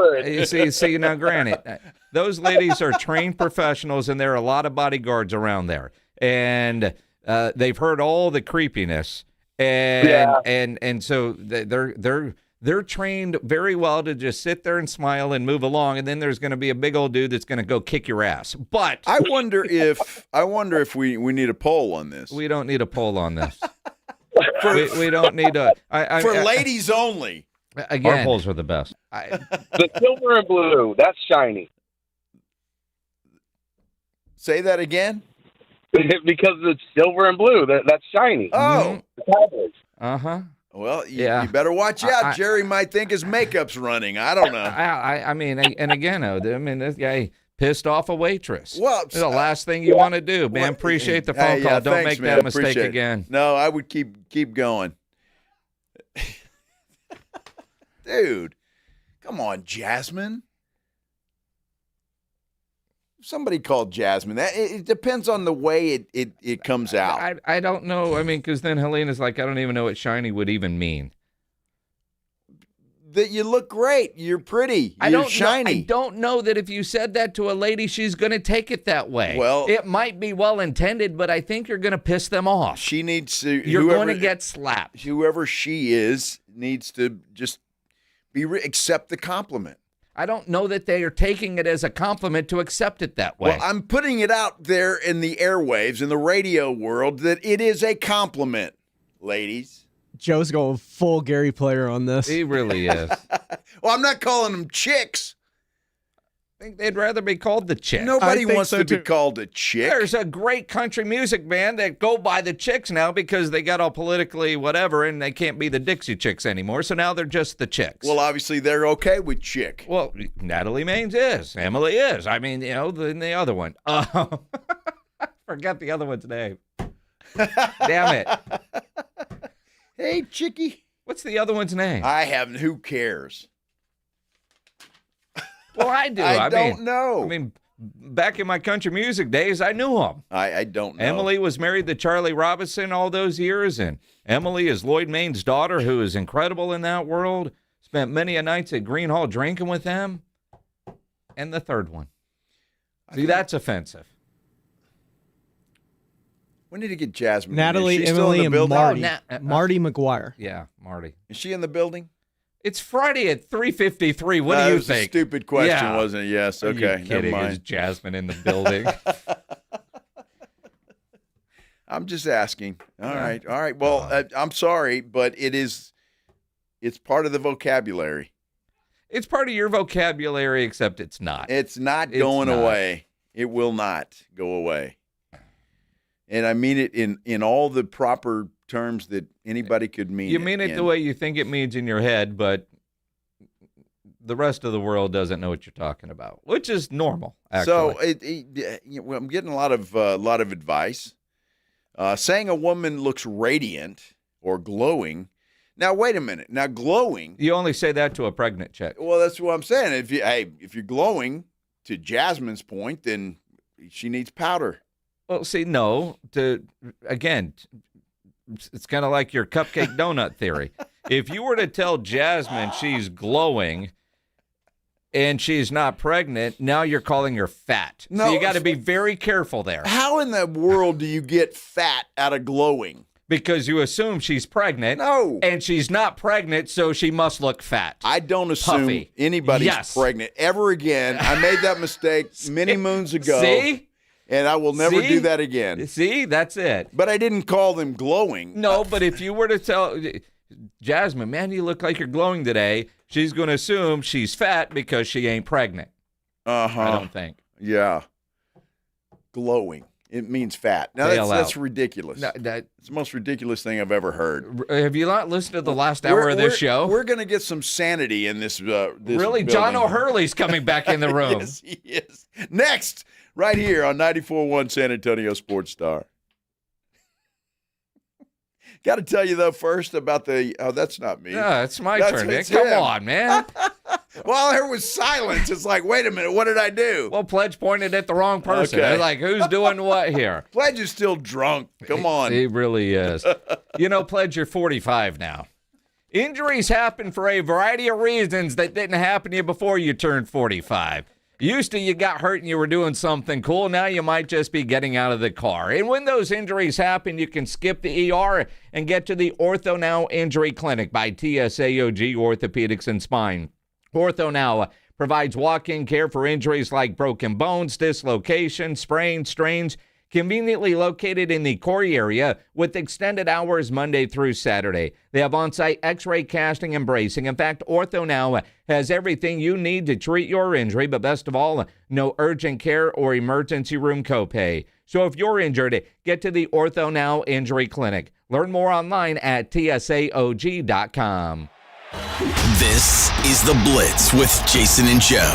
granted, those ladies are trained professionals, and there are a lot of bodyguards around there, and they've heard all the creepiness. And so they're trained very well to just sit there and smile and move along, and then there's going to be a big old dude that's going to go kick your ass. But I wonder if we need a poll on this. We don't need a poll on this. we don't need a for ladies only. Again, our polls are the best. The silver and blue, that's shiny. Say that again. Because it's silver and blue. That's shiny. Oh. Uh-huh. Well, you better watch out. Jerry might think his makeup's running. I don't know. I mean, and again, this guy pissed off a waitress. Well, it's the last thing you want to do, man. Appreciate the phone call. Don't make that mistake again. No, I would keep going. Dude, come on, Jasmine. Somebody called Jasmine. It depends on the way it comes out. I don't know. I mean, because then Helena's like, I don't even know what shiny would even mean. That you look great. You're pretty. You're shiny. I don't know that if you said that to a lady, she's going to take it that way. Well, it might be well intended, but I think you're going to piss them off. She needs to. You're going to get slapped. Whoever she is needs to just accept the compliment. I don't know that they are taking it as a compliment to accept it that way. Well, I'm putting it out there in the airwaves, in the radio world, that it is a compliment, ladies. Joe's going full Gary Player on this. He really is. Well, I'm not calling them chicks. I think they'd rather be called the Chicks. Nobody wants to be called a chick. There's a great country music band that go by the Chicks now because they got all politically whatever and they can't be the Dixie Chicks anymore, so now they're just the Chicks. Well, obviously they're okay with chick. Well, Natalie Maines is. Emily is. I mean, the other one. Forgot the other one's name. Damn it. Hey, chickie. What's the other one's name? I haven't. Who cares? Well, I do. I don't know. I mean, back in my country music days, I knew them. I don't know. Emily was married to Charlie Robinson all those years, and Emily is Lloyd Maine's daughter, who is incredible in that world. Spent many a nights at Green Hall drinking with them. And the third one. See, that's offensive. We need to get Jasmine. Natalie, Is she still Emily, in the and building? Marty McGuire. Yeah, Marty. Is she in the building? It's Friday at 3:53. What do you That was think? a stupid question, Yeah. wasn't it? Yes. Are Okay. you Never kidding? mind. Is Jasmine in the building? I'm just asking. All right. Well, I'm sorry, but it's part of the vocabulary. It's part of your vocabulary, except it's not. It's not It's going not. away. It will not go away. And I mean it in all the proper terms that anybody could mean it. You mean it in. the way you think it means in your head, but the rest of the world doesn't know what you're talking about, which is normal, actually. So I'm getting a lot of advice. Saying a woman looks radiant or glowing. Now, wait a minute. Now, glowing. You only say that to a pregnant chick. Well, that's what I'm saying. If you're glowing, to Jasmine's point, then she needs powder. Well, see, no. Again, it's kind of like your cupcake donut theory. If you were to tell Jasmine she's glowing and she's not pregnant, now you're calling her fat. No, so you got to be very careful there. How in the world do you get fat out of glowing? Because you assume she's pregnant. No. And she's not pregnant, so she must look fat. I don't assume Puffy. anybody's Yes. pregnant ever again. I made that mistake many moons ago. See? And I will never See? do that again. See? That's it. But I didn't call them glowing. No, but if you were to tell Jasmine, man, you look like you're glowing today, she's going to assume she's fat because she ain't pregnant. Uh-huh. I don't think. Yeah. Glowing. It means fat. Now, that's ridiculous. No, it's the most ridiculous thing I've ever heard. Have you not listened to the last hour of this show? We're going to get some sanity in this Really? building. John O'Hurley's coming back in the room. Yes, he is. Next, right here on 94.1 San Antonio Sports Star. Got to tell you, though, first about that's not me. Yeah, it's my turn, Nick. It's Come him. on, man. Well, there was silence. It's like, wait a minute, what did I do? Well, Pledge pointed at the wrong person. Okay. They're like, who's doing what here? Pledge is still drunk. Come on. He really is. Pledge, you're 45 now. Injuries happen for a variety of reasons that didn't happen to you before you turned 45. Used to, you got hurt and you were doing something cool. Now you might just be getting out of the car. And when those injuries happen, you can skip the ER and get to the Ortho Now Injury Clinic by TSAOG Orthopedics and Spine. Ortho Now provides walk-in care for injuries like broken bones, dislocations, sprains, strains, conveniently located in the Corey area with extended hours Monday through Saturday. They have on-site x-ray casting and bracing. In fact, Ortho Now has everything you need to treat your injury, but best of all, no urgent care or emergency room copay. So if you're injured, get to the Ortho Now Injury Clinic. Learn more online at tsaog.com. This is The Blitz with Jason and Joe.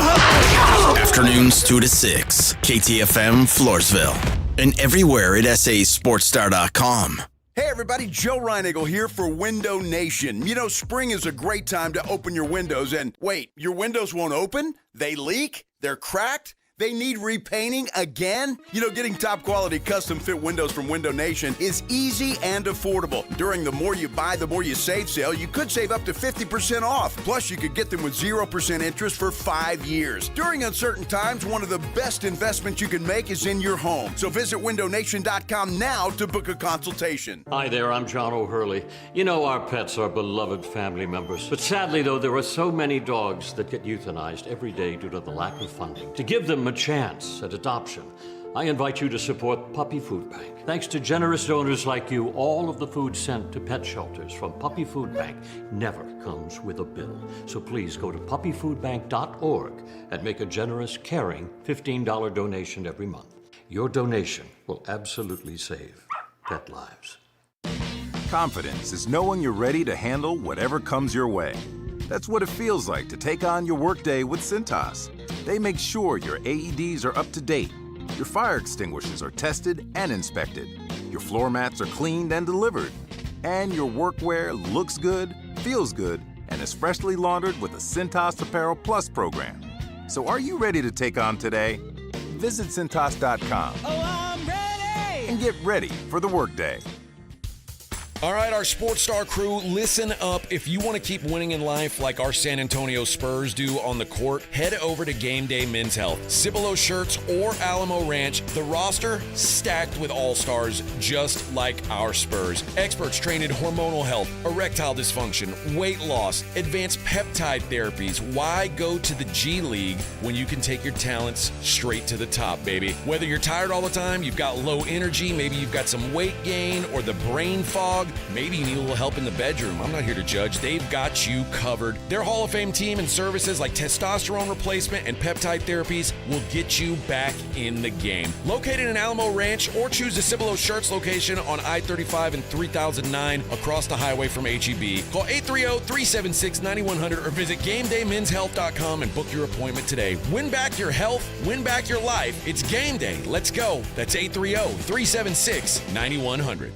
Afternoons 2 to 6, KTFM Floresville. And everywhere at sasportstar.com. Hey everybody, Joe Reinigle here for Window Nation. You know, spring is a great time to open your windows and wait, your windows won't open? They leak? They're cracked? They need repainting again? You know, getting top quality custom fit windows from Window Nation is easy and affordable. During the More You Buy, the More You Save sale, you could save up to 50% off. Plus, you could get them with 0% interest for 5 years. During uncertain times, one of the best investments you can make is in your home. So visit windownation.com now to book a consultation. Hi there, I'm John O'Hurley. You know, our pets are beloved family members. But sadly, though, there are so many dogs that get euthanized every day due to the lack of funding. To give them a chance at adoption, I invite you to support Puppy Food Bank. Thanks to generous donors like you, all of the food sent to pet shelters from Puppy Food Bank never comes with a bill. So please go to puppyfoodbank.org and make a generous, caring $15 donation every month. Your donation will absolutely save pet lives. Confidence is knowing you're ready to handle whatever comes your way. That's what it feels like to take on your workday with Cintas. They make sure your AEDs are up to date, your fire extinguishers are tested and inspected, your floor mats are cleaned and delivered, and your workwear looks good, feels good, and is freshly laundered with the Cintas Apparel Plus program. So are you ready to take on today? Visit Cintas.com and get ready for the workday. All right, our Sports Star crew, listen up. If you want to keep winning in life like our San Antonio Spurs do on the court, head over to Game Day Men's Health. Cibolo Shirts or Alamo Ranch, the roster stacked with all-stars just like our Spurs. Experts trained in hormonal health, erectile dysfunction, weight loss, advanced peptide therapies. Why go to the G League when you can take your talents straight to the top, baby? Whether you're tired all the time, you've got low energy, maybe you've got some weight gain or the brain fog, maybe you need a little help in the bedroom. I'm not here to judge. They've got you covered. Their Hall of Fame team and services like testosterone replacement and peptide therapies will get you back in the game. Located in Alamo Ranch or choose the Cibolo Shirts location on I-35 and 3009 across the highway from HEB. Call 830-376-9100 or visit GameDayMen'sHealth.com and book your appointment today. Win back your health, win back your life. It's game day. Let's go. That's 830-376-9100.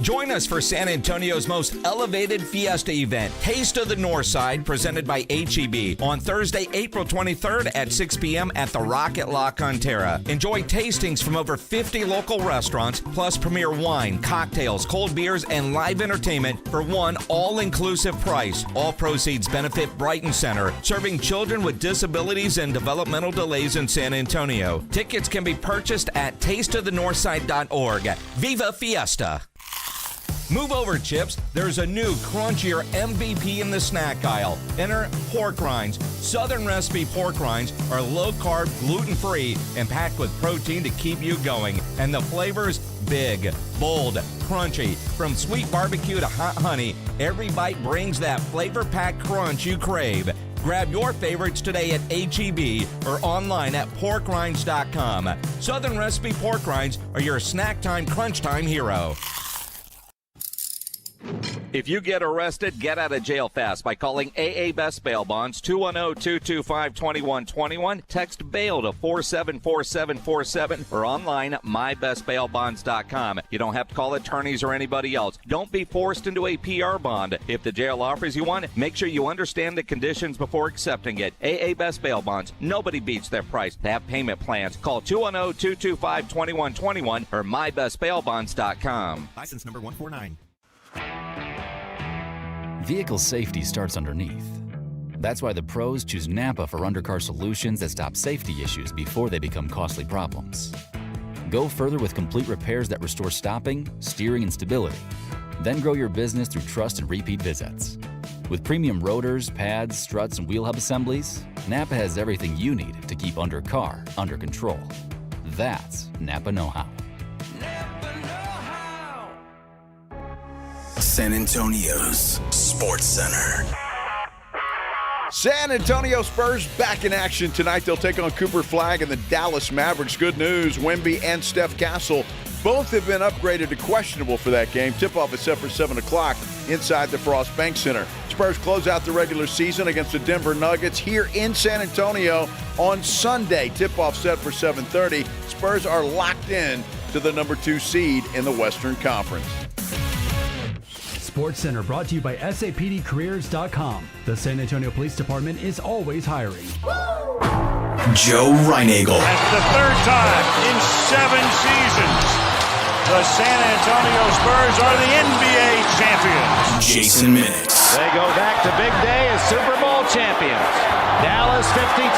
Join us for San Antonio's most elevated fiesta event, Taste of the Northside, presented by HEB, on Thursday, April 23rd at 6 p.m. at the Rocket La Cantera. Enjoy tastings from over 50 local restaurants, plus premier wine, cocktails, cold beers, and live entertainment for one all-inclusive price. All proceeds benefit Brighton Center, serving children with disabilities and developmental delays in San Antonio. Tickets can be purchased at tasteofthenorthside.org. Viva Fiesta! Move over, Chips. There's a new crunchier MVP in the snack aisle. Enter pork rinds. Southern recipe pork rinds are low-carb, gluten-free, and packed with protein to keep you going. And the flavors, big, bold, crunchy. From sweet barbecue to hot honey, every bite brings that flavor-packed crunch you crave. Grab your favorites today at HEB or online at porkrinds.com. Southern recipe pork rinds are your snack time, crunch time hero. If you get arrested, get out of jail fast by calling AA Best Bail Bonds, 210-225-2121. Text BAIL to 474747 or online at mybestbailbonds.com. You don't have to call attorneys or anybody else. Don't be forced into a PR bond. If the jail offers you one, make sure you understand the conditions before accepting it. AA Best Bail Bonds. Nobody beats their price. To have payment plans, call 210-225-2121 or mybestbailbonds.com. License number 149. Vehicle safety starts underneath. That's why the pros choose Napa for undercar solutions that stop safety issues before they become costly problems. Go further with complete repairs that restore stopping, steering, and stability. Then grow your business through trust and repeat visits. With premium rotors, pads, struts, and wheel hub assemblies, Napa has everything you need to keep undercar under control. That's Napa know-how. San Antonio's Sports Center. San Antonio Spurs back in action tonight. They'll take on Cooper Flagg and the Dallas Mavericks. Good news, Wemby and Steph Castle both have been upgraded to questionable for that game. Tip-off is set for 7 o'clock inside the Frost Bank Center. Spurs close out the regular season against the Denver Nuggets here in San Antonio on Sunday. Tip-off set for 7:30. Spurs are locked in to the number 2 seed in the Western Conference. Sports Center brought to you by SAPDcareers.com. The San Antonio Police Department is always hiring. Joe Reinagel. That's the third time in 7 seasons the San Antonio Spurs are the NBA champions. Jason Minix. They go back to big day as Super Bowl champions. Dallas 52,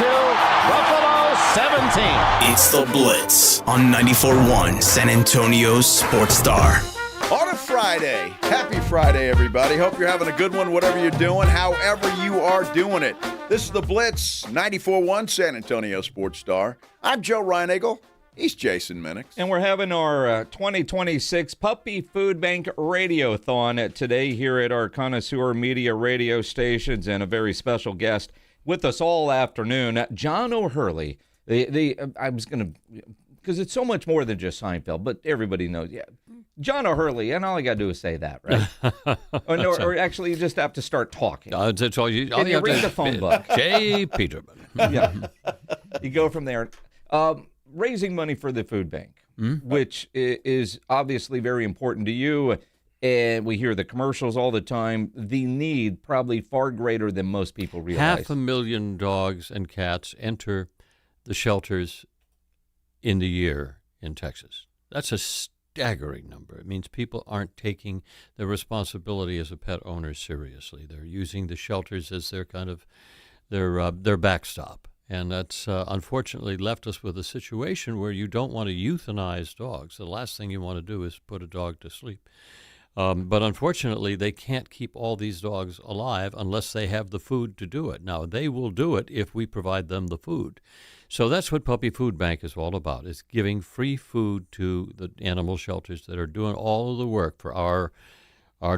Buffalo 17. It's the Blitz on 94.1 San Antonio's Sports Star. On a Friday. Happy Friday, everybody. Hope you're having a good one, whatever you're doing, however you are doing it. This is the Blitz, 94.1 San Antonio Sports Star. I'm Joe Reinagel. He's Jason Minix. And we're having our 2026 Puppy Food Bank Radiothon today here at our Connoisseur Media radio stations, and a very special guest with us all afternoon, John O'Hurley. I was going to, because it's so much more than just Seinfeld, but everybody knows, yeah. John O'Hurley, and all I got to do is say that, right? or actually, you just have to start talking. That's all you read the phone book. J. Peterman. Yeah. You go from there. Raising money for the food bank, which is obviously very important to you, and we hear the commercials all the time. The need probably far greater than most people realize. 500,000 dogs and cats enter the shelters in the year in Texas. That's a staggering number. It means people aren't taking their responsibility as a pet owner seriously. They're using the shelters as their kind of their backstop. And that's unfortunately left us with a situation where you don't want to euthanize dogs. The last thing you want to do is put a dog to sleep. But unfortunately, they can't keep all these dogs alive unless they have the food to do it. Now, they will do it if we provide them the food. So that's what Puppy Food Bank is all about, is giving free food to the animal shelters that are doing all of the work for our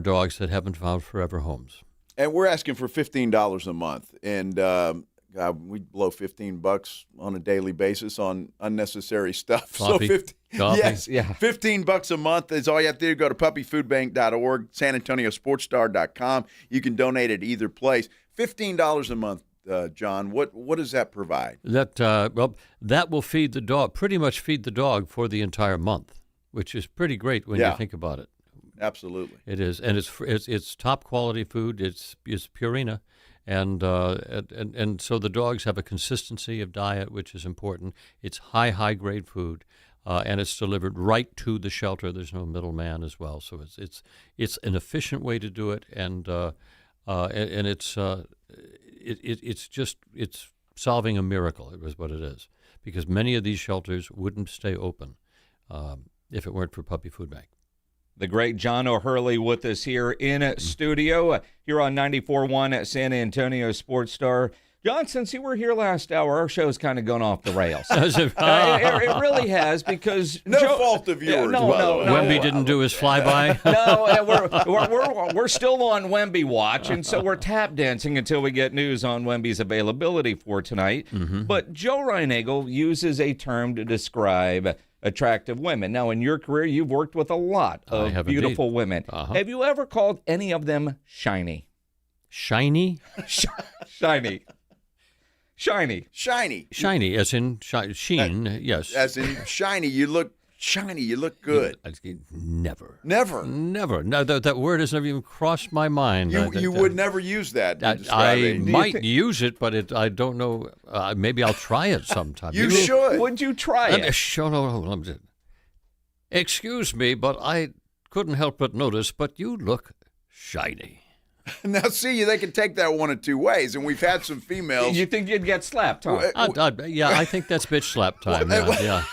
dogs that haven't found forever homes. And we're asking for $15 a month. And we blow $15 on a daily basis on unnecessary stuff. Coffee, so coffee. Yes, $15 a month is all you have to do. Go to puppyfoodbank.org, sanantoniosportstar.com. You can donate at either place. $15 a month, John. What does that provide? That will feed the dog, pretty much feed the dog for the entire month, which is pretty great when you think about it. Absolutely, it is, and it's top quality food. It's Purina. And so the dogs have a consistency of diet, which is important. It's high grade food, and it's delivered right to the shelter. There's no middleman as well, so it's an efficient way to do it, and it's solving a miracle. It was what it is, because many of these shelters wouldn't stay open if it weren't for Puppy Food Bank. The great John O'Hurley with us here in studio, here on 94.1 at San Antonio Sports Star. John, since you were here last hour, our show's kind of gone off the rails. It really has, because no fault of yours. No. Wemby didn't do his flyby. No, we're still on Wemby watch, and so we're tap dancing until we get news on Wemby's availability for tonight. Mm-hmm. But Joe Reinagel uses a term to describe attractive women. Now, in your career, you've worked with a lot of beautiful women. Uh-huh. Have you ever called any of them shiny? Shiny? Shiny. Shiny. Shiny. Shiny, as in sheen, yes. As in shiny, you look shiny, you look good. Never. No, that word has never even crossed my mind. You would never use that to describe I might use it, but I don't know. Maybe I'll try it sometime. You should. Would you try it? No. Excuse me, but I couldn't help but notice, but you look shiny. Now, see, they can take that one of two ways, and we've had some females. You think you'd get slapped, huh? Yeah, I think that's bitch slap time. Yeah.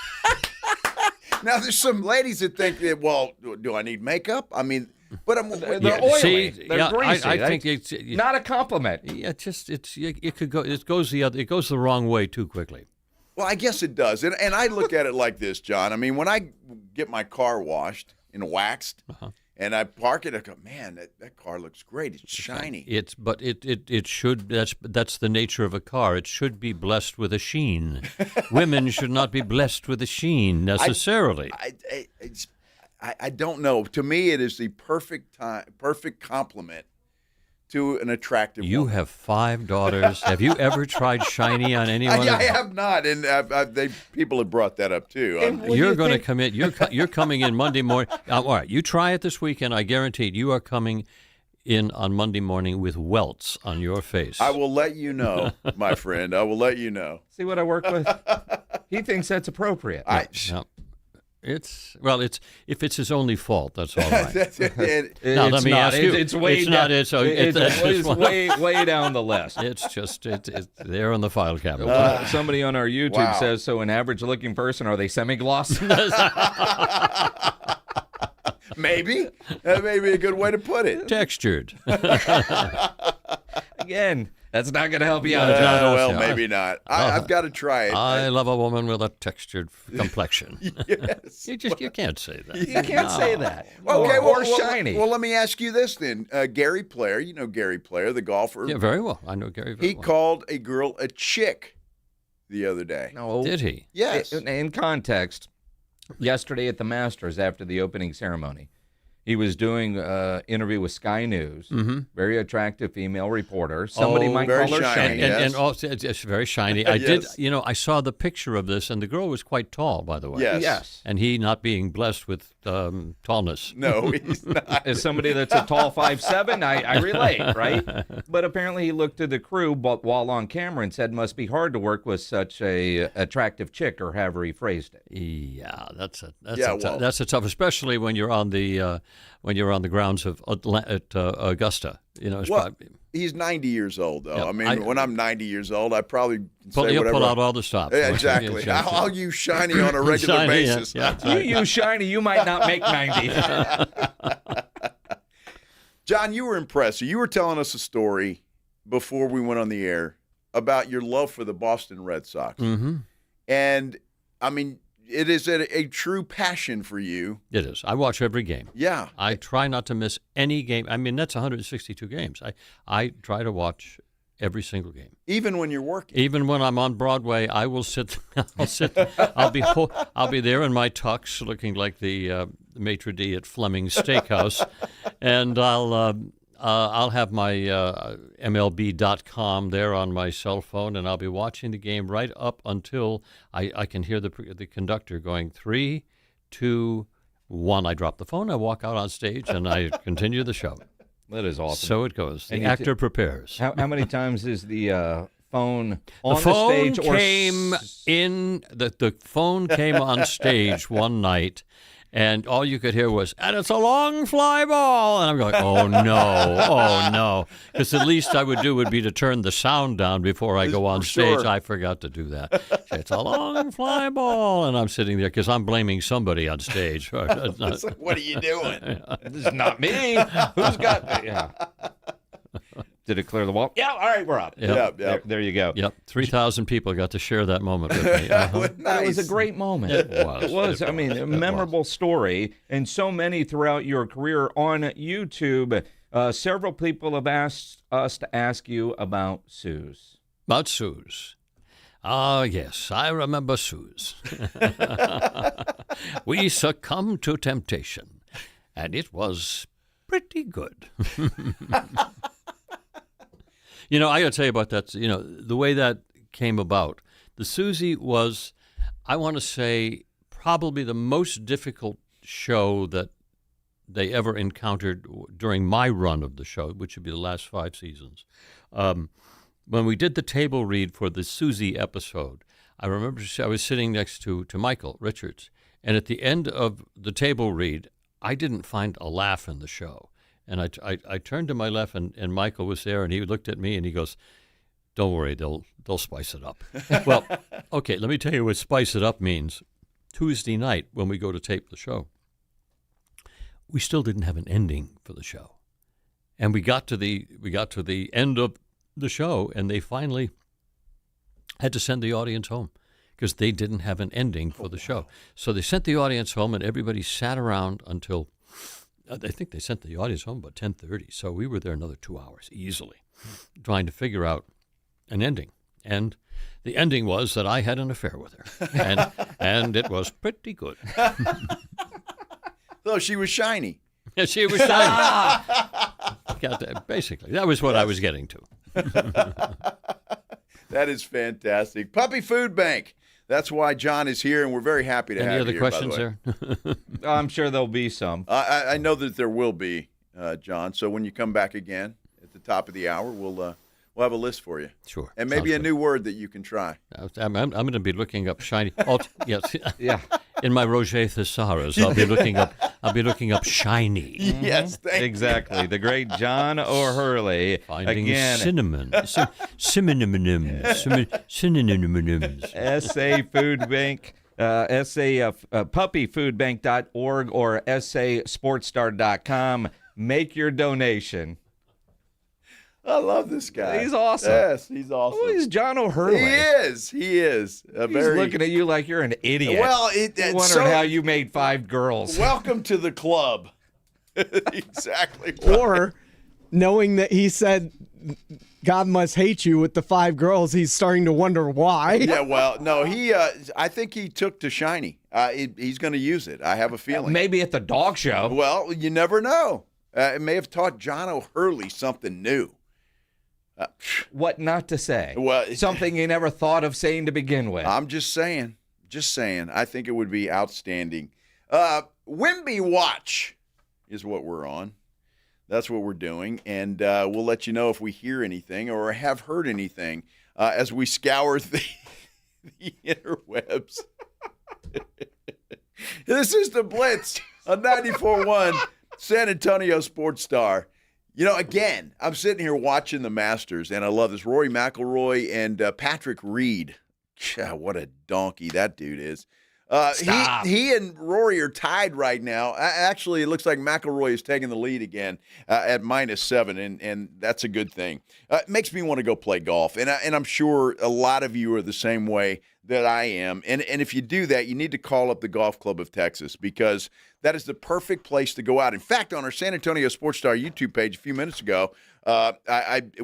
Now, there's some ladies that think that, well, do I need makeup? I mean, but they're oily. They're greasy. I think it's not a compliment. Yeah, it goes the wrong way too quickly. Well, I guess it does, and I look at it like this, John. I mean, when I get my car washed and waxed. Uh-huh. And I park it. I go, man, that car looks great. It's shiny. It should. That's the nature of a car. It should be blessed with a sheen. Women should not be blessed with a sheen necessarily. I don't know. To me, it is the perfect compliment to an attractive You woman. have 5 daughters. Have you ever tried shiny on anyone? I have not, and people have brought that up too. You're going to come in. You're coming in Monday morning. All right, you try it this weekend. I guarantee you are coming in on Monday morning with welts on your face. I will let you know, my friend. I will let you know. See what I work with? He thinks that's appropriate. No. It's if it's his only fault, that's all right. Now let me ask you. It's way it's down. Not it. So it's way down the list. It's just it's there on the file cabinet. Somebody on our YouTube says, so an average-looking person, are they semi-gloss? Maybe. That may be a good way to put it. Textured. Again, that's not going to help you out. Well, maybe not. I've got to try it. I love a woman with a textured complexion. Yes. You can't say that. You can't say that. Okay, or shiny. Well, let me ask you this then. Gary Player, you know Gary Player, the golfer. Yeah, very well. I know Gary very well. He called a girl a chick the other day. No. Did he? Yes. In context, yesterday at the Masters after the opening ceremony, He was doing an interview with Sky News. Mm-hmm. Very attractive female reporter. Somebody might call her shiny. And also, it's very shiny. I did, I saw the picture of this, and the girl was quite tall, by the way. Yes. And he not being blessed with tallness. No, he's not. As somebody that's a tall 5'7", I relate, right? But apparently he looked at the crew while on camera and said, must be hard to work with such a attractive chick, or however he phrased it. Yeah, that's a tough, especially when you're on the grounds of Augusta. He's 90 years old, though. Yeah, when I'm 90 years old, I probably say whatever. Pull out all the stops. Yeah, exactly. I'll use shiny on a regular basis. You use shiny, you might not make 90. John, you were impressed. You were telling us a story before we went on the air about your love for the Boston Red Sox. Mm-hmm. And, it is a true passion for you. It is. I watch every game. Yeah. I try not to miss any game. That's 162 games. I try to watch every single game. Even when you're working. Even when I'm on Broadway, I will sit. I'll be there in my tux, looking like the maitre d' at Fleming's Steakhouse, and I'll have my MLB.com there on my cell phone, and I'll be watching the game right up until I can hear the conductor going 3, 2, 1. I drop the phone, I walk out on stage, and I continue the show. That is awesome. So it goes. The actor prepares. How many times is the phone on the stage? The phone came on stage one night, and all you could hear was, and it's a long fly ball. And I'm going, oh, no. Because the least I would do would be to turn the sound down before I go on stage. Sure. I forgot to do that. It's a long fly ball. And I'm sitting there because I'm blaming somebody on stage. It's like, what are you doing? This is not me. Who's got that? Yeah. Did it clear the wall? Yeah, all right, we're up. Yep. There you go. Yep, 3,000 people got to share that moment with me. Nice. It was a great moment. It was. A memorable story, and so many throughout your career on YouTube. Several people have asked us to ask you about Suze. About Suze. Ah, yes, I remember Suze. We succumbed to temptation, and it was pretty good. I got to tell you about that. The way that came about. The Susie was, I want to say, probably the most difficult show that they ever encountered during my run of the show, which would be the last 5 seasons. When we did the table read for the Susie episode, I remember I was sitting next to Michael Richards, and at the end of the table read, I didn't find a laugh in the show. And I turned to my left, and Michael was there, and he looked at me, and he goes, don't worry, they'll spice it up. Well, okay, let me tell you what spice it up means. Tuesday night, when we go to tape the show, we still didn't have an ending for the show. And we got to the end of the show, and they finally had to send the audience home because they didn't have an ending for the show. So they sent the audience home, and everybody sat around until... I think they sent the audience home about 10:30, so we were there another 2 hours easily, trying to figure out an ending. And the ending was that I had an affair with her, and it was pretty good. So she was shiny. Yeah, she was shiny. Basically, that was what I was getting to. That is fantastic. Puppy Food Bank. That's why John is here, and we're very happy to have you here. Any other questions there? I'm sure there'll be some. I know that there will be, John. So when you come back again at the top of the hour, we'll have a list for you. Sure. And maybe a new word that you can try. I'm going to be looking up shiny. Yes. Yeah. In my Roger Thesaurus, I'll be looking up shiny. Yes, thank you. Exactly. The great John O'Hurley. Finding again. Synonyms. SA Food Bank, puppyfoodbank.org or sasportstar.com. Make your donation. I love this guy. He's awesome. Yes, he's awesome. Oh, he's John O'Hurley. He is. He's looking at you like you're an idiot. Well, wondering how you made 5 girls. Welcome to the club. Exactly. Right. Or knowing that he said God must hate you with the 5 girls, he's starting to wonder why. Yeah, well, no, I think he took to shiny. He's going to use it. I have a feeling. Maybe at the dog show. Well, you never know. It may have taught John O'Hurley something new. What not to say? Well, something he never thought of saying to begin with. I'm just saying. I think it would be outstanding. Wimby Watch is what we're on. That's what we're doing, and we'll let you know if we hear anything or have heard anything as we scour the interwebs. This is the Blitz on 94.1 San Antonio Sports Star. You know, again, I'm sitting here watching the Masters, and I love this. Rory McIlroy and Patrick Reed. What a donkey that dude is. He and Rory are tied right now. Actually, it looks like McIlroy is taking the lead again at -7, and that's a good thing. It makes me want to go play golf, and I'm sure a lot of you are the same way that I am. And if you do that, you need to call up the Golf Club of Texas, because that is the perfect place to go out. In fact, on our San Antonio Sports Star YouTube page a few minutes ago,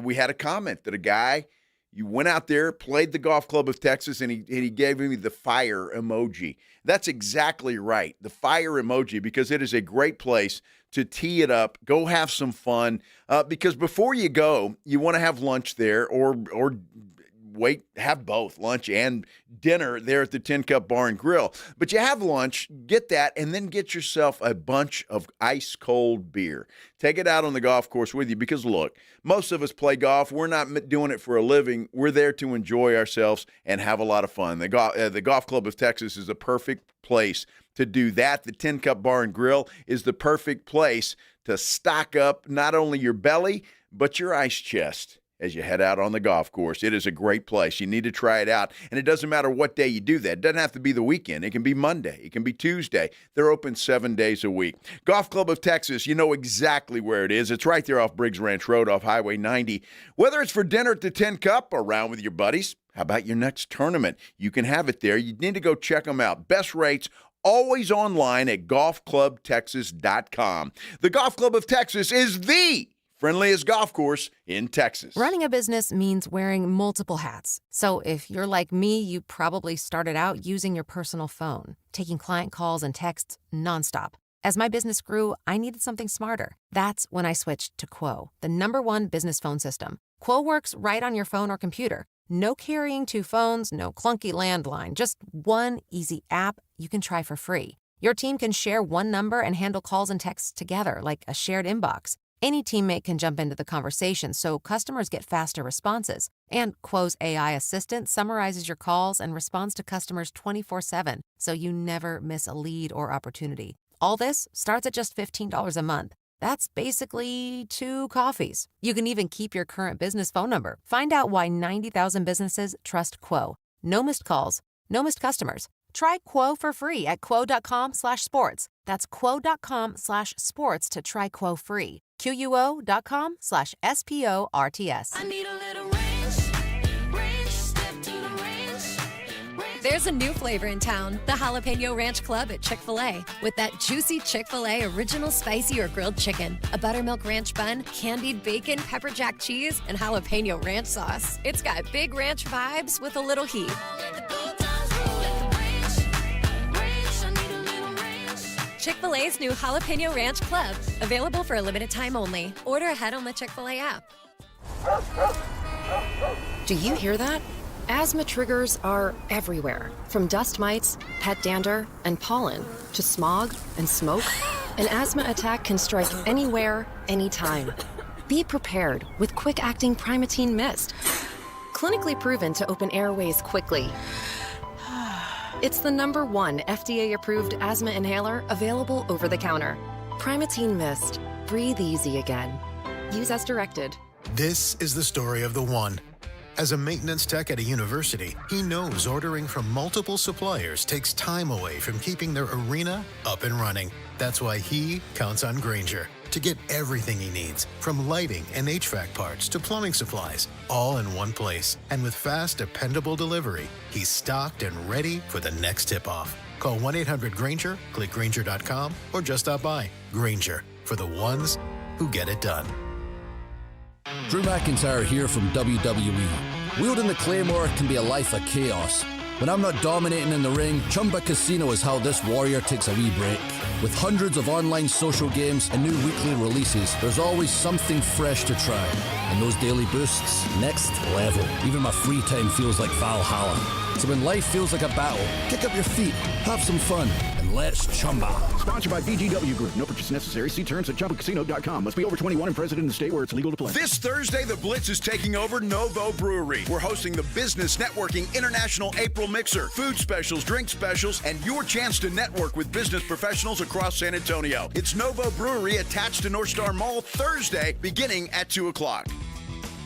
we had a comment that a guy – you went out there, played the Golf Club of Texas, and he gave me the fire emoji. That's exactly right, the fire emoji, because it is a great place to tee it up, go have some fun, because before you go, you want to have lunch there or wait, have both lunch and dinner there at the Tin Cup Bar and Grill. But you have lunch, get that, and then get yourself a bunch of ice-cold beer. Take it out on the golf course with you, because, look, most of us play golf. We're not doing it for a living. We're there to enjoy ourselves and have a lot of fun. The Golf Club of Texas is a perfect place to do that. The Tin Cup Bar and Grill is the perfect place to stock up not only your belly, but your ice chest as you head out on the golf course. It is a great place. You need to try it out. And it doesn't matter what day you do that. It doesn't have to be the weekend. It can be Monday. It can be Tuesday. They're open 7 days a week. Golf Club of Texas, you know exactly where it is. It's right there off Briggs Ranch Road off Highway 90. Whether it's for dinner at the Tin Cup or around with your buddies, how about your next tournament? You can have it there. You need to go check them out. Best rates, always online at golfclubtexas.com. The Golf Club of Texas is the friendliest golf course in Texas. Running a business means wearing multiple hats. So if you're like me, you probably started out using your personal phone, taking client calls and texts nonstop. As my business grew, I needed something smarter. That's when I switched to Quo, the #1 business phone system. Quo works right on your phone or computer. No carrying 2 phones, no clunky landline, just one easy app you can try for free. Your team can share one number and handle calls and texts together like a shared inbox. Any teammate can jump into the conversation, so customers get faster responses. And Quo's AI assistant summarizes your calls and responds to customers 24/7, so you never miss a lead or opportunity. All this starts at just $15 a month. That's basically 2 coffees. You can even keep your current business phone number. Find out why 90,000 businesses trust Quo. No missed calls, no missed customers. Try Quo for free at quo.com/sports. That's quo.com/sports to try Quo free. QUO.com/SPORTS. I need a little ranch, step to the ranch. There's a new flavor in town, the Jalapeno Ranch Club at Chick-fil-A. With that juicy Chick-fil-A original spicy or grilled chicken, a buttermilk ranch bun, candied bacon, pepper jack cheese, and jalapeno ranch sauce. It's got big ranch vibes with a little heat. Chick-fil-A's new Jalapeno Ranch Club. Available for a limited time only. Order ahead on the Chick-fil-A app. Do you hear that? Asthma triggers are everywhere. From dust mites, pet dander, and pollen, to smog and smoke. An asthma attack can strike anywhere, anytime. Be prepared with quick-acting Primatene Mist. Clinically proven to open airways quickly. It's the #1 FDA-approved asthma inhaler available over the counter. Primatene Mist. Breathe easy again. Use as directed. This is the story of the one. As a maintenance tech at a university, he knows ordering from multiple suppliers takes time away from keeping their arena up and running. That's why he counts on Grainger to get everything he needs, from lighting and HVAC parts to plumbing supplies, all in one place. And with fast, dependable delivery, he's stocked and ready for the next tip-off. Call 1-800-GRAINGER, click Grainger.com, or just stop by. Grainger, for the ones who get it done. Drew McIntyre here from WWE. Wielding the Claymore can be a life of chaos. When I'm not dominating in the ring, Chumba Casino is how this warrior takes a wee break. With hundreds of online social games and new weekly releases, there's always something fresh to try. And those daily boosts, next level. Even my free time feels like Valhalla. So when life feels like a battle, kick up your feet, have some fun, and let's Chumba. Sponsored by VGW Group. No purchase necessary. See terms at ChumbaCasino.com. Must be over 21 and present in the state where it's legal to play. This Thursday, the Blitz is taking over Novo Brewery. We're hosting the Business Networking International April Mixer. Food specials, drink specials, and your chance to network with business professionals across San Antonio. It's Novo Brewery attached to North Star Mall Thursday, beginning at 2 o'clock.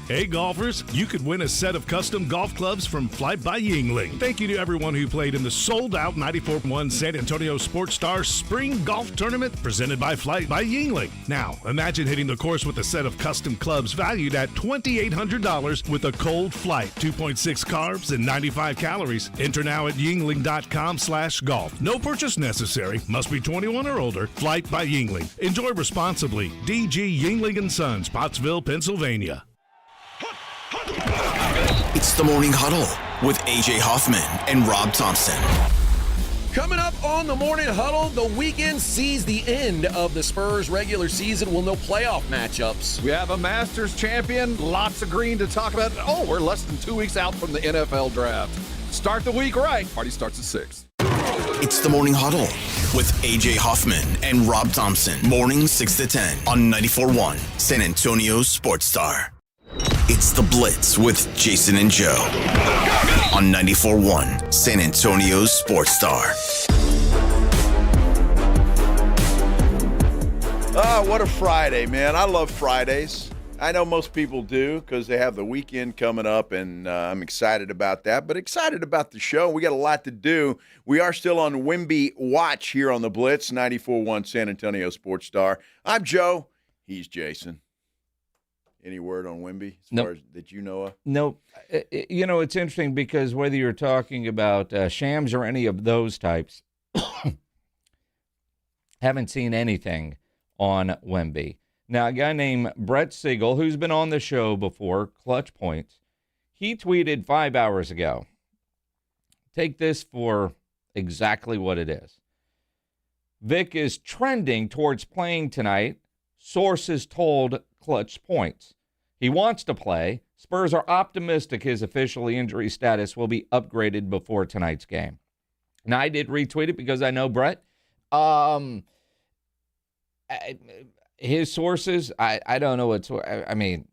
Hey golfers, you could win a set of custom golf clubs from Flight by Yingling. Thank you to everyone who played in the sold-out 94.1 San Antonio Sports Star Spring Golf Tournament presented by Flight by Yingling. Now, imagine hitting the course with a set of custom clubs valued at $2,800 with a cold flight, 2.6 carbs and 95 calories. Enter now at yingling.com/golf. No purchase necessary. Must be 21 or older. Flight by Yingling. Enjoy responsibly. DG Yingling & Sons, Pottsville, Pennsylvania. It's the Morning Huddle with AJ Hoffman and Rob Thompson. Coming up on the Morning Huddle, the weekend sees the end of the Spurs regular season with no playoff matchups. We have a Masters champion, lots of green to talk about. Oh, we're less than 2 weeks out from the NFL draft. Start the week right. Party starts at 6. It's the Morning Huddle with AJ Hoffman and Rob Thompson. Morning 6 to 10 on 94.1 San Antonio Sports Star. It's the Blitz with Jason and Joe on 94.1 San Antonio Sports Star. What a Friday, man. I love Fridays. I know most people do because they have the weekend coming up, and I'm excited about that, but excited about the show. We got a lot to do. We are still on Wemby Watch here on the Blitz, 94.1 San Antonio Sports Star. I'm Joe. He's Jason. Any word on Wemby as far as that you know of? Nope. You know, it's interesting because whether you're talking about Shams or any of those types, haven't seen anything on Wemby. Now, a guy named Brett Siegel, who's been on the show before, Clutch Points, he tweeted 5 hours ago. Take this for exactly what it is. Vic is trending towards playing tonight. Sources told Clutch Points. He wants to play. Spurs are optimistic his official injury status will be upgraded before tonight's game. Now, I did retweet it because I know Brett. His sources, I don't know what's. I mean,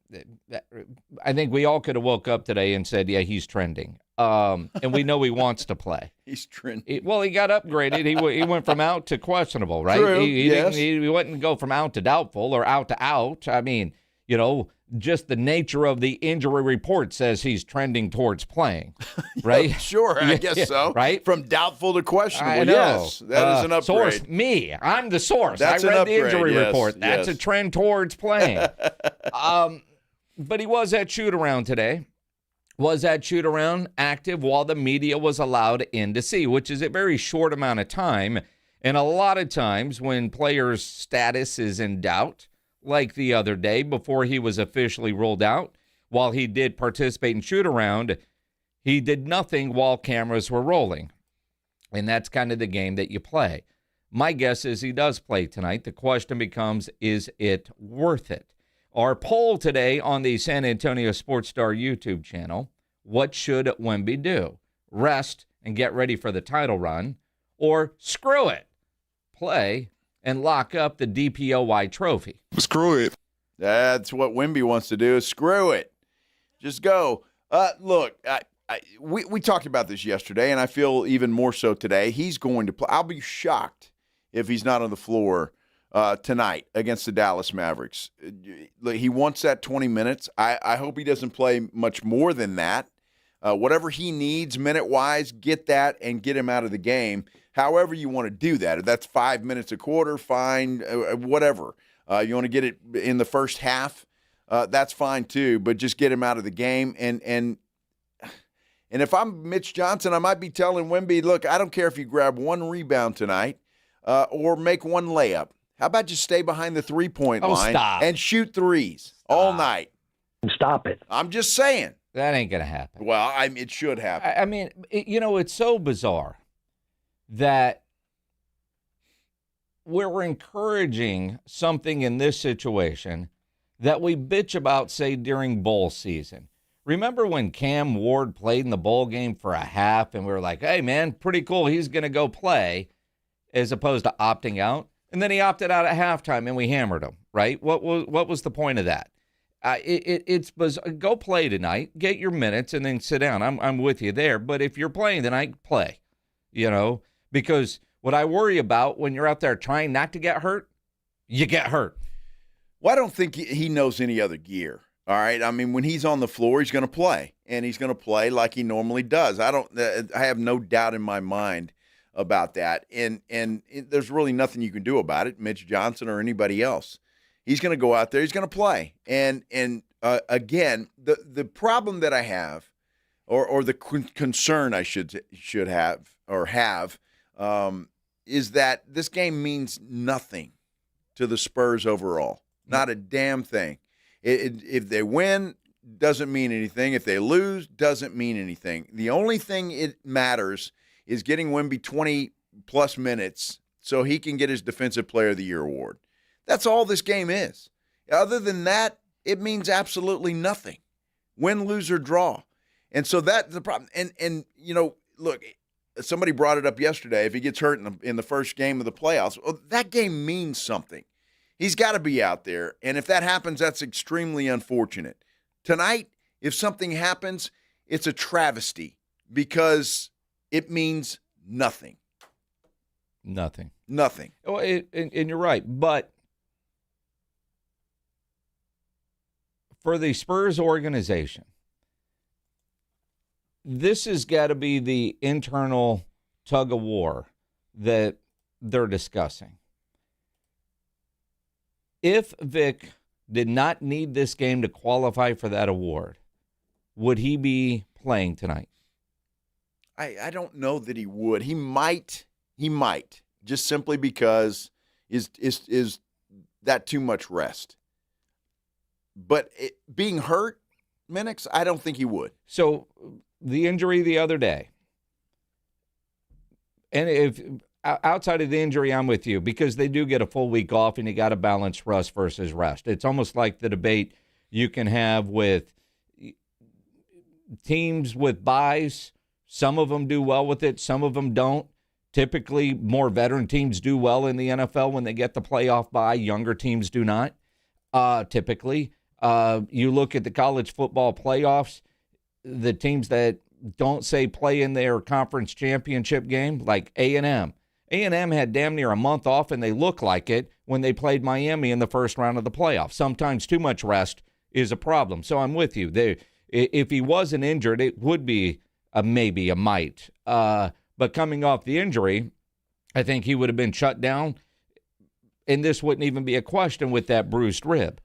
I think we all could have woke up today and said, yeah, he's trending. And we know he wants to play. He's trending. He got upgraded. He went from out to questionable, right? True, Yes. He wouldn't go from out to doubtful or out to out. I mean, you know, just the nature of the injury report says he's trending towards playing, right? Yeah, sure, I guess so. Right? From doubtful to questionable, I know. yes. That is an upgrade. Source, me. I'm the source. That's I read an the injury upgrade, report. That's yes. a trend towards playing. But he was at shoot-around today. Was at shoot-around active while the media was allowed in to see, which is a very short amount of time. And a lot of times when players' status is in doubt, like the other day before he was officially ruled out, while he did participate in shoot-around, he did nothing while cameras were rolling. And that's kind of the game that you play. My guess is he does play tonight. The question becomes, is it worth it? Our poll today on the San Antonio Sports Star YouTube channel, what should Wemby do? Rest and get ready for the title run, or screw it, play and lock up the DPOY trophy? Screw it. That's what Wemby wants to do, is screw it. Just go. Look, we talked about this yesterday, and I feel even more so today. He's going to play. I'll be shocked if he's not on the floor tonight against the Dallas Mavericks. He wants that 20 minutes. I hope he doesn't play much more than that. Whatever he needs minute-wise, get that and get him out of the game. However you want to do that. If that's 5 minutes a quarter, fine, whatever. You want to get it in the first half, that's fine too, but just get him out of the game. And if I'm Mitch Johnson, I might be telling Wemby, look, I don't care if you grab one rebound tonight or make one layup. How about just stay behind the three-point line and shoot threes all night? Stop it. I'm just saying. That ain't going to happen. Well, it should happen. I mean, it's so bizarre that we're encouraging something in this situation that we bitch about, say, during bowl season. Remember when Cam Ward played in the bowl game for a half and we were like, hey, man, pretty cool, he's going to go play, as opposed to opting out? And then he opted out at halftime and we hammered him, right? What was the point of that? It's go play tonight, get your minutes, and then sit down. I'm with you there. But if you're playing tonight, play, because what I worry about when you're out there trying not to get hurt, you get hurt. Well, I don't think he knows any other gear. All right. I mean, when he's on the floor, he's going to play, and he's going to play like he normally does. I have no doubt in my mind about that. And there's really nothing you can do about it, Mitch Johnson or anybody else. He's going to go out there. He's going to play. And again, the problem that I have, or the concern I should have, is that this game means nothing to the Spurs overall. Not a damn thing. If they win, doesn't mean anything. If they lose, doesn't mean anything. The only thing it matters is getting Wemby 20-plus minutes so he can get his Defensive Player of the Year award. That's all this game is. Other than that, it means absolutely nothing. Win, lose, or draw. And so that's the problem. And look, somebody brought it up yesterday. If he gets hurt in the first game of the playoffs, well, that game means something. He's got to be out there. And if that happens, that's extremely unfortunate. Tonight, if something happens, it's a travesty because it means nothing. Nothing. Well, and you're right. But for the Spurs organization, this has got to be the internal tug of war that they're discussing. If Vic did not need this game to qualify for that award, would he be playing tonight? I don't know that he would. He might, just simply because is that too much rest. But being hurt, Minix, I don't think he would. So the injury the other day, and if outside of the injury, I'm with you, because they do get a full week off and you got to balance rust versus rest. It's almost like the debate you can have with teams with buys. Some of them do well with it. Some of them don't. Typically, more veteran teams do well in the NFL when they get the playoff bye. Younger teams do not, typically. You look at the college football playoffs, the teams that don't, say, play in their conference championship game, like A&M. A&M had damn near a month off, and they look like it when they played Miami in the first round of the playoffs. Sometimes too much rest is a problem. So I'm with you. If he wasn't injured, it would be maybe a might. But coming off the injury, I think he would have been shut down, and this wouldn't even be a question with that bruised rib.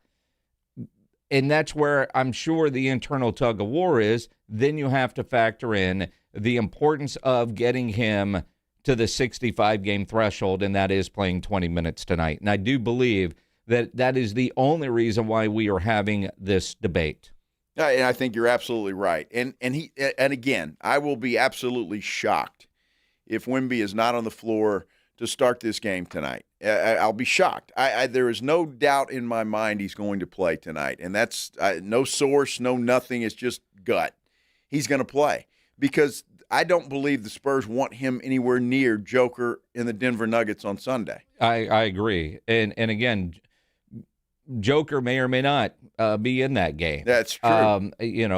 And that's where I'm sure the internal tug of war is. Then you have to factor in the importance of getting him to the 65-game threshold, and that is playing 20 minutes tonight. And I do believe that that is the only reason why we are having this debate. And I think you're absolutely right. And again, I will be absolutely shocked if Wemby is not on the floor to start this game tonight. I'll be shocked. There is no doubt in my mind he's going to play tonight. And that's no source, no nothing. It's just gut. He's going to play because I don't believe the Spurs want him anywhere near Joker in the Denver Nuggets on Sunday. I agree. And again, Joker may or may not be in that game. That's true.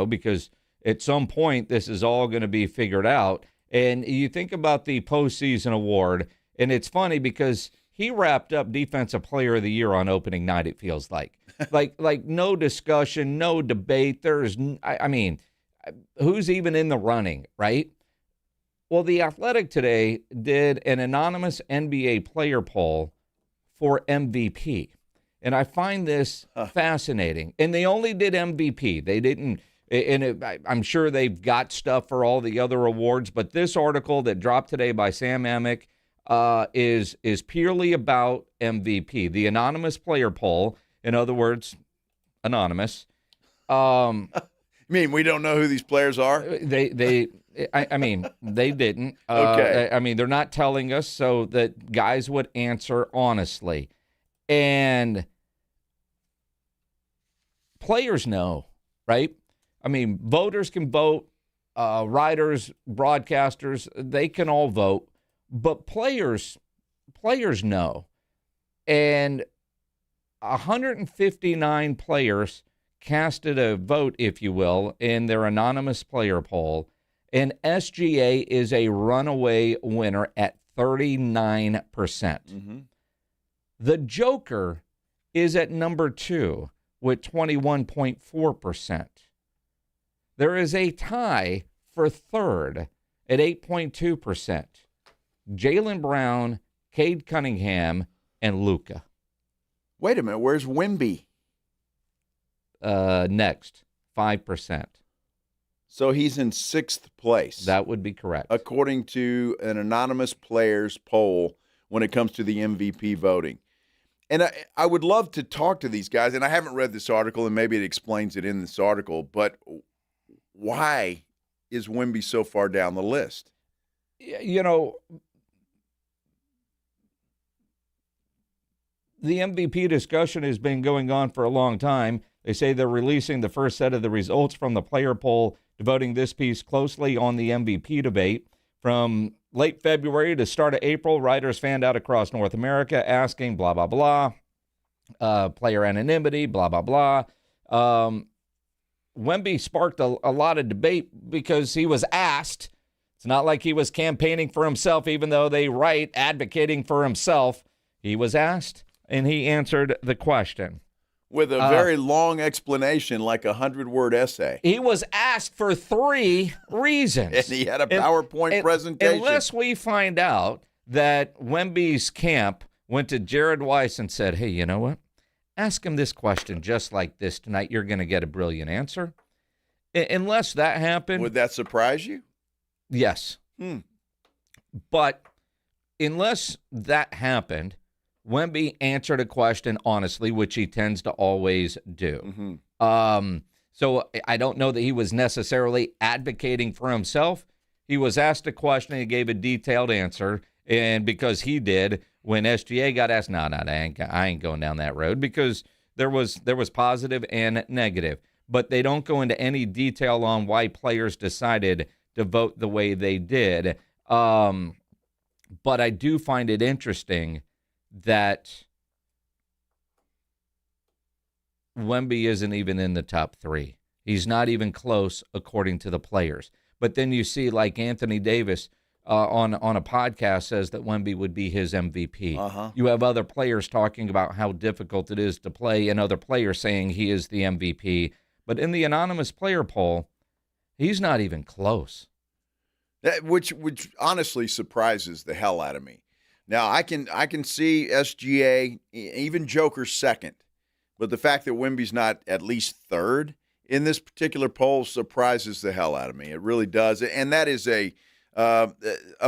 Because at some point this is all going to be figured out. And you think about the postseason award, and it's funny because he wrapped up Defensive Player of the Year on opening night, it feels like. like no discussion, no debate. Who's even in the running, right? Well, The Athletic today did an anonymous NBA player poll for MVP. And I find this fascinating. And they only did MVP. They didn't, I'm sure they've got stuff for all the other awards, but this article that dropped today by Sam Amick is purely about MVP. The anonymous player poll, in other words, anonymous. mean we don't know who these players are? I mean, they didn't. Okay. I mean, they're not telling us so that guys would answer honestly. And players know, right? I mean, voters can vote, writers, broadcasters, they can all vote, but players know. And 159 players casted a vote, if you will, in their anonymous player poll, and SGA is a runaway winner at 39%. Mm-hmm. The Joker is at number 2 with 21.4%. There is a tie for third at 8.2%. Jaylen Brown, Cade Cunningham, and Luka. Wait a minute, where's Wemby? Next, 5%. So he's in 6th place. That would be correct. According to an anonymous players poll when it comes to the MVP voting. And I would love to talk to these guys, and I haven't read this article, and maybe it explains it in this article, but why is Wemby so far down the list? You know, the MVP discussion has been going on for a long time. They say they're releasing the first set of the results from the player poll, devoting this piece closely on the MVP debate. From late February to start of April, writers fanned out across North America asking blah, blah, blah, player anonymity, blah, blah, blah. Wemby sparked a lot of debate because he was asked. It's not like he was campaigning for himself, even though they write advocating for himself. He was asked, and he answered the question. With a very long explanation, like a 100-word essay. He was asked for 3 reasons. And he had a PowerPoint presentation. Unless we find out that Wemby's camp went to Jared Weiss and said, hey, you know what? Ask him this question just like this tonight. You're going to get a brilliant answer. Unless that happened. Would that surprise you? Yes. But unless that happened, Wemby answered a question honestly, which he tends to always do. Mm-hmm. So I don't know that he was necessarily advocating for himself. He was asked a question and he gave a detailed answer. And because he did, when SGA got asked, no, I ain't going down that road, because there was positive and negative. But they don't go into any detail on why players decided to vote the way they did. But I do find it interesting that Wemby isn't even in the top 3. He's not even close, according to the players. But then you see, like Anthony Davis on a podcast says that Wemby would be his MVP. Uh-huh. You have other players talking about how difficult it is to play, and other players saying he is the MVP. But in the anonymous player poll, he's not even close. Which honestly surprises the hell out of me. Now, I can see SGA, even Joker, second. But the fact that Wemby's not at least third in this particular poll surprises the hell out of me. It really does. And that is a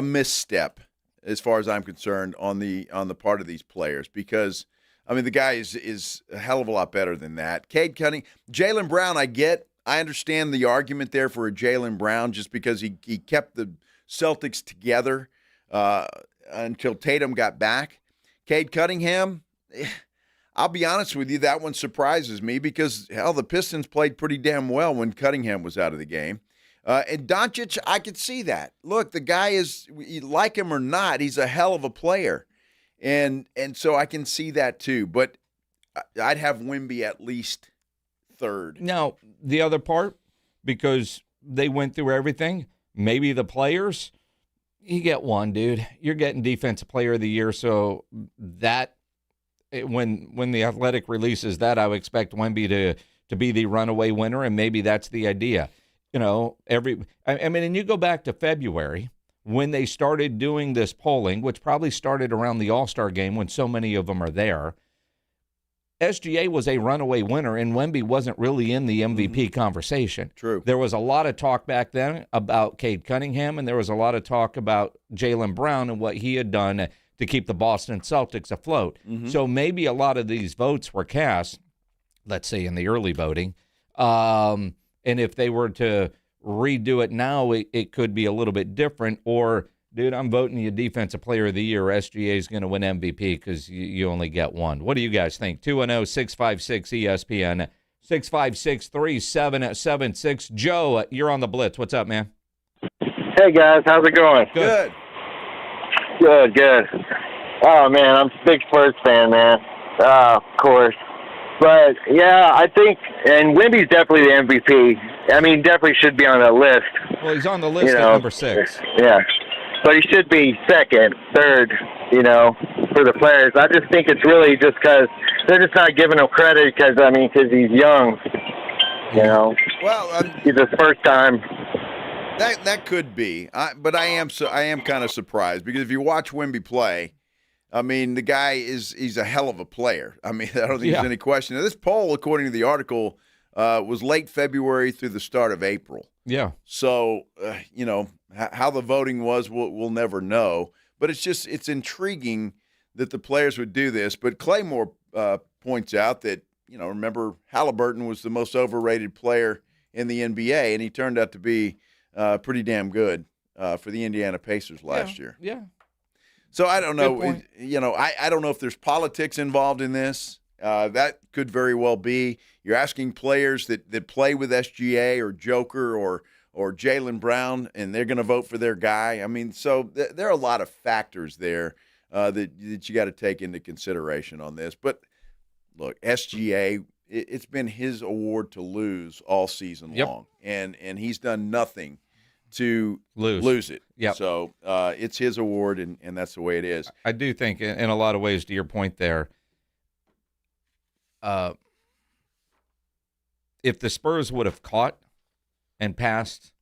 misstep, as far as I'm concerned, on the part of these players. Because, I mean, the guy is a hell of a lot better than that. Cade Cunningham, Jaylen Brown, I understand the argument there for a Jaylen Brown, just because he kept the Celtics together until Tatum got back. Cade Cunningham, I'll be honest with you, that one surprises me because, hell, the Pistons played pretty damn well when Cunningham was out of the game. And Doncic, I could see that. Look, the guy is, you like him or not, he's a hell of a player. And so I can see that too. But I'd have Wemby at least third. Now, the other part, because they went through everything, maybe the players, you get one, dude. You're getting Defensive Player of the Year, so that when the Athletic releases that, I would expect Wemby to be the runaway winner, and maybe that's the idea. You know, and you go back to February when they started doing this polling, which probably started around the All-Star game when so many of them are there. SGA was a runaway winner, and Wemby wasn't really in the MVP conversation. True. There was a lot of talk back then about Cade Cunningham, and there was a lot of talk about Jaylen Brown and what he had done to keep the Boston Celtics afloat. Mm-hmm. So maybe a lot of these votes were cast, let's say in the early voting, And if they were to redo it now, it could be a little bit different. Or, dude, I'm voting you Defensive Player of the Year. SGA is going to win MVP because you only get one. What do you guys think? 210-656-ESPN, 656-3776. Joe, you're on the Blitz. What's up, man? Hey, guys. How's it going? Good. Good. Oh, man, I'm a big Spurs fan, man. Of course. But, yeah, I think, and Wemby's definitely the MVP. I mean, definitely should be on that list. Well, he's on the list at number 6. Yeah. But he should be second, third, for the players. I just think it's really just because they're just not giving him credit because he's young. Well, he's his first time. That could be, but I am kind of surprised because if you watch Wemby play, the guy he's a hell of a player. I don't think there's any question. Now, this poll, according to the article, was late February through the start of April. Yeah. So, how the voting was, we'll never know. But it's intriguing that the players would do this. But Claymore points out that, remember, Halliburton was the most overrated player in the NBA, and he turned out to be pretty damn good for the Indiana Pacers last year. Yeah. So I don't know. I don't know if there's politics involved in this. That could very well be. You're asking players that play with SGA or Joker or Jaylen Brown, and they're going to vote for their guy. So there are a lot of factors there that you got to take into consideration on this. But look, SGA, it's been his award to lose all season long, and he's done nothing to lose it. Yep. So it's his award, and that's the way it is. I do think, in a lot of ways, to your point there, if the Spurs would have caught and passed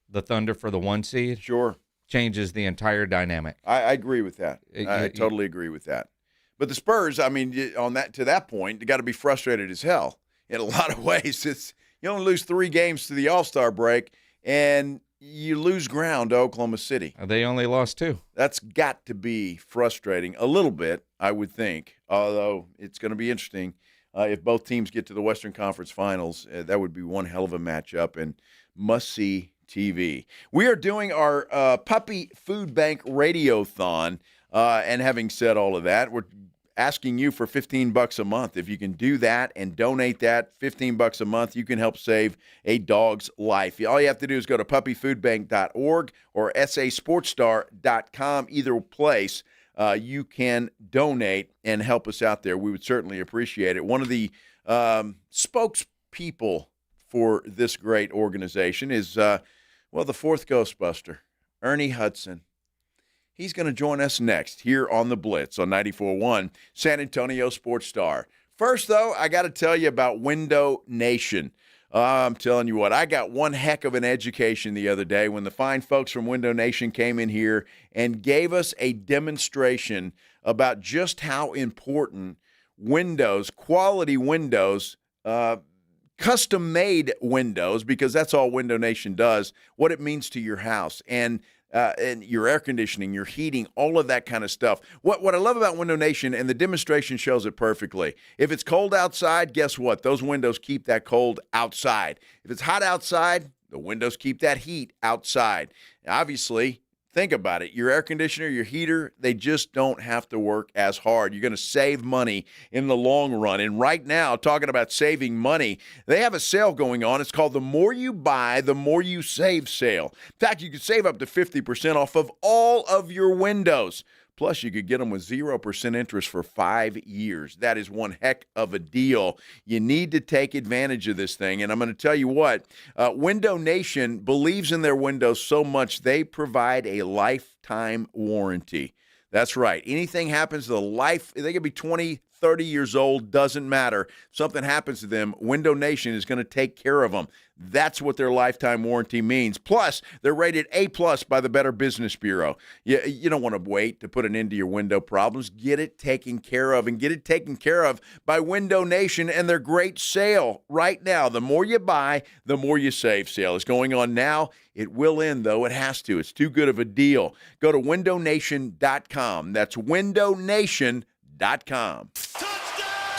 the Thunder for the 1 seed, sure, changes the entire dynamic. I agree with that. I totally agree with that. But the Spurs, to that point, they got to be frustrated as hell in a lot of ways. You only lose 3 games to the All-Star break, and you lose ground to Oklahoma City. They only lost 2. That's got to be frustrating a little bit, I would think, although it's going to be interesting. If both teams get to the Western Conference Finals, that would be one hell of a matchup and must-see TV. We are doing our Puppy Food Bank Radiothon, and having said all of that, we're asking you for $15 a month. If you can do that and donate that $15 a month, you can help save a dog's life. All you have to do is go to puppyfoodbank.org or sasportstar.com. Either place, you can donate and help us out there. We would certainly appreciate it. One of the spokespeople for this great organization is, the fourth Ghostbuster, Ernie Hudson. He's going to join us next here on The Blitz on 94.1 San Antonio Sports Star. First, though, I got to tell you about Window Nation. I'm telling you what, I got one heck of an education the other day when the fine folks from Window Nation came in here and gave us a demonstration about just how important windows, quality windows, custom-made windows, because that's all Window Nation does, what it means to your house and your air conditioning, your heating, all of that kind of stuff. What I love about Window Nation, and the demonstration shows it perfectly, if it's cold outside, guess what? Those windows keep that cold outside. If it's hot outside, the windows keep that heat outside. Obviously, think about it. Your air conditioner, your heater, they just don't have to work as hard. You're going to save money in the long run. And right now, talking about saving money, they have a sale going on. It's called the More You Buy, the More You Save sale. In fact, you can save up to 50% off of all of your windows. Plus, you could get them with 0% interest for 5 years. That is one heck of a deal. You need to take advantage of this thing. And I'm going to tell you what, Window Nation believes in their windows so much they provide a lifetime warranty. That's right. Anything happens to the life, they could be 20, 30 years old, doesn't matter. Something happens to them, Window Nation is going to take care of them. That's what their lifetime warranty means. Plus, they're rated A+ by the Better Business Bureau. You don't want to wait to put an end to your window problems. Get it taken care of, and get it taken care of by Window Nation and their great sale right now. The more you buy, the more you save sale is going on now. It will end, though. It has to. It's too good of a deal. Go to windownation.com. That's windownation.com.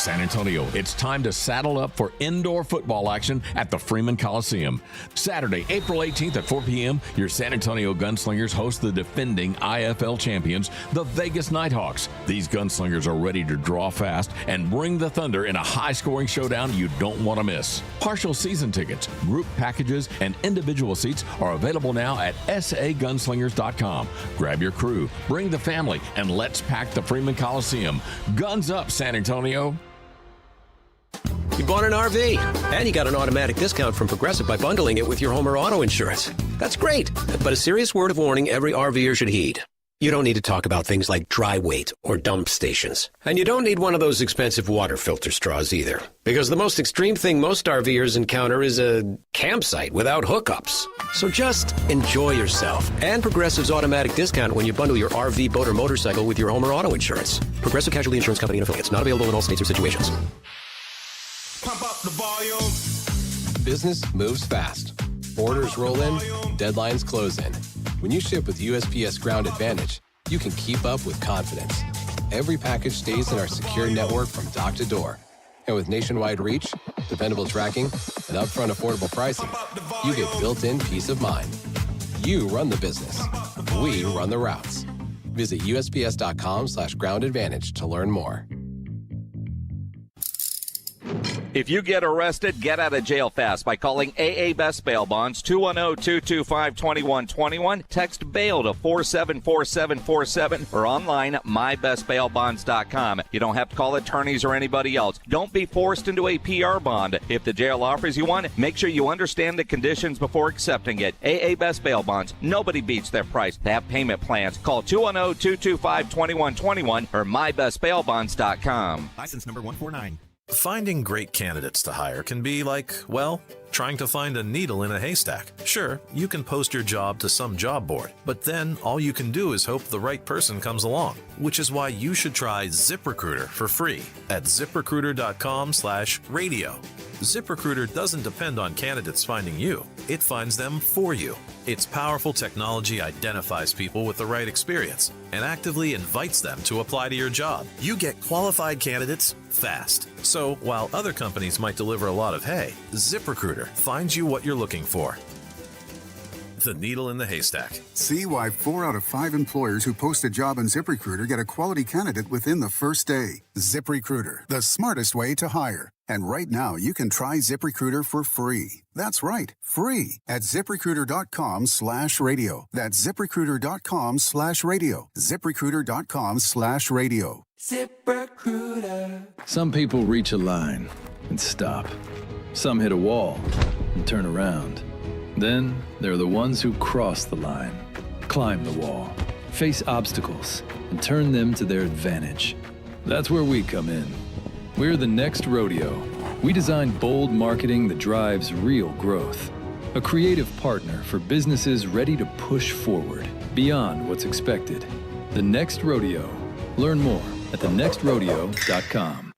San Antonio, it's time to saddle up for indoor football action at the Freeman Coliseum. Saturday, April 18th at 4 p.m., your San Antonio Gunslingers host the defending IFL champions, the Vegas Nighthawks. These gunslingers are ready to draw fast and bring the thunder in a high-scoring showdown you don't want to miss. Partial season tickets, group packages, and individual seats are available now at sagunslingers.com. Grab your crew, bring the family, and let's pack the Freeman Coliseum. Guns up, San Antonio. You bought an RV, and you got an automatic discount from Progressive by bundling it with your home or auto insurance. That's great, but a serious word of warning every RVer should heed. You don't need to talk about things like dry weight or dump stations. And you don't need one of those expensive water filter straws either. Because the most extreme thing most RVers encounter is a campsite without hookups. So just enjoy yourself. And Progressive's automatic discount when you bundle your RV, boat, or motorcycle with your home or auto insurance. Progressive Casualty Insurance Company and affiliates. Not available in all states or situations. Pump up the volume. Business moves fast. Orders roll in, deadlines close in. When you ship with USPS Ground Advantage, you can keep up with confidence. Every package stays in our secure network from dock to door. And with nationwide reach, dependable tracking, and upfront affordable pricing, you get built-in peace of mind. You run the business. We run the routes. Visit USPS.com/Ground Advantage to learn more. If you get arrested, get out of jail fast by calling AA Best Bail Bonds, 210-225-2121. Text BAIL to 474747 or online at mybestbailbonds.com. You don't have to call attorneys or anybody else. Don't be forced into a PR bond. If the jail offers you one, make sure you understand the conditions before accepting it. AA Best Bail Bonds. Nobody beats their price. They have payment plans. Call 210-225-2121 or mybestbailbonds.com. License number 149. Finding great candidates to hire can be like, well, trying to find a needle in a haystack. Sure, you can post your job to some job board, but then all you can do is hope the right person comes along, which is why you should try ZipRecruiter for free at ZipRecruiter.com/radio. ZipRecruiter doesn't depend on candidates finding you. It finds them for you. Its powerful technology identifies people with the right experience and actively invites them to apply to your job. You get qualified candidates fast. So while other companies might deliver a lot of hay, ZipRecruiter finds you what you're looking for. The needle in the haystack. See why 4 out of 5 employers who post a job on ZipRecruiter get a quality candidate within the first day. ZipRecruiter, the smartest way to hire. And right now, you can try ZipRecruiter for free. That's right, free at ZipRecruiter.com/radio. That's ZipRecruiter.com/radio. ZipRecruiter.com/radio. ZipRecruiter. Some people reach a line and stop. Some hit a wall and turn around. Then there are the ones who cross the line, climb the wall, face obstacles, and turn them to their advantage. That's where we come in. We're the next rodeo. We design bold marketing that drives real growth. A creative partner for businesses ready to push forward beyond what's expected. The Next Rodeo. Learn more at thenextrodeo.com.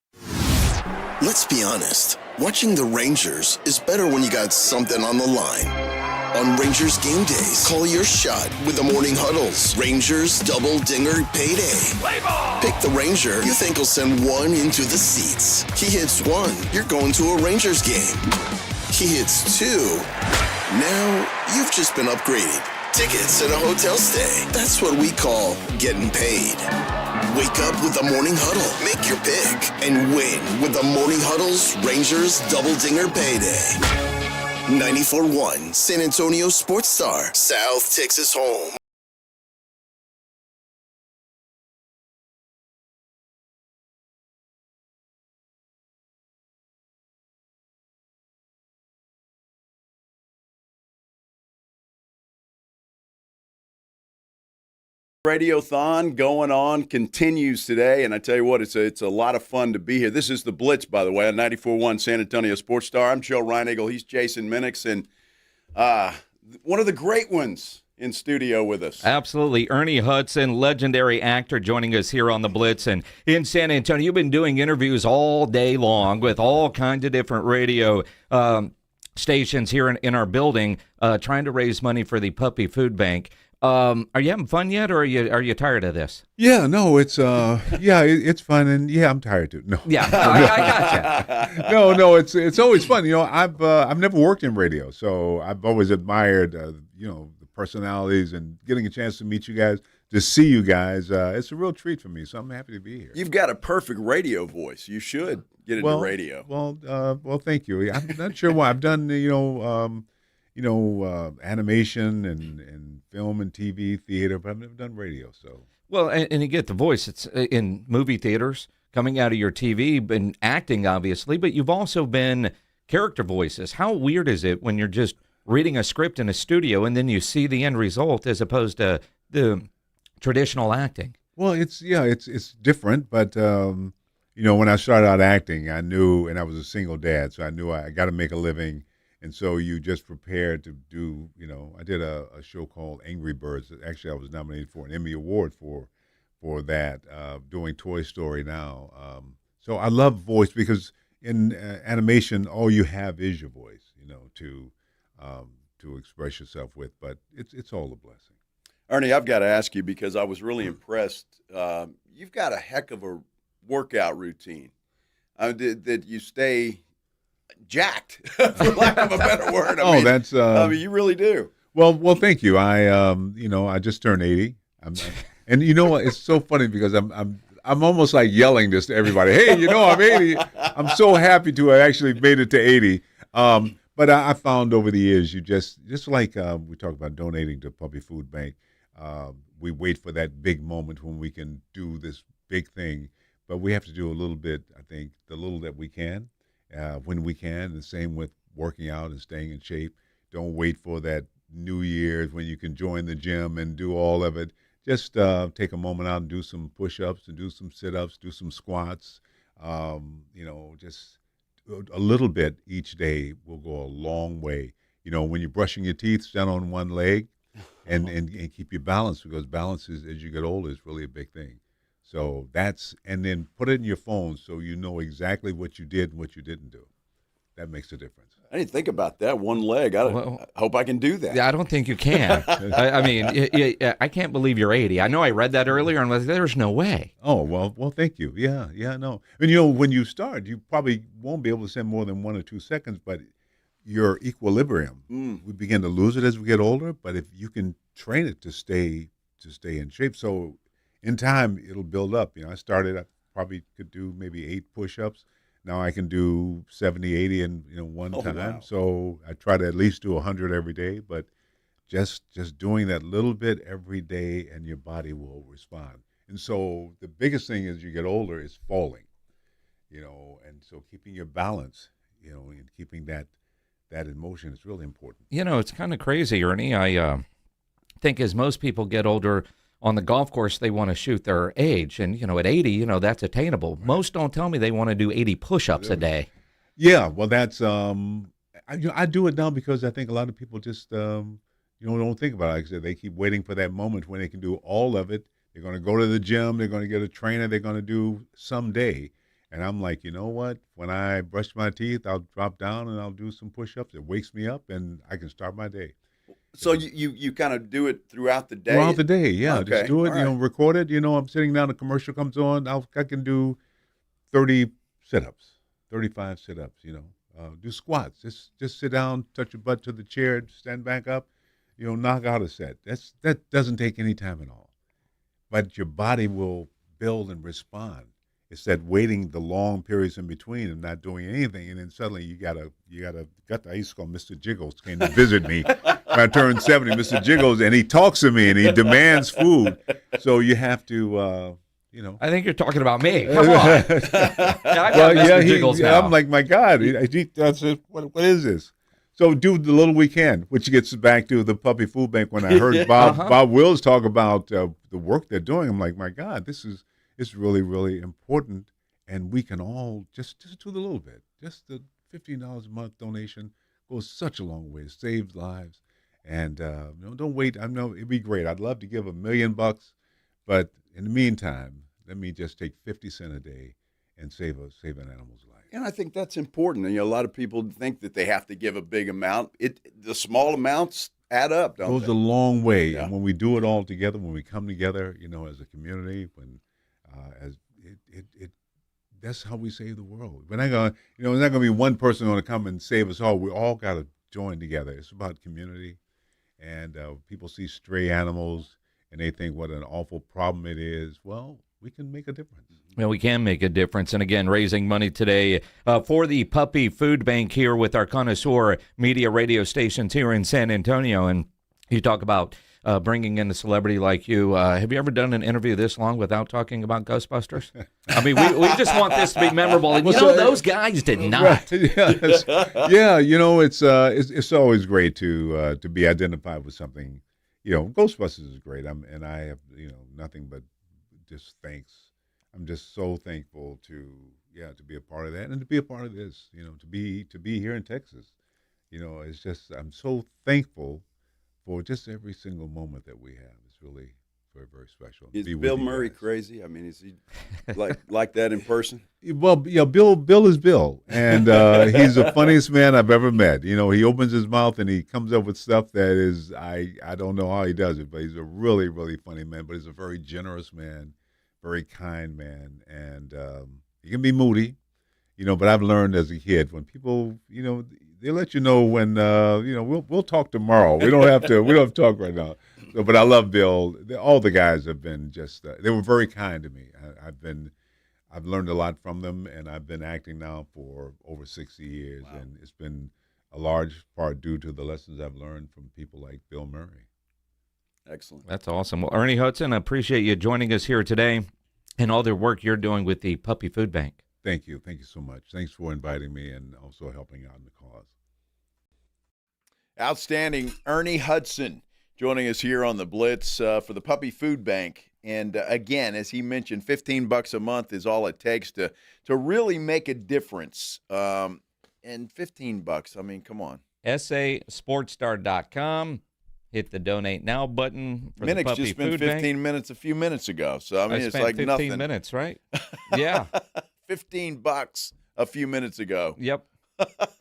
Let's be honest. Watching the Rangers is better when you got something on the line. On Rangers game days, call your shot with the morning huddles. Rangers double dinger payday. Play ball! Pick the Ranger you think will send one into the seats. He hits one, you're going to a Rangers game. He hits two. Now you've just been upgraded. Tickets and a hotel stay. That's what we call getting paid. Wake up with the Morning Huddle. Make your pick and win with the Morning Huddle's Rangers Double Dinger Payday. 94.1 San Antonio Sports Star, South Texas home. Radiothon going on continues today, and I tell you what, it's a lot of fun to be here. This is the Blitz, by the way, on 94.1 San Antonio Sports Star. I'm Joe Reinagle. He's Jason Minix, and one of the great ones in studio with us. Absolutely. Ernie Hudson, legendary actor, joining us here on the Blitz. And in San Antonio, you've been doing interviews all day long with all kinds of different radio stations here in our building, trying to raise money for the Puppy Food Bank. Are you having fun yet, or are you tired of this? Yeah, no, it's it's fun, and yeah, I'm tired too. No, Yeah, I gotcha. no, it's always fun. I've never worked in radio, so I've always admired the personalities and getting a chance to meet you guys, to see you guys. It's a real treat for me, so I'm happy to be here. You've got a perfect radio voice. You should get into radio. Well, thank you. I'm not sure why. I've done animation and film and TV, theater, but I've never done radio. So Well, and you get the voice. It's in movie theaters, coming out of your TV, been acting, obviously, but you've also been character voices. How weird is it when you're just reading a script in a studio and then you see the end result as opposed to the traditional acting? Well, it's different, but when I started out acting, I knew, and I was a single dad, so I knew I got to make a living. And so you just prepared to do, I did a show called Angry Birds. Actually, I was nominated for an Emmy Award for that, doing Toy Story now. So I love voice because in animation, all you have is your voice, to express yourself with. But it's all a blessing. Ernie, I've got to ask you because I was really impressed. You've got a heck of a workout routine. That you stay jacked, for lack of a better word. I mean, you really do. Well, thank you. I just turned 80. And you know what? It's so funny because I'm almost like yelling this to everybody. Hey, I'm 80. I'm so happy to have actually made it to 80. But I found over the years, you just like we talk about donating to Puppy Food Bank. We wait for that big moment when we can do this big thing, but we have to do a little bit. I think the little that we can. When we can. The same with working out and staying in shape. Don't wait for that New Year's when you can join the gym and do all of it. Just take a moment out and do some push-ups and do some sit-ups, do some squats. Just a little bit each day will go a long way. When you're brushing your teeth, stand on one leg and keep your balance, because balance is, as you get older, is really a big thing. So and then put it in your phone so you know exactly what you did and what you didn't do. That makes a difference. I didn't think about that. One leg. I hope I can do that. Yeah, I don't think you can. I mean, I can't believe you're 80. I know I read that earlier and was like, there's no way. Oh, well, thank you. Yeah, no. And when you start, you probably won't be able to spend more than 1 or 2 seconds, but your equilibrium, we begin to lose it as we get older, but if you can train it to stay in shape. So in time, it'll build up. I probably could do maybe 8 push-ups. Now I can do 70, 80 in one time. Wow. So I try to at least do 100 every day, but just doing that little bit every day, and your body will respond. And so the biggest thing as you get older is falling, and so keeping your balance, and keeping that in motion is really important. It's kind of crazy, Ernie. I think as most people get older on the golf course, they want to shoot their age. And, at 80, that's attainable. Right. Most don't tell me they want to do 80 push-ups a day. Yeah, well, that's I do it now because I think a lot of people just, don't think about it. Like I said, they keep waiting for that moment when they can do all of it. They're going to go to the gym. They're going to get a trainer. They're going to do someday. And I'm like, you know what? When I brush my teeth, I'll drop down and I'll do some push-ups. It wakes me up, and I can start my day. So you kind of do it throughout the day? Throughout the day, yeah. Okay. Just do it, All right. Record it. I'm sitting down, a commercial comes on, I can do 30 sit-ups, 35 sit-ups, do squats. Just sit down, touch your butt to the chair, stand back up, knock out a set. That doesn't take any time at all. But your body will build and respond. It's that waiting the long periods in between and not doing anything, and then suddenly you got the I used to call Mr. Jiggles came to visit me when I turned 70. Mr. Jiggles, and he talks to me and he demands food. So you have to, I think you're talking about me. Come on. Mr. Jiggles now. I'm like, my God, I said, what is this? So do the little we can, which gets back to the Puppy Food Bank. When I heard Bob Wills talk about the work they're doing, I'm like, my God, it's really, really important, and we can all just do the little bit. Just the $15 a month donation goes such a long way. It saves lives, and don't wait. I know it'd be great. I'd love to give $1 million, but in the meantime, let me just take 50 cents a day and save an animal's life. And I think that's important. And a lot of people think that they have to give a big amount. The small amounts add up, don't goes they? a long way. Yeah. And when we do it all together, when we come together, as a community, when as it that's how we save the world. We're not gonna, there's not gonna be one person gonna come and save us all. We all got to join together. It's about community, and people see stray animals and they think what an awful problem it is. Well, we can make a difference. Well, we can make a difference. And again, raising money today for the Puppy Food Bank here with our connoisseur media radio stations here in San Antonio. And you talk about bringing in a celebrity like you. Have you ever done an interview this long without talking about Ghostbusters? I mean, we just want this to be memorable. And, those guys did not. Right. Yes. Yeah, it's always great to be identified with something. Ghostbusters is great. I have, nothing but just thanks. I'm just so thankful to be a part of that and to be a part of this, to be here in Texas. It's just, I'm so thankful for just every single moment that we have. It's really very, very special. Is Bill Murray crazy? I mean, is he like that in person? Well, Bill is Bill, and he's the funniest man I've ever met. He opens his mouth and he comes up with stuff that is, I don't know how he does it, but he's a really, really funny man, but he's a very generous man, very kind man, and he can be moody, but I've learned as a kid when people, they let you know when, we'll talk tomorrow. We don't have to talk right now. So, but I love Bill. All the guys have been just, they were very kind to me. I've learned a lot from them, and I've been acting now for over 60 years, wow. And it's been a large part due to the lessons I've learned from people like Bill Murray. Excellent. That's awesome. Well, Ernie Hudson, I appreciate you joining us here today and all the work you're doing with the Puppy Food Bank. Thank you. Thank you so much. Thanks for inviting me and also helping out in the cause. Outstanding. Ernie Hudson joining us here on the Blitz for the Puppy Food Bank. And again, as he mentioned, $15 a month is all it takes to really make a difference. And $15, I mean, come on. SASportsStar.com. Hit the donate now button for Minix the Puppy just spent Food 15 Bank. minutes a few minutes ago. So, I mean, it's spent like 15 nothing. minutes, right? Yeah. $15 a few minutes ago. Yep.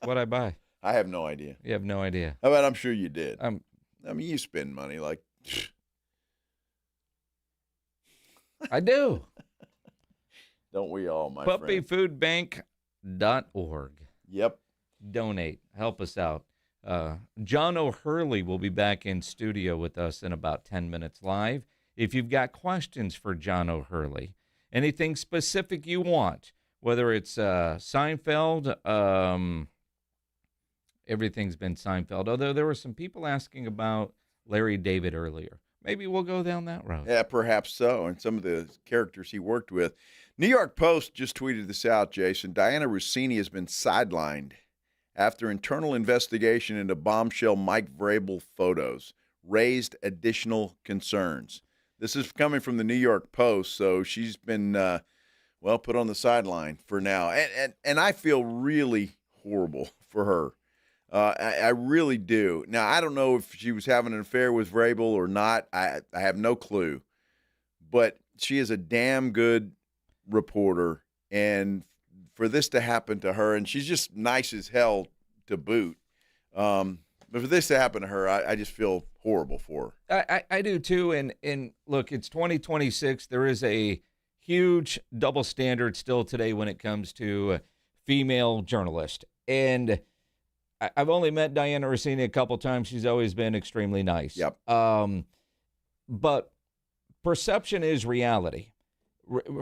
What'd I buy? I have no idea. You have no idea. I bet I'm sure you did. I mean, you spend money like. I do. Don't we all, my friend? Puppyfoodbank.org. Yep. Donate. Help us out. John O'Hurley will be back in studio with us in about 10 minutes live. If you've got questions for John O'Hurley, anything specific you want, whether it's Seinfeld, everything's been Seinfeld, although there were some people asking about Larry David earlier. Maybe we'll go down that road. Yeah, perhaps so, and some of the characters he worked with. New York Post just tweeted this out, Jason. Diana Rossini has been sidelined after internal investigation into bombshell Mike Vrabel photos raised additional concerns. This is coming from the New York Post, so she's been, put on the sideline for now. And I feel really horrible for her. I really do. Now, I don't know if she was having an affair with Vrabel or not. I have no clue. But she is a damn good reporter, and for this to happen to her, and she's just nice as hell to boot. But for this to happen to her, I just feel horrible for her. I do too. And look, it's 2026. There is a huge double standard still today when it comes to female journalists. And I've only met Diana Rossini a couple times. She's always been extremely nice. Yep. But perception is reality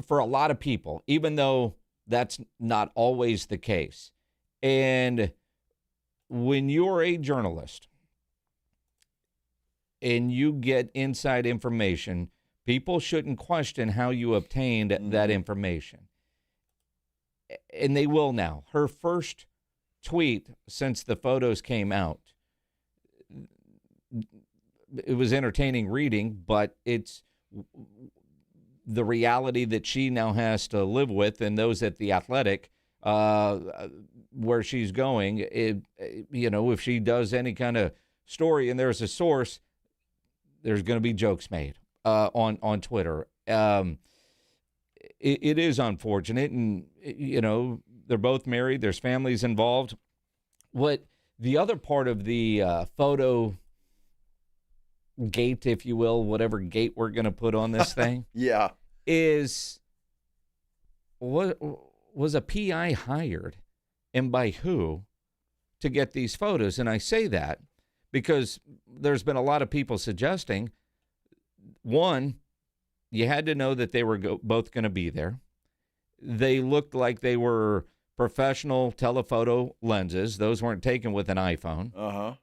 for a lot of people, even though that's not always the case. And when you're a journalist and you get inside information, people shouldn't question how you obtained that information. And they will now. Her first tweet since the photos came out, it was entertaining reading, but it's the reality that she now has to live with, and those at The Athletic, where she's going, if she does any kind of story and there's a source, there's going to be jokes made on Twitter. It is unfortunate, and, they're both married. There's families involved. What the other part of the photo gate, if you will, whatever gate we're going to put on this thing. Yeah. Was a PI hired, and by who, to get these photos? And I say that because there's been a lot of people suggesting, one, you had to know that they were both going to be there. They looked like they were professional telephoto lenses. Those weren't taken with an iPhone.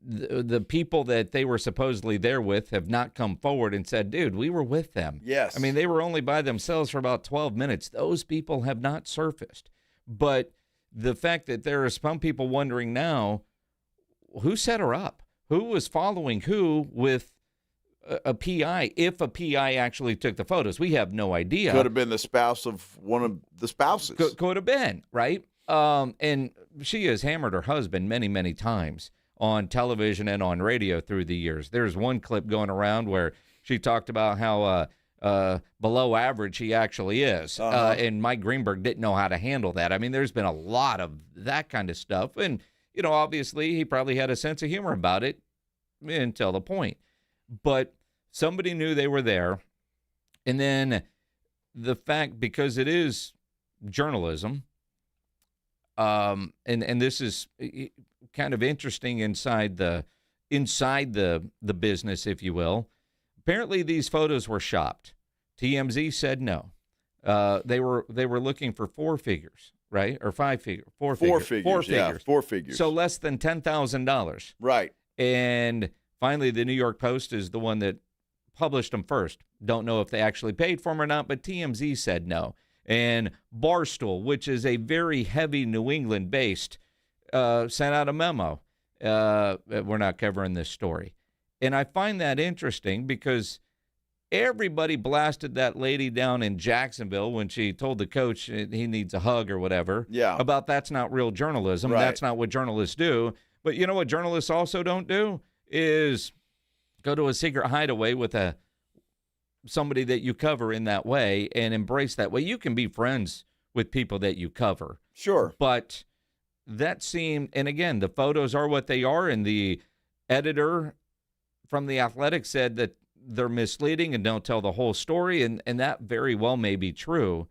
The people that they were supposedly there with have not come forward and said, dude, we were with them. Yes. I mean, they were only by themselves for about 12 minutes. Those people have not surfaced. But the fact that there are some people wondering now, who set her up? Who was following who with a PI, if a PI actually took the photos? We have no idea. Could have been the spouse of one of the spouses. Could have been, right? And she has hammered her husband many, many times on television and on radio through the years. There's one clip going around where she talked about how below average he actually is. And Mike Greenberg didn't know how to handle that. I mean, there's been a lot of that kind of stuff. And, you know, obviously he probably had a sense of humor about it until the point. But somebody knew they were there. And then the fact, because it is journalism, and this is kind of interesting inside the business, if you will. Apparently, these photos were shopped. TMZ said no. They were looking for four figures, right, or five figures, four figures. Yeah, four figures. So less than $10,000, right? And finally, the New York Post is the one that published them first. Don't know if they actually paid for them or not, but TMZ said no. And Barstool, which is a very heavy New England-based, sent out a memo. We're not covering this story. And I find that interesting because everybody blasted that lady down in Jacksonville when she told the coach he needs a hug or whatever. Yeah. About that's not real journalism. Right. That's not what journalists do. But you know what journalists also don't do is go to a secret hideaway with somebody that you cover in that way and embrace that way. You can be friends with people that you cover. Sure. But that seemed, and again, the photos are what they are, and the editor from The Athletic said that they're misleading and don't tell the whole story, and that very well may be true.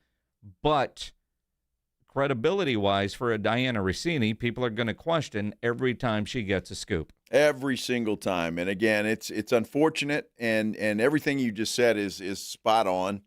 But credibility-wise, for a Diana Rossini, people are going to question every time she gets a scoop. Every single time. And again, it's unfortunate, and everything you just said is spot on.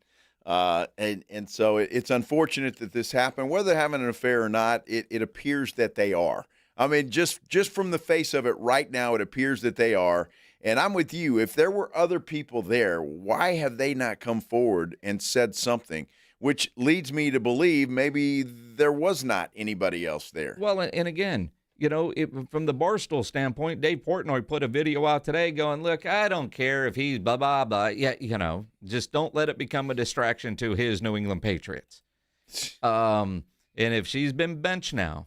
And so it's unfortunate that this happened. Whether they're having an affair or not, it appears that they are. I mean, just from the face of it right now, it appears that they are. And I'm with you. If there were other people there, why have they not come forward and said something? Which leads me to believe maybe there was not anybody else there. Well, and again, you know, from the Barstool standpoint, Dave Portnoy put a video out today going, look, I don't care if he's blah, blah, blah. Yeah, you know, just don't let it become a distraction to his New England Patriots. And if she's been benched now,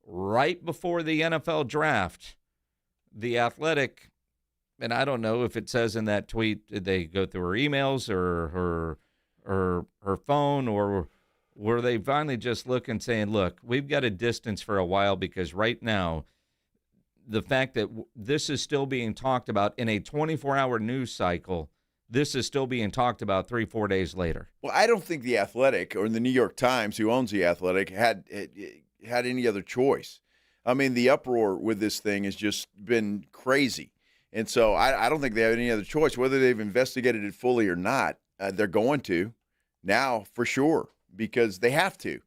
right before the NFL draft, The Athletic, and I don't know if it says in that tweet, did they go through her emails or her phone, or were they finally just looking saying, look, we've got a distance for a while because right now the fact that this is still being talked about in a 24-hour news cycle, this is still being talked about 3-4 days later. Well, I don't think The Athletic or the New York Times, who owns The Athletic, had any other choice. I mean, the uproar with this thing has just been crazy. And so I don't think they have any other choice. Whether they've investigated it fully or not, they're going to now for sure because they have to.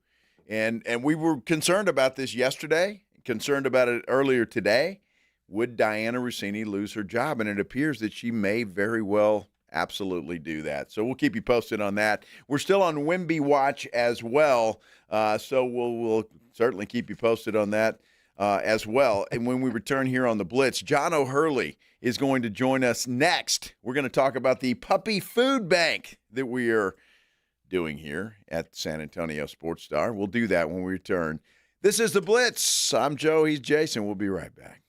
And we were concerned about this yesterday, concerned about it earlier today. Would Diana Rossini lose her job? And it appears that she may very well absolutely do that. So we'll keep you posted on that. We're still on Wemby Watch as well, so we'll certainly keep you posted on that as well. And when we return here on the Blitz, John O'Hurley is going to join us next. We're going to talk about the Puppy Food Bank that we are doing here at San Antonio Sports Star. We'll do that when we return. This is the Blitz. I'm Joe. He's Jason. We'll be right back.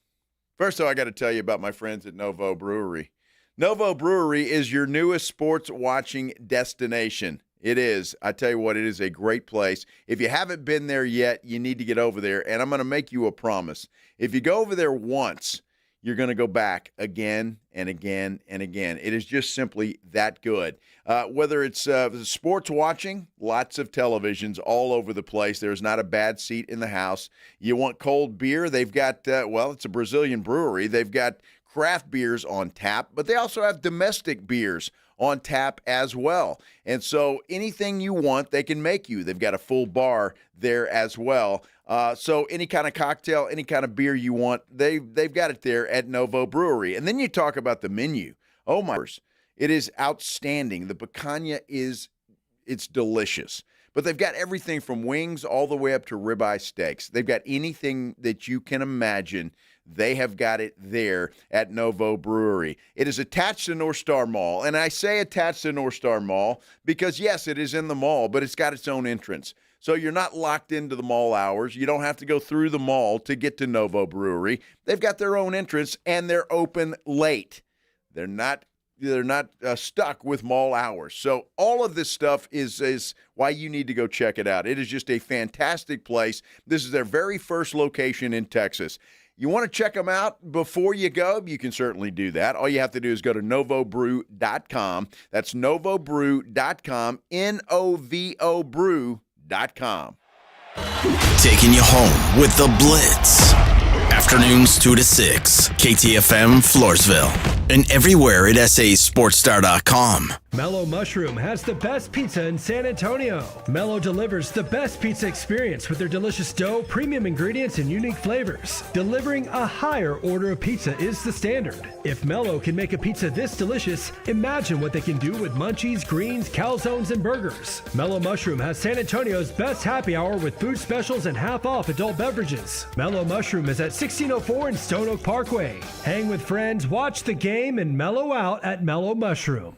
First, though, I got to tell you about my friends at Novo Brewery. Novo Brewery is your newest sports watching destination. It is. I tell you what, it is a great place. If you haven't been there yet, you need to get over there, and I'm going to make you a promise. If you go over there once, you're going to go back again and again and again. It is just simply that good. Whether it's sports watching, lots of televisions all over the place. There's not a bad seat in the house. You want cold beer? They've got, it's a Brazilian brewery. They've got craft beers on tap, but they also have domestic beers on tap as well. And so anything you want, they can make you. They've got a full bar there as well. So any kind of cocktail, any kind of beer you want, they've got it there at Novo Brewery. And then you talk about the menu. Oh my gosh, it is outstanding. The picanha it's delicious. But they've got everything from wings all the way up to ribeye steaks. They've got anything that you can imagine. They have got it there at Novo Brewery. It is attached to North Star Mall. And I say attached to North Star Mall because, yes, it is in the mall, but it's got its own entrance. So you're not locked into the mall hours. You don't have to go through the mall to get to Novo Brewery. They've got their own entrance, and they're open late. They're not stuck with mall hours. So all of this stuff is why you need to go check it out. It is just a fantastic place. This is their very first location in Texas. You want to check them out before you go? You can certainly do that. All you have to do is go to novobrew.com. That's novobrew.com, N-O-V-O brew.com. Taking you home with the Blitz. Afternoons 2 to 6, KTFM Floresville. And everywhere at sasportstar.com. Mellow Mushroom has the best pizza in San Antonio. Mellow delivers the best pizza experience with their delicious dough, premium ingredients, and unique flavors. Delivering a higher order of pizza is the standard. If Mellow can make a pizza this delicious, imagine what they can do with munchies, greens, calzones, and burgers. Mellow Mushroom has San Antonio's best happy hour with food specials and half-off adult beverages. Mellow Mushroom is at 1604 in Stone Oak Parkway. Hang with friends, watch the game, and mellow out at Mellow Mushroom.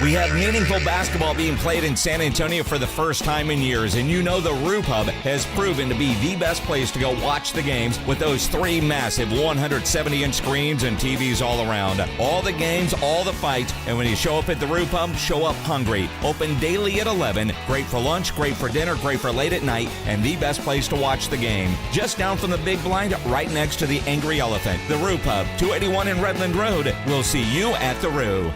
We have meaningful basketball being played in San Antonio for the first time in years, and you know the Roo Pub has proven to be the best place to go watch the games with those 3 massive 170-inch screens and TVs all around. All the games, all the fights, and when you show up at the Roo Pub, show up hungry. Open daily at 11, great for lunch, great for dinner, great for late at night, and the best place to watch the game. Just down from the Big Blind, right next to the Angry Elephant. The Roo Pub, 281 in Redland Road. We'll see you at the Roo.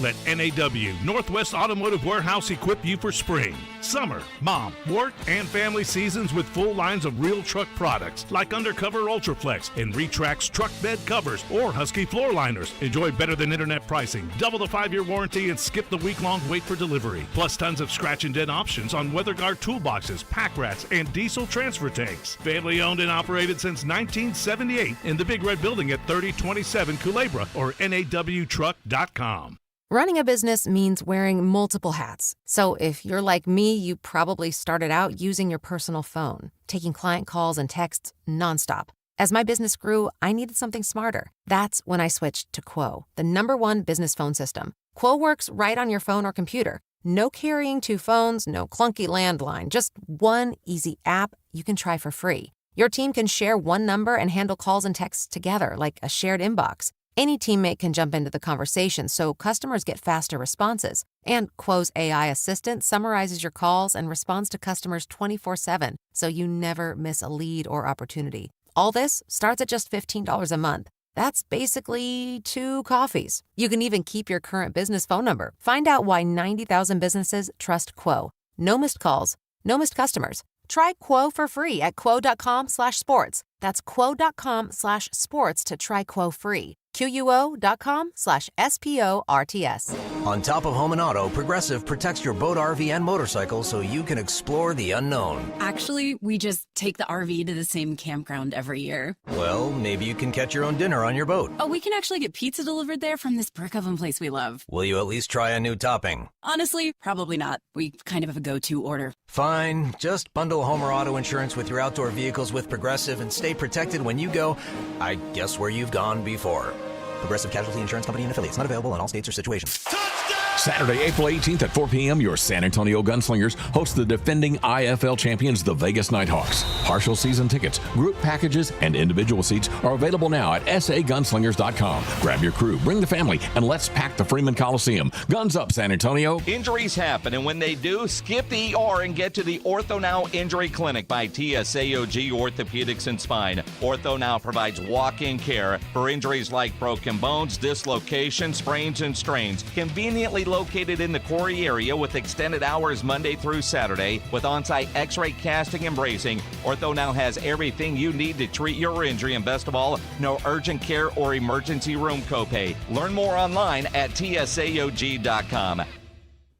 Let NAW, Northwest Automotive Warehouse, equip you for spring, summer, mom, work, and family seasons with full lines of real truck products like Undercover Ultraflex and Retrax truck bed covers or Husky floor liners. Enjoy better than internet pricing, double the 5-year warranty, and skip the week-long wait for delivery. Plus tons of scratch and dent options on WeatherGuard toolboxes, pack rats, and diesel transfer tanks. Family owned and operated since 1978 in the Big Red Building at 3027 Culebra or nawtruck.com. Running a business means wearing multiple hats. So if you're like me, you probably started out using your personal phone, taking client calls and texts nonstop. As my business grew, I needed something smarter. That's when I switched to Quo, the #1 business phone system. Quo works right on your phone or computer. No carrying 2 phones, no clunky landline, just one easy app you can try for free. Your team can share one number and handle calls and texts together like a shared inbox. Any teammate can jump into the conversation so customers get faster responses. And Quo's AI assistant summarizes your calls and responds to customers 24/7, so you never miss a lead or opportunity. All this starts at just $15 a month. That's basically 2 coffees. You can even keep your current business phone number. Find out why 90,000 businesses trust Quo. No missed calls, no missed customers. Try Quo for free at quo.com/sports. That's quo.com/sports to try Quo free. QUO.com/SPORTS. On top of home and auto, Progressive protects your boat, RV, and motorcycle so you can explore the unknown. Actually, we just take the RV to the same campground every year. Well, maybe you can catch your own dinner on your boat. Oh, we can actually get pizza delivered there from this brick oven place we love. Will you at least try a new topping? Honestly, probably not. We kind of have a go-to order. Fine. Just bundle home or auto insurance with your outdoor vehicles with Progressive and stay protected when you go, I guess, where you've gone before. Progressive Casualty Insurance Company and affiliates. Not available in all states or situations. Touchdown! Saturday, April 18th at 4 p.m., your San Antonio Gunslingers host the defending IFL champions, the Vegas Nighthawks. Partial season tickets, group packages, and individual seats are available now at sagunslingers.com. Grab your crew, bring the family, and let's pack the Freeman Coliseum. Guns up, San Antonio. Injuries happen, and when they do, skip the ER and get to the Ortho Now Injury Clinic by TSAOG Orthopedics and Spine. Ortho Now provides walk-in care for injuries like broken bones, dislocations, sprains, and strains. Conveniently located in the Quarry area with extended hours Monday through Saturday with on-site x-ray casting and bracing. Ortho Now has everything you need to treat your injury, and best of all, no urgent care or emergency room copay. Learn more online at tsaog.com.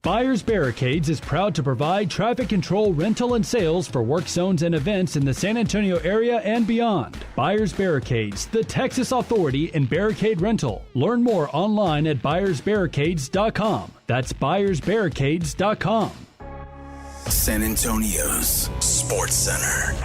Buyers Barricades is proud to provide traffic control, rental, and sales for work zones and events in the San Antonio area and beyond. Buyers Barricades, the Texas authority in barricade rental. Learn more online at buyersbarricades.com. That's buyersbarricades.com. San Antonio's Sports Center.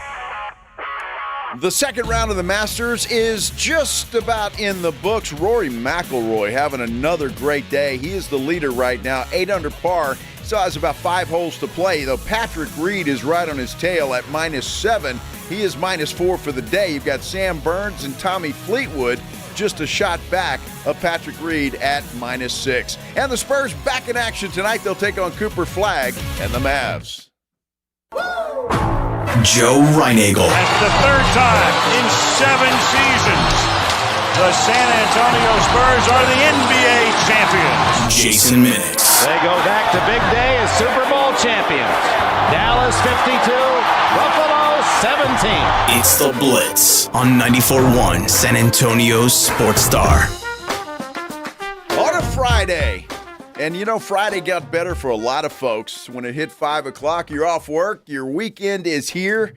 The second round of the Masters is just about in the books. Rory McIlroy having another great day. He is the leader right now, 8 under par. Still has about 5 holes to play, though Patrick Reed is right on his tail at -7. He is -4 for the day. You've got Sam Burns and Tommy Fleetwood just a shot back of Patrick Reed at -6. And the Spurs back in action tonight. They'll take on Cooper Flagg and the Mavs. Joe Reinagel. That's the third time in 7 seasons the San Antonio Spurs are the NBA champions. Jason Minix. They go back to big day as Super Bowl champions. Dallas 52, Buffalo 17. It's the Blitz on 94.1 San Antonio's Sports Star. On a Friday. And you know, Friday got better for a lot of folks. When it hit 5 o'clock, you're off work, your weekend is here.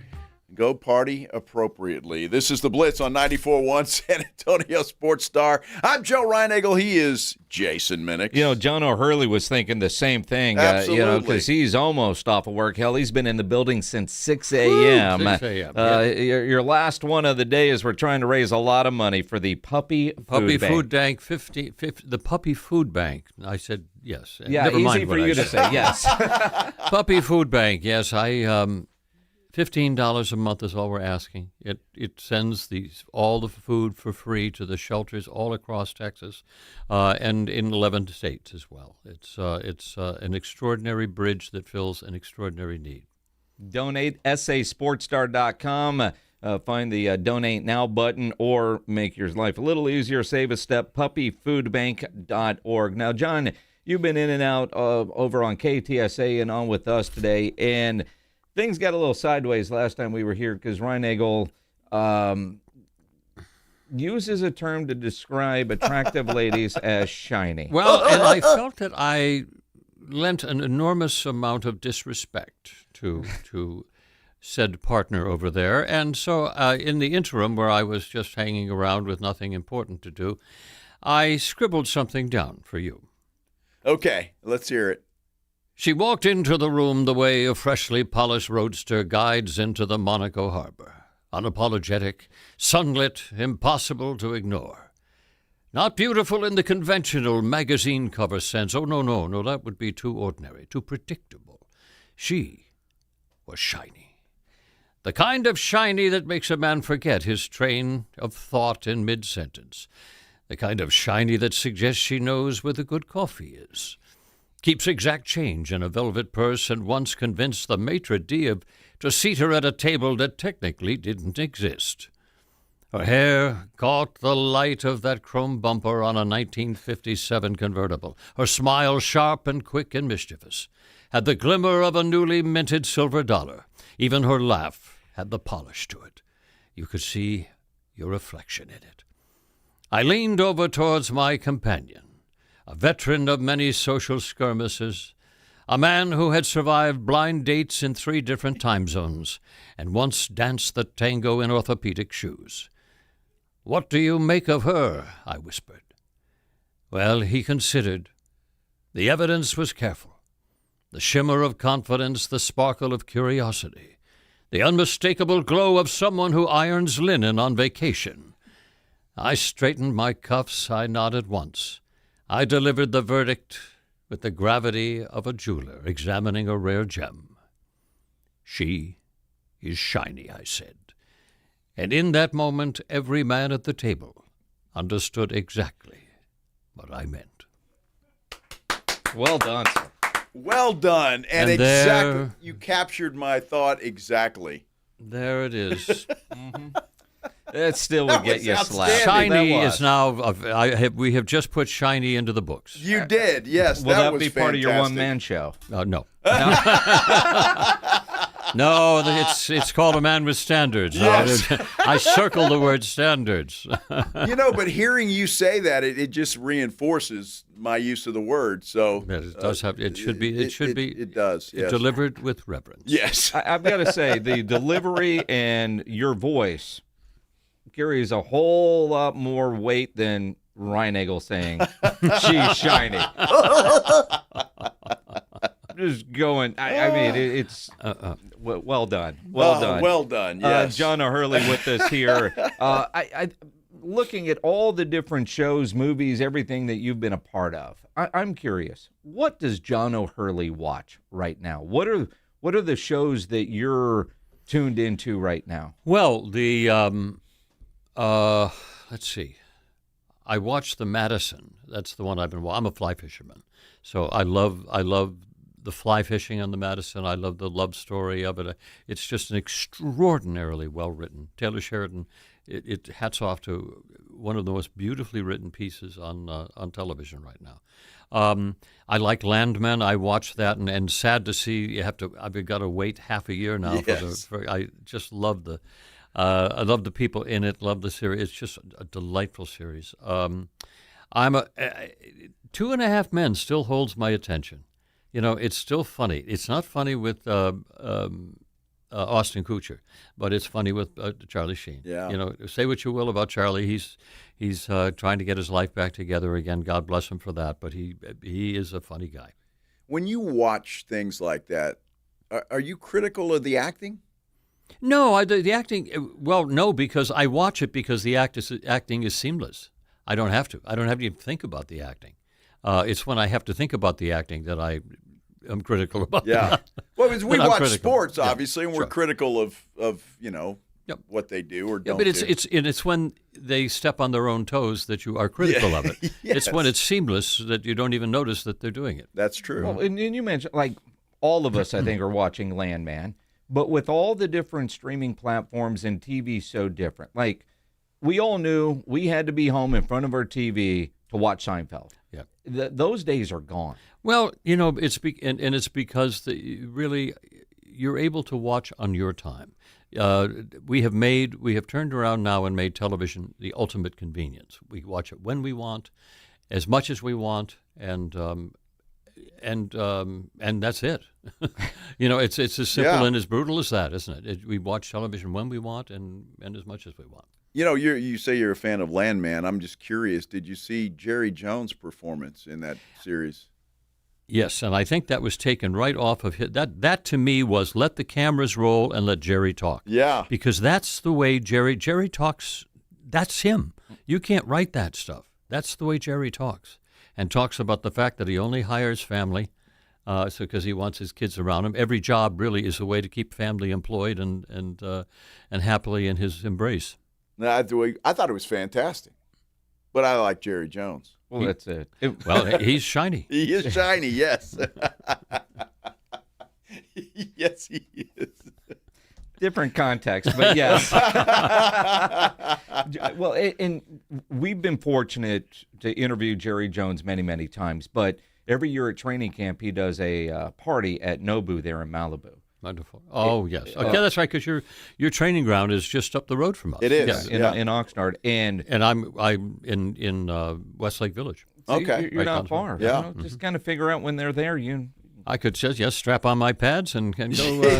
Go party appropriately. This is the Blitz on 94.1 San Antonio Sports Star. I'm Joe Reinagel. He is Jason Minix. You know, John O'Hurley was thinking the same thing. Absolutely. Because he's almost off of work. Hell, he's been in the building since 6 a.m. 6 a.m. Your last one of the day is we're trying to raise a lot of money for the Puppy Food Bank. The Puppy Food Bank. I said yes. Yeah, never easy mind for what you I to said. say yes. Puppy Food Bank. Yes, $15 a month is all we're asking. It sends all the food for free to the shelters all across Texas, and in 11 states as well. It's an extraordinary bridge that fills an extraordinary need. Donate, sasportstar.com. Find the Donate Now button or make your life a little easier. Save a step, puppyfoodbank.org. Now, John, you've been in and out over on KTSA and on with us today, and things got a little sideways last time we were here because Reinagel uses a term to describe attractive ladies as shiny. Well, and I felt that I lent an enormous amount of disrespect to said partner over there. And so in the interim, where I was just hanging around with nothing important to do, I scribbled something down for you. Okay, let's hear it. She walked into the room the way a freshly polished roadster guides into the Monaco harbor. Unapologetic, sunlit, impossible to ignore. Not beautiful in the conventional magazine cover sense. Oh, no, that would be too ordinary, too predictable. She was shiny. The kind of shiny that makes a man forget his train of thought in mid-sentence. The kind of shiny that suggests she knows where the good coffee is. Keeps exact change in a velvet purse, and once convinced the maitre d' to seat her at a table that technically didn't exist. Her hair caught the light of that chrome bumper on a 1957 convertible. Her smile, sharp and quick and mischievous, had the glimmer of a newly minted silver dollar. Even her laugh had the polish to it. You could see your reflection in it. I leaned over towards my companion, a veteran of many social skirmishes, a man who had survived blind dates in 3 different time zones and once danced the tango in orthopedic shoes. "What do you make of her?" I whispered. Well, he considered. The evidence was careful. The shimmer of confidence, the sparkle of curiosity, the unmistakable glow of someone who irons linen on vacation. I straightened my cuffs. I nodded once. I delivered the verdict with the gravity of a jeweler examining a rare gem. She is shiny, I said. And in that moment, every man at the table understood exactly what I meant. Well done, sir. Well done. And exactly, you captured my thought exactly. There it is. That still would get you slapped. Shiny is now. We have just put Shiny into the books. You did, yes. Will that was be fantastic. part of your one-man show? No. No, it's called A Man with Standards. Yes. I circle the word standards. But hearing you say that, it just reinforces my use of the word. So it does have. It should be. It does. Yes. Delivered with reverence. Yes. I've got to say, the delivery and your voice carries a whole lot more weight than Reinagel saying she's shiny. Just going. I mean, it's well done. Well done. Well done. Yes. John O'Hurley with us here. I looking at all the different shows, movies, everything that you've been a part of. I'm curious. What does John O'Hurley watch right now? What are the shows that you're tuned into right now? Well, let's see. I watched the Madison. That's the one I've been watching. I'm a fly fisherman, so I love the fly fishing on the Madison. I love the love story of it. It's just an extraordinarily well written. Taylor Sheridan. It hats off to one of the most beautifully written pieces on television right now. I like Landmen. I watched that, and sad to see I've got to wait half a year now. Yes. I just love I love the people in it. Love the series. It's just a delightful series. I'm 2.5 Men still holds my attention. It's still funny. It's not funny with Austin Kutcher, but it's funny with Charlie Sheen. Yeah. Say what you will about Charlie. He's trying to get his life back together again. God bless him for that. But he is a funny guy. When you watch things like that, are you critical of the acting? No, the acting. Well, no, because I watch it because the acting is seamless. I don't have to. I don't have to even think about the acting. It's when I have to think about the acting that I am critical about. Yeah. Well, because we watch critical. sports, obviously, and we're sure. critical of what they do or don't but do. it's when they step on their own toes that you are critical of it. Yes. It's when it's seamless that you don't even notice that they're doing it. That's true. Well, and you mentioned, like, all of us, I think, are watching Landman, but with all the different streaming platforms and TV so different. Like, we all knew we had to be home in front of our TV to watch Seinfeld. Yeah. Those days are gone. Well, it's it's because really you're able to watch on your time. We have turned around now and made television the ultimate convenience. We watch it when we want, as much as we want, and that's it. It's as simple and as brutal as that, isn't it? We watch television when we want and as much as we want. You say you're a fan of Landman. I'm just curious. Did you see Jerry Jones' performance in that series? Yes, and I think that was taken right off of that to me was let the cameras roll and let Jerry talk. Yeah. Because that's the way Jerry talks. That's him. You can't write that stuff. That's the way Jerry talks. And talks about the fact that he only hires family because he wants his kids around him. Every job really is a way to keep family employed and happily in his embrace. I thought it was fantastic, but I like Jerry Jones. Well, that's it. He's shiny. He is shiny, yes. Yes, he is. Different context, but yes. Well, and we've been fortunate to interview Jerry Jones many, many times, but every year at training camp, he does a party at Nobu there in Malibu. Wonderful. Oh, yes. Okay, that's right, because your training ground is just up the road from us. It is. In Oxnard. And I'm in Westlake Village. So okay. You're not far. Yeah. Just kind of figure out when they're there. You I could just strap on my pads and go.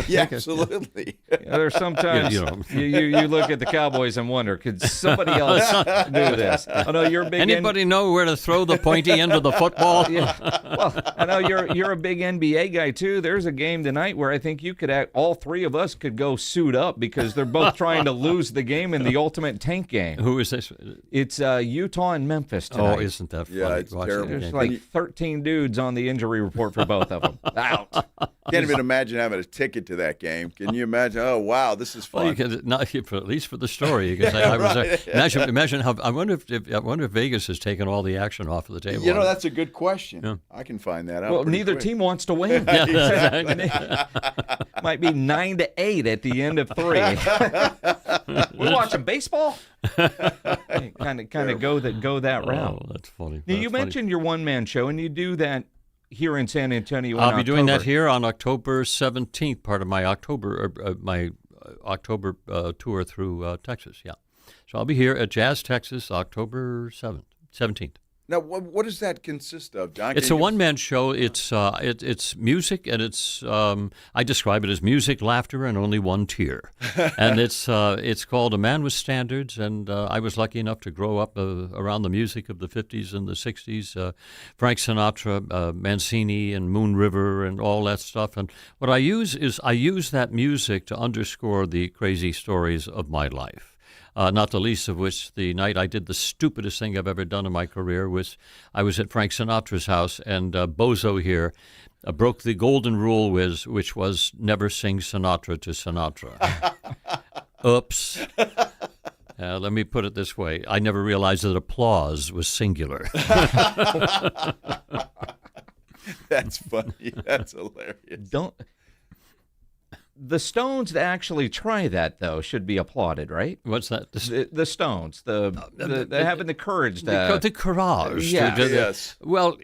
Yeah, absolutely. There's sometimes you look at the Cowboys and wonder, could somebody else do this? I know you're a big. Anybody know where to throw the pointy end of the football? Yeah. Well, I know you're a big NBA guy too. There's a game tonight where I think you could all three of us could go suit up because they're both trying to lose the game in the ultimate tank game. Who is this? It's Utah and Memphis tonight. Oh, isn't that funny? Yeah, it's terrible. There's like 13 dudes on the injury report for both of them. Out. Can't even imagine having a ticket to that game. Can you imagine? Oh, wow, this is fun. Well, you could, at least for the story, you can say I was there. Imagine how. I wonder if Vegas has taken all the action off of the table. You know, that's a good question. Yeah. I can find that out. Well, neither team wants to win. Might be 9-8 at the end of 3. We're watching baseball. Kind of go that route. Oh, that's funny. Now, you mentioned your one-man show, and you do that here in San Antonio. I'll be doing that here on October 17th, part of my October tour through Texas. Yeah, so I'll be here at Jazz Texas, October 17th. Now, what does that consist of, John? It's a one-man show. It's music, and it's I describe it as music, laughter, and only one tear. And it's called A Man with Standards. And I was lucky enough to grow up around the music of the 50s and the 60s, Frank Sinatra, Mancini, and Moon River, and all that stuff. And what I use that music to underscore the crazy stories of my life. Not the least of which the night I did the stupidest thing I've ever done in my career was I was at Frank Sinatra's house, and Bozo here broke the golden rule, which was never sing Sinatra to Sinatra. Oops. Let me put it this way. I never realized that applause was singular. That's funny. That's hilarious. The Stones that actually try that, though, should be applauded, right? What's that? The Stones, having the courage. The courage. Yeah. Yes. Well,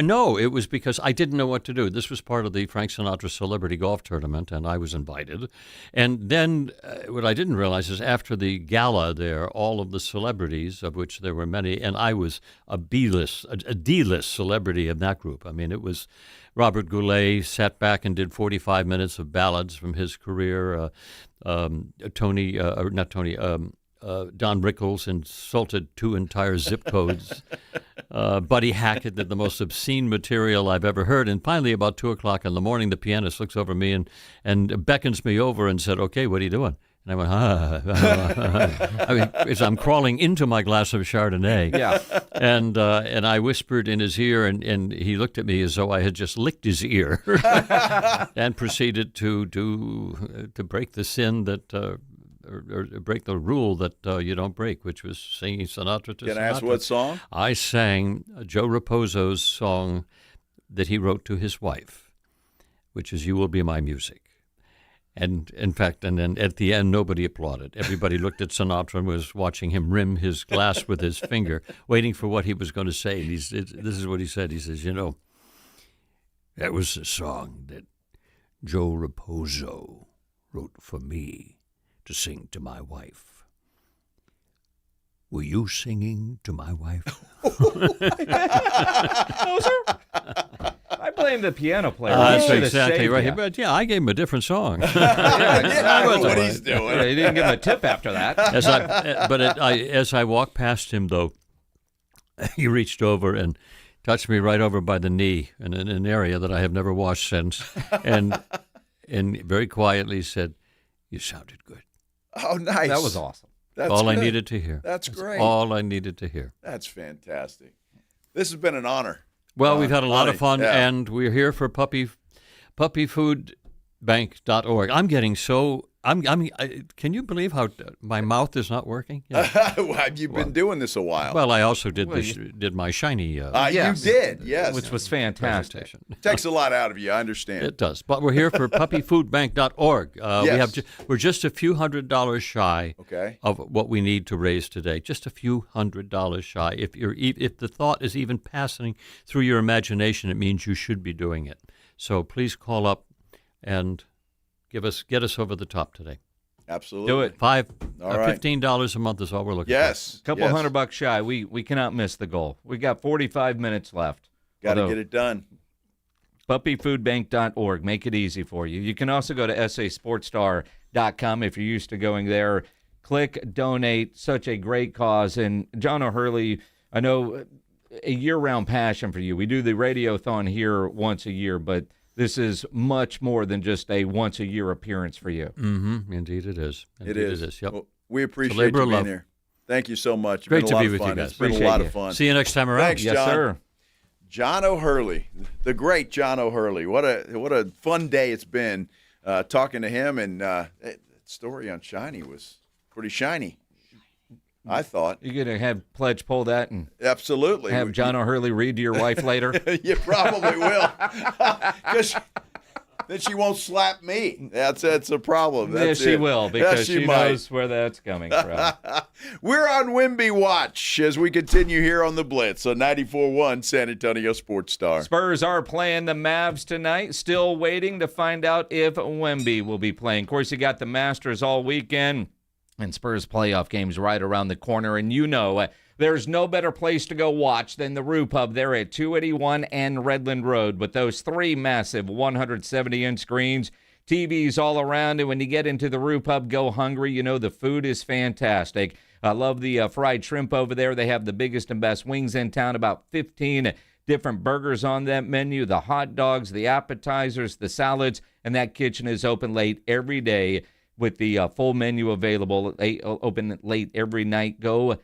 no, it was because I didn't know what to do. This was part of the Frank Sinatra Celebrity Golf Tournament, and I was invited. And then what I didn't realize is after the gala there, all of the celebrities, of which there were many, and I was a D-list celebrity of that group. I mean, it was Robert Goulet sat back and did 45 minutes of ballads from his career. Don Rickles insulted 2 entire zip codes. Buddy Hackett did the most obscene material I've ever heard. And finally, about 2 o'clock in the morning, the pianist looks over me and beckons me over and said, "Okay, what are you doing?" And I went, I mean, as I'm crawling into my glass of Chardonnay. Yeah. And I whispered in his ear, and he looked at me as though I had just licked his ear, and proceeded to break the sin that, or break the rule that you don't break, which was singing Sinatra to Sinatra. Can I ask what song? I sang Joe Raposo's song that he wrote to his wife, which is "You Will Be My Music." And in fact, and then at the end, nobody applauded. Everybody looked at Sinatra and was watching him rim his glass with his finger, waiting for what he was going to say. And this is what he said. He says, that was a song that Joe Raposo wrote for me to sing to my wife. Were you singing to my wife? No, sir. I blame the piano player. That's exactly right. But yeah, I gave him a different song. I know what he's doing. Yeah, he didn't give him a tip after that. As I walked past him, though, he reached over and touched me right over by the knee in an area that I have never washed since, and very quietly said, "You sounded good." Oh, nice. That was awesome. That's all good. I needed to hear. That's great. All I needed to hear. That's fantastic. This has been an honor. Well, we've had a lot of fun, yeah. and we're here for puppyfoodbank.org. I'm getting so. Can you believe how my mouth is not working? Yeah. You've been doing this a while. Well, I also did my shiny. Yes. You did, yes. Which was fantastic. Takes a lot out of you, I understand. It does. But we're here for puppyfoodbank.org. Yes. We're just a few $100s shy okay. of what we need to raise today. Just a few $100s shy. If the thought is even passing through your imagination, it means you should be doing it. So please call up and get us over the top today. Absolutely. Do it. $15 a month is all we're looking for. Yes. Couple $100 shy. We cannot miss the goal. We got 45 minutes left. Got to get it done. puppyfoodbank.org. Make it easy for you. You can also go to sasportstar.com if you're used to going there. Click donate. Such a great cause. And John O'Hurley, I know a year-round passion for you. We do the Radiothon here once a year, but this is much more than just a once-a-year appearance for you. Mm-hmm. Indeed it is. It is. Yep. Well, we appreciate you being here. Thank you so much. It's Great been to a lot be of with fun. you guys. It's been a lot of fun. See you next time around. Thanks, John. Yes, sir. John O'Hurley, the great John O'Hurley. What a fun day it's been talking to him. And that story on Shiny was pretty shiny, I thought. You're going to have Pledge pull that and absolutely have John O'Hurley read to your wife later? You probably will. Because then she won't slap me. That's a problem. Yes, she will, because she knows where that's coming from. We're on Wemby Watch as we continue here on the Blitz on 94.1 San Antonio Sports Star. Spurs are playing the Mavs tonight. Still waiting to find out if Wemby will be playing. Of course, you got the Masters all weekend and Spurs playoff games right around the corner. And you know, there's no better place to go watch than the Rue Pub there at 281 and Redland Road with those 3 massive 170-inch screens, TVs all around. And when you get into the Rue Pub, go hungry. You know the food is fantastic. I love the fried shrimp over there. They have the biggest and best wings in town, about 15 different burgers on that menu, the hot dogs, the appetizers, the salads, and that kitchen is open late every day with the full menu available. They open late every night. Don't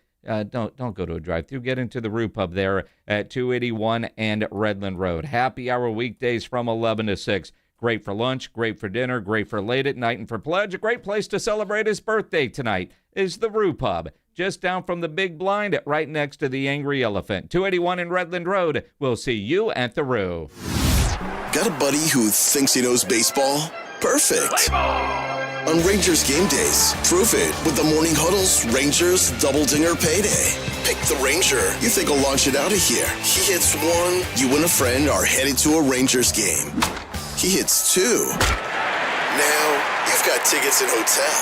go to a drive-thru. Get into the Rue Pub there at 281 and Redland Road. Happy hour weekdays from 11 to 6. Great for lunch, great for dinner, great for late at night, and for Pledge, a great place to celebrate his birthday tonight is the Rue Pub, just down from the Big Blind, right next to the Angry Elephant. 281 and Redland Road. We'll see you at the Rue. Got a buddy who thinks he knows baseball? Perfect. On Rangers game days, prove it with the Morning Huddle's Rangers Double Dinger Payday. Pick the Ranger you think will launch it out of here. He hits 1, you and a friend are headed to a Rangers game. He hits 2. Now, you've got tickets and hotel.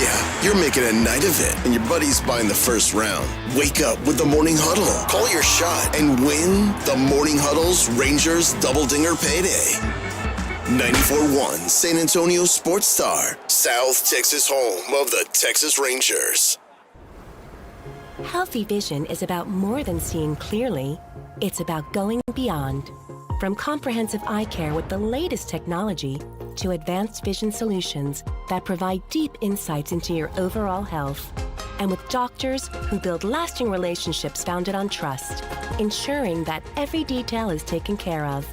Yeah, you're making a night of it, and your buddy's buying the first round. Wake up with the Morning Huddle. Call your shot and win the Morning Huddle's Rangers Double Dinger Payday. 94.1 San Antonio Sports Star, South Texas home of the Texas Rangers. Healthy vision is about more than seeing clearly. It's about going beyond. From comprehensive eye care with the latest technology to advanced vision solutions that provide deep insights into your overall health. And with doctors who build lasting relationships founded on trust, ensuring that every detail is taken care of.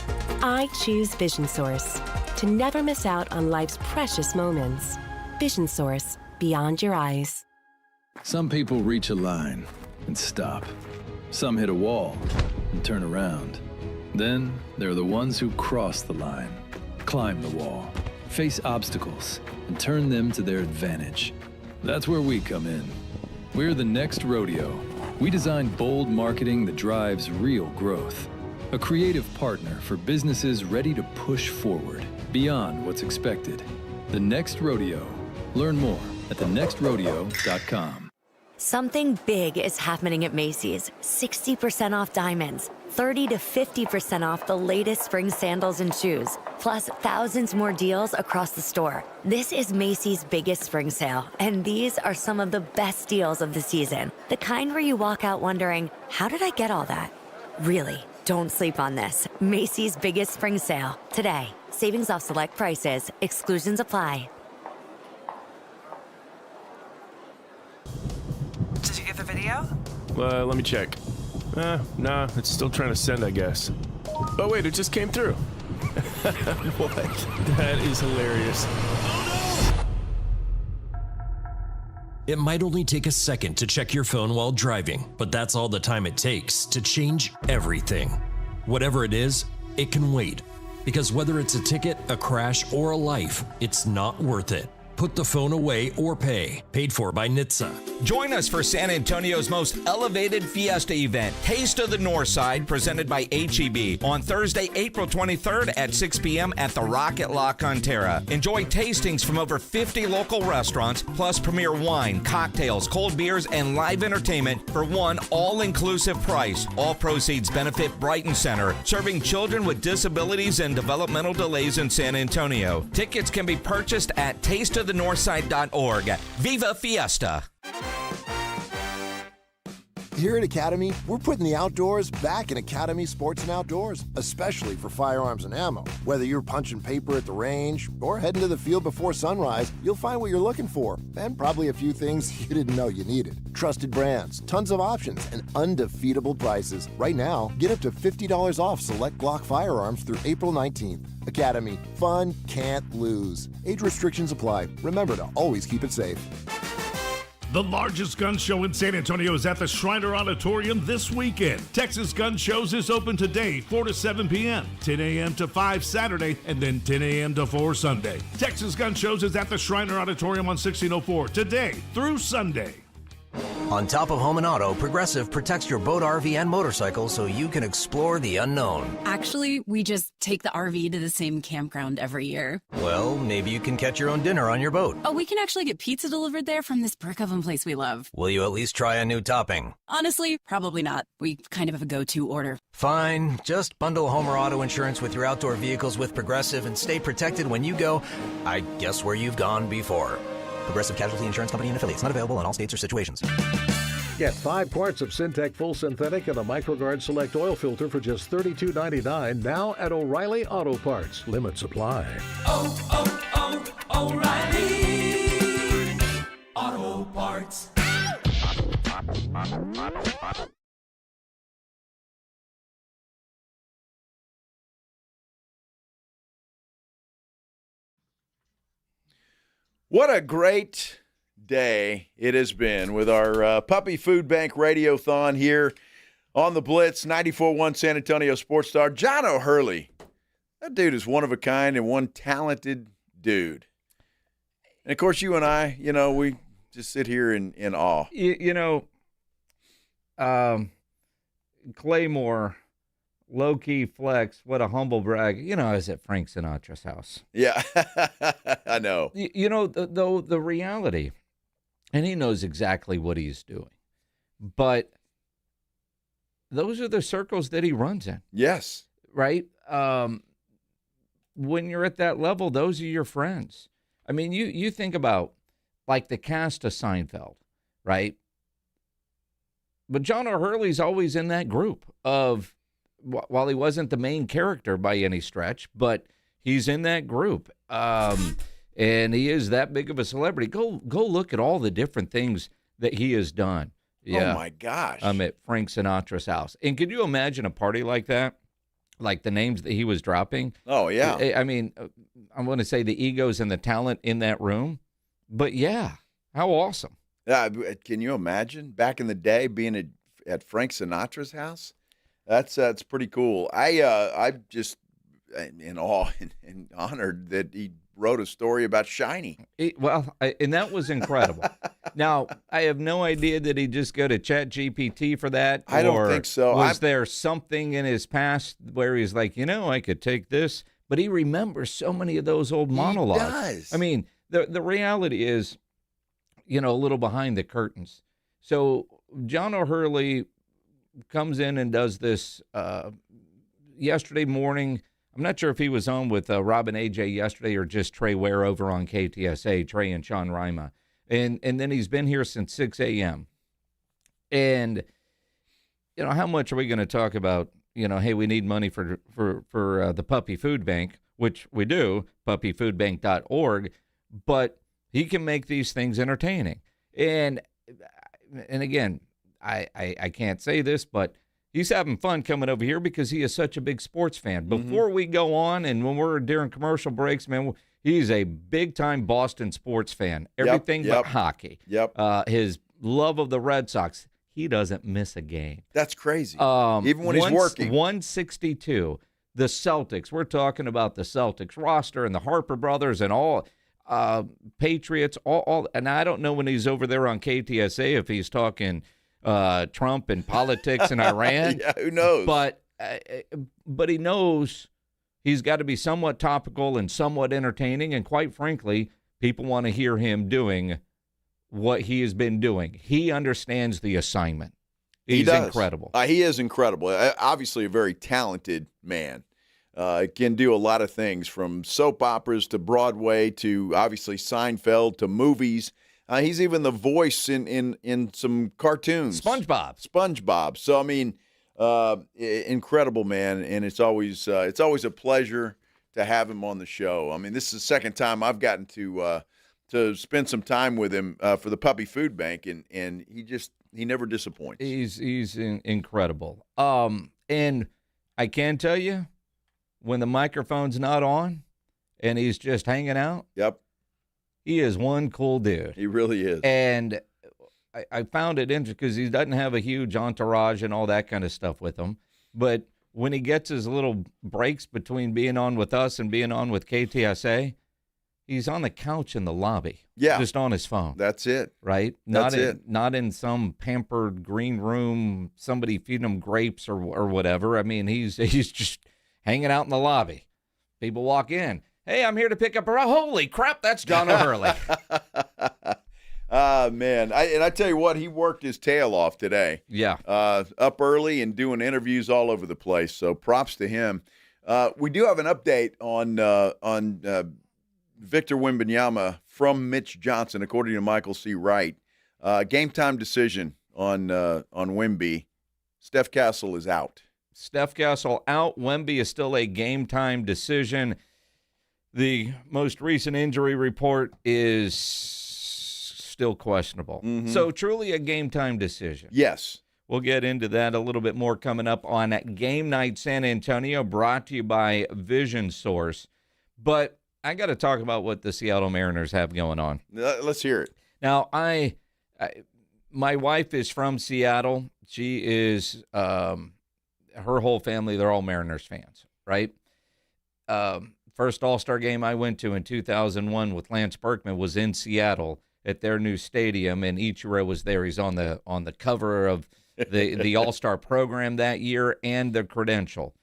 I choose Vision Source to never miss out on life's precious moments. Vision Source, beyond your eyes. Some people reach a line and stop. Some hit a wall and turn around. Then there are the ones who cross the line, climb the wall, face obstacles, and turn them to their advantage. That's where we come in. We're the next rodeo. We design bold marketing that drives real growth. A creative partner for businesses ready to push forward beyond what's expected. The Next Rodeo. Learn more at thenextrodeo.com. Something big is happening at Macy's. 60% off diamonds, 30 to 50% off the latest spring sandals and shoes, plus thousands more deals across the store. This is Macy's biggest spring sale, and these are some of the best deals of the season. The kind where you walk out wondering, how did I get all that? Really, don't sleep on this. Macy's biggest spring sale, today. Savings off select prices, exclusions apply. Did you get the video? Let me check. Nah, it's still trying to send, I guess. Oh, wait, it just came through. What? That is hilarious. It might only take a second to check your phone while driving, but that's all the time it takes to change everything. Whatever it is, it can wait. Because whether it's a ticket, a crash, or a life, it's not worth it. Put the phone away or pay. Paid for by NHTSA. Join us for San Antonio's most elevated fiesta event, Taste of the Northside, presented by HEB, on Thursday, April 23rd at 6 p.m. at the Rocket La Cantera. Enjoy tastings from over 50 local restaurants, plus premier wine, cocktails, cold beers, and live entertainment for one all-inclusive price. All proceeds benefit Brighton Center, serving children with disabilities and developmental delays in San Antonio. Tickets can be purchased at tasteofthenorthside.org. Viva Fiesta! Here at Academy, we're putting the outdoors back in Academy Sports and Outdoors, especially for firearms and ammo. Whether you're punching paper at the range or heading to the field before sunrise, you'll find what you're looking for, and probably a few things you didn't know you needed. Trusted brands, tons of options, and undefeatable prices. Right now, get up to $50 off select Glock firearms through April 19th. Academy, fun can't lose. Age restrictions apply. Remember to always keep it safe. The largest gun show in San Antonio is at the Shriner Auditorium this weekend. Texas Gun Shows is open today, 4 to 7 p.m., 10 a.m. to 5 Saturday, and then 10 a.m. to 4 Sunday. Texas Gun Shows is at the Shriner Auditorium on 1604 today through Sunday. On top of home and auto, Progressive protects your boat, RV, and motorcycle so you can explore the unknown. Actually, we just take the RV to the same campground every year. Well, maybe you can catch your own dinner on your boat. Oh, we can actually get pizza delivered there from this brick oven place we love. Will you at least try a new topping? Honestly, probably not. We kind of have a go-to order. Fine. Just bundle home or auto insurance with your outdoor vehicles with Progressive and stay protected when you go, I guess, where you've gone before. Progressive Casualty Insurance Company and affiliates. Not available in all states or situations. Get 5 quarts of Syntec Full Synthetic and a MicroGuard Select Oil Filter for just $32.99 now at O'Reilly Auto Parts. Limit supply. O'Reilly Auto Parts. What a great day it has been with our Puppy Food Bank Radiothon here on the Blitz, 94.1 San Antonio Sports Star. John O'Hurley, that dude is one of a kind and one talented dude. And, of course, you and I, we just sit here in awe. Claymore, low-key flex, what a humble brag. I was at Frank Sinatra's house. Yeah, I know. The reality, and he knows exactly what he's doing, but those are the circles that he runs in. Yes. Right? When you're at that level, those are your friends. I mean, you think about, like, the cast of Seinfeld, right? But John O'Hurley's always in that group of, while he wasn't the main character by any stretch, but he's in that group. And he is that big of a celebrity. Go look at all the different things that he has done. Yeah. Oh, my gosh. I'm at Frank Sinatra's house. And could you imagine a party like that? Like the names that he was dropping? Oh, yeah. I mean, I want to say the egos and the talent in that room. But, yeah, how awesome. Can you imagine back in the day being at Frank Sinatra's house? That's pretty cool. I'm just in awe and honored that he wrote a story about Shiny. And that was incredible. Now, I have no idea that he just go to ChatGPT for that. I don't think so. Was there something in his past where he's like, I could take this? But he remembers so many of those old monologues. He does. I mean, the reality is, a little behind the curtains. So John O'Hurley comes in and does this yesterday morning. I'm not sure if he was on with Rob and AJ yesterday or just Trey Ware over on KTSA, Trey and Sean Rima. And then he's been here since 6 a.m. And, how much are we going to talk about, hey, we need money for the Puppy Food Bank, which we do, puppyfoodbank.org, but he can make these things entertaining. And again, I can't say this, but he's having fun coming over here because he is such a big sports fan. Before we go on and when we're during commercial breaks, man, he's a big-time Boston sports fan. Everything but hockey. Yep. His love of the Red Sox, he doesn't miss a game. That's crazy. Even when he's working. 162. The Celtics. We're talking about the Celtics roster and the Harper brothers and all. Patriots, all, and I don't know when he's over there on KTSA if he's talking Trump and politics in Iran. Yeah, who knows? But he knows he's got to be somewhat topical and somewhat entertaining, and quite frankly, people want to hear him doing what he has been doing. He understands the assignment. He's incredible. He is incredible. Obviously a very talented man. Can do a lot of things, from soap operas to Broadway to obviously Seinfeld to movies. He's even the voice in some cartoons. SpongeBob. So, I mean, incredible man, and it's always a pleasure to have him on the show. I mean, this is the second time I've gotten to spend some time with him for the Puppy Food Bank, and he never disappoints. He's incredible. And I can tell you, when the microphone's not on and he's just hanging out, yep, he is one cool dude. He really is. And I found it interesting because he doesn't have a huge entourage and all that kind of stuff with him. But when he gets his little breaks between being on with us and being on with KTSA, he's on the couch in the lobby. Yeah. Just on his phone. That's it. Right? Not in some pampered green room, somebody feeding him grapes or whatever. I mean, he's just hanging out in the lobby. People walk in. Hey, I'm here to pick up holy crap, that's John O'Hurley. Man. I tell you what, he worked his tail off today. Yeah. Up early and doing interviews all over the place. So props to him. We do have an update on Victor Wembanyama from Mitch Johnson, according to Michael C. Wright. Game time decision on Wemby. Steph Castle is out. Steph Castle out. Wemby is still a game-time decision. The most recent injury report is still questionable. Mm-hmm. So truly a game-time decision. Yes. We'll get into that a little bit more coming up on Game Night San Antonio, brought to you by Vision Source. But I got to talk about what the Seattle Mariners have going on. Let's hear it. Now, my wife is from Seattle. She is her whole family, they're all Mariners fans, right? First All-Star game I went to in 2001 with Lance Berkman was in Seattle at their new stadium, and Ichiro was there. He's on the cover of the All-Star program that year and the credential.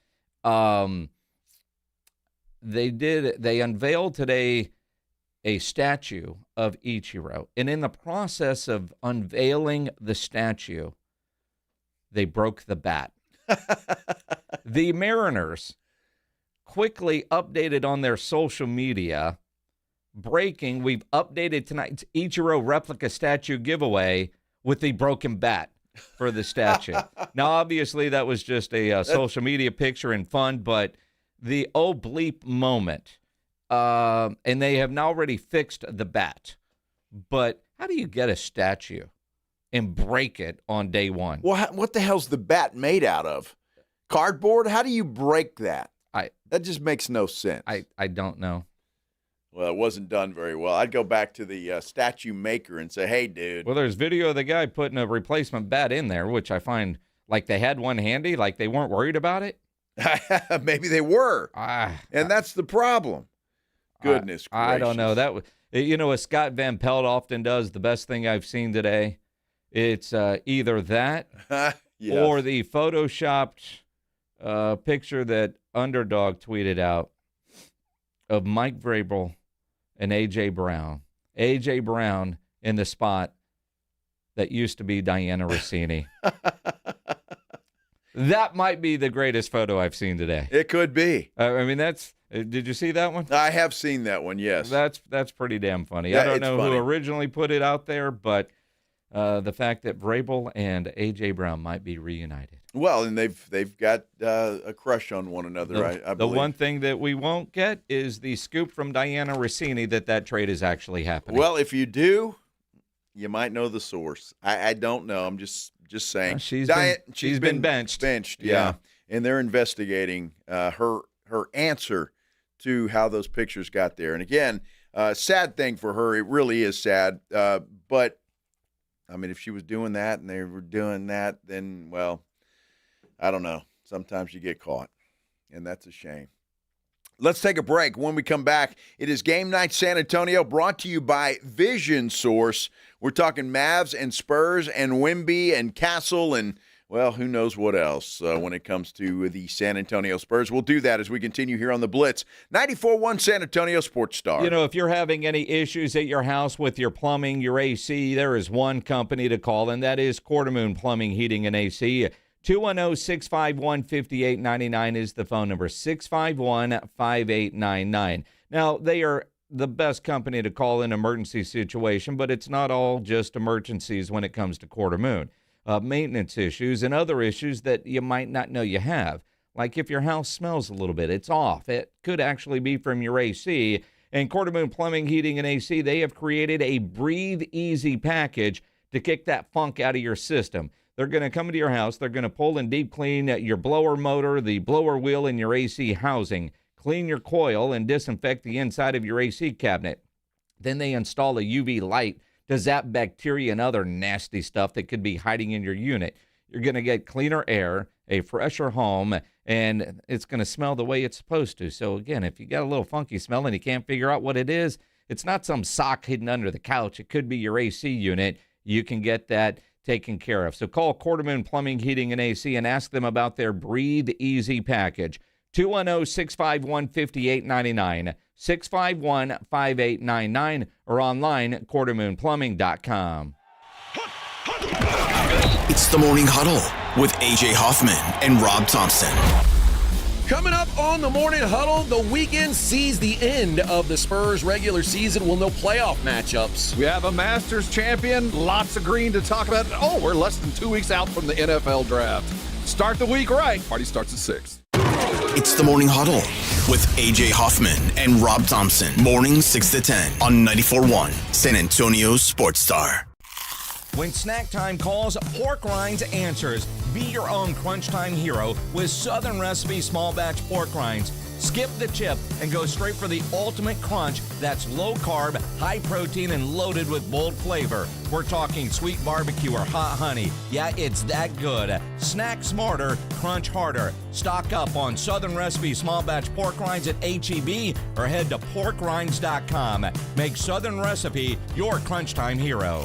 They unveiled today a statue of Ichiro, and in the process of unveiling the statue, they broke the bat. The Mariners quickly updated on their social media, breaking, we've updated tonight's Ichiro replica statue giveaway with the broken bat for the statue. Now, obviously, that was just a social media picture and fun, but the oh bleep moment, and they have now already fixed the bat. But how do you get a statue and break it on day one? Well, what the hell's the bat made out of? Cardboard? How do you break that? That just makes no sense. I don't know. Well, it wasn't done very well. I'd go back to the statue maker and say, hey, dude. Well, there's video of the guy putting a replacement bat in there, which I find like they had one handy, like they weren't worried about it. Maybe they were. And that's the problem. Goodness gracious. I don't know. That was, as Scott Van Pelt often does, the best thing I've seen today, it's either that yes. or the photoshopped picture that Underdog tweeted out of Mike Vrabel and A.J. Brown. A.J. Brown in the spot that used to be Diana Rossini. That might be the greatest photo I've seen today. It could be. I mean, did you see that one? I have seen that one, yes. That's pretty damn funny. Yeah, I don't know funny. who originally put it out there, but the fact that Vrabel and A.J. Brown might be reunited. Well, and they've got a crush on one another, I believe. The one thing that we won't get is the scoop from Diana Rossini that trade is actually happening. Well, if you do, you might know the source. I don't know. I'm just saying. She's been benched. Yeah. And they're investigating her answer to how those pictures got there. And again, sad thing for her. It really is sad. But I mean, if she was doing that and they were doing that, then, well, I don't know. Sometimes you get caught, and that's a shame. Let's take a break. When we come back, it is Game Night San Antonio, brought to you by Vision Source. We're talking Mavs and Spurs and Wemby and Castle and, well, who knows what else when it comes to the San Antonio Spurs. We'll do that as we continue here on the Blitz. 94.1 San Antonio Sports Star. You know, if you're having any issues at your house with your plumbing, your AC, there is one company to call, and that is Quartermoon Plumbing, Heating, and AC. 210-651-5899 is the phone number, 651-5899. Now, they are the best company to call in an emergency situation, but it's not all just emergencies when it comes to Quartermoon. Maintenance issues and other issues that you might not know you have. Like if your house smells a little bit, it's off. It could actually be from your AC. And Quartermoon Plumbing, Heating, and AC, they have created a Breathe Easy package to kick that funk out of your system. They're going to come into your house. They're going to pull and deep clean your blower motor, the blower wheel, and your AC housing. Clean your coil and disinfect the inside of your AC cabinet. Then they install a UV light to zap bacteria and other nasty stuff that could be hiding in your unit. You're going to get cleaner air, a fresher home, and it's going to smell the way it's supposed to. So, again, if you got a little funky smell and you can't figure out what it is, it's not some sock hidden under the couch. It could be your AC unit. You can get that taken care of. So call Quartermoon Plumbing, Heating, and AC and ask them about their Breathe Easy package. 210-651-5899, 651-5899, or online, quartermoonplumbing.com. It's the Morning Huddle with A.J. Hoffman and Rob Thompson. Coming up on the Morning Huddle, the weekend sees the end of the Spurs regular season with no playoff matchups. We have a Masters champion, lots of green to talk about. Oh, we're less than 2 weeks out from the NFL draft. Start the week right. Party starts at 6. It's the Morning Huddle with A.J. Hoffman and Rob Thompson. Mornings 6 to 10 on 94.1 San Antonio Sports Star. When snack time calls, Pork Rinds answers. Be your own crunch time hero with Southern Recipe small batch pork rinds. Skip the chip and go straight for the ultimate crunch that's low carb, high protein, and loaded with bold flavor. We're talking sweet barbecue or hot honey. Yeah, it's that good. Snack smarter, crunch harder. Stock up on Southern Recipe small batch pork rinds at H-E-B or head to porkrinds.com. Make Southern Recipe your crunch time hero.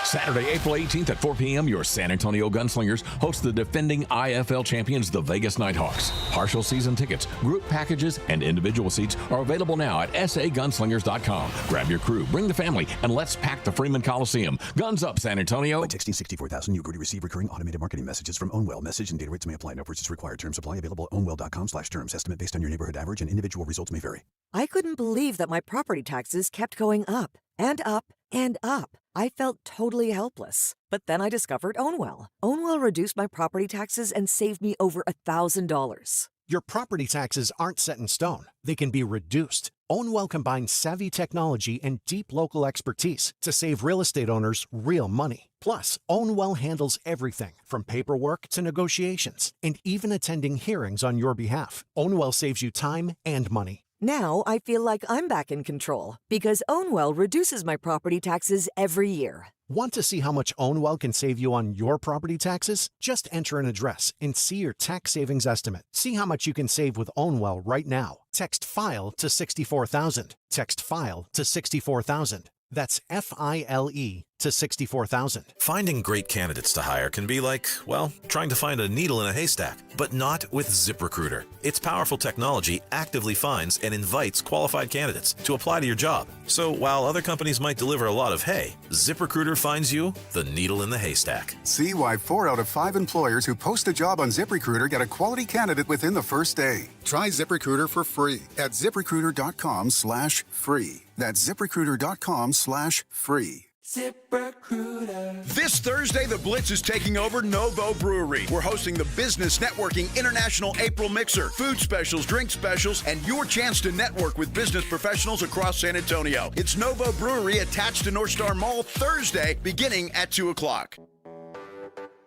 Saturday, April 18th at 4 p.m., your San Antonio Gunslingers host the defending IFL champions, the Vegas Nighthawks. Partial season tickets, group packages, and individual seats are available now at sagunslingers.com. Grab your crew, bring the family, and let's pack the Freeman Coliseum. Guns up, San Antonio. By texting 64000, you agree to receive recurring automated marketing messages from Ownwell. Message and data rates may apply. No purchase required. Terms apply. Available at ownwell.com/terms. Estimate based on your neighborhood average and individual results may vary. I couldn't believe that my property taxes kept going up and up and up. I felt totally helpless. But then I discovered Ownwell. Ownwell reduced my property taxes and saved me over $1,000. Your property taxes aren't set in stone. They can be reduced. Ownwell combines savvy technology and deep local expertise to save real estate owners real money. Plus, Ownwell handles everything from paperwork to negotiations and even attending hearings on your behalf. Ownwell saves you time and money. Now I feel like I'm back in control because Ownwell reduces my property taxes every year. Want to see how much Ownwell can save you on your property taxes? Just enter an address and see your tax savings estimate. See how much you can save with Ownwell right now. Text FILE to 64,000. Text FILE to 64,000. That's FILE to 64,000. Finding great candidates to hire can be like, well, trying to find a needle in a haystack, but not with ZipRecruiter. Its powerful technology actively finds and invites qualified candidates to apply to your job. So while other companies might deliver a lot of hay, ZipRecruiter finds you the needle in the haystack. See why 4 out of 5 employers who post a job on ZipRecruiter get a quality candidate within the first day. Try ZipRecruiter for free at ZipRecruiter.com/free. That's ZipRecruiter.com/free. ZipRecruiter. This Thursday, the Blitz is taking over Novo Brewery. We're hosting the Business Networking International April Mixer, food specials, drink specials, and your chance to network with business professionals across San Antonio. It's Novo Brewery attached to North Star Mall Thursday, beginning at 2 o'clock.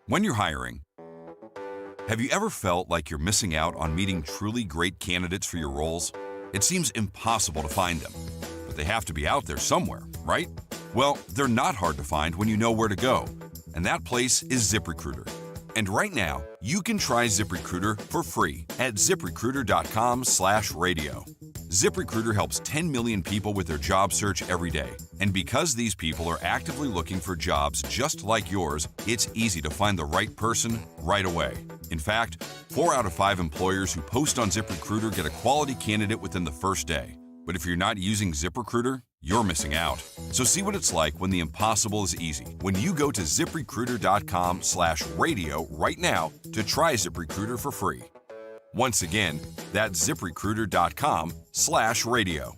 When you're hiring, have you ever felt like you're missing out on meeting truly great candidates for your roles? It seems impossible to find them, but they have to be out there somewhere, right? Well, they're not hard to find when you know where to go, and that place is ZipRecruiter. And right now, you can try ZipRecruiter for free at ZipRecruiter.com/radio. ZipRecruiter helps 10 million people with their job search every day. And because these people are actively looking for jobs just like yours, it's easy to find the right person right away. In fact, 4 out of 5 employers who post on ZipRecruiter get a quality candidate within the first day. But if you're not using ZipRecruiter, you're missing out. So see what it's like when the impossible is easy. When you go to ZipRecruiter.com/radio right now to try ZipRecruiter for free. Once again, that's ZipRecruiter.com/radio.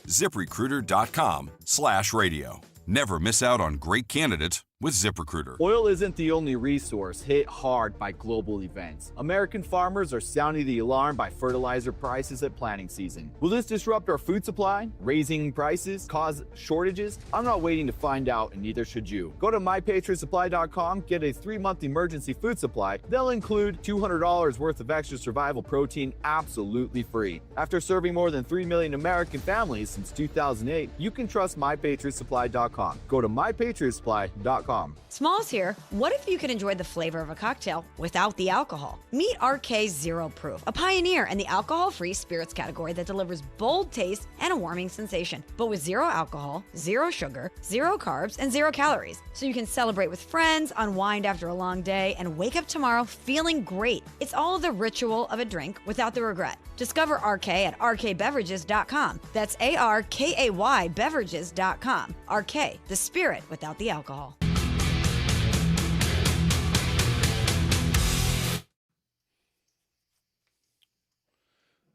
ZipRecruiter.com/radio. Never miss out on great candidates with ZipRecruiter. Oil isn't the only resource hit hard by global events. American farmers are sounding the alarm by fertilizer prices at planting season. Will this disrupt our food supply? Raising prices cause shortages? I'm not waiting to find out, and neither should you. Go to MyPatriotSupply.com, get a 3-month emergency food supply. They'll include $200 worth of extra survival protein absolutely free. After serving more than 3 million American families since 2008, you can trust MyPatriotSupply.com. Go to MyPatriotSupply.com. Smalls here. What if you could enjoy the flavor of a cocktail without the alcohol? Meet RK Zero Proof, a pioneer in the alcohol-free spirits category that delivers bold taste and a warming sensation, but with 0 alcohol, 0 sugar, 0 carbs, and 0 calories. So you can celebrate with friends, unwind after a long day, and wake up tomorrow feeling great. It's all the ritual of a drink without the regret. Discover RK at rkbeverages.com. That's ARKAY beverages.com. RK, the spirit without the alcohol.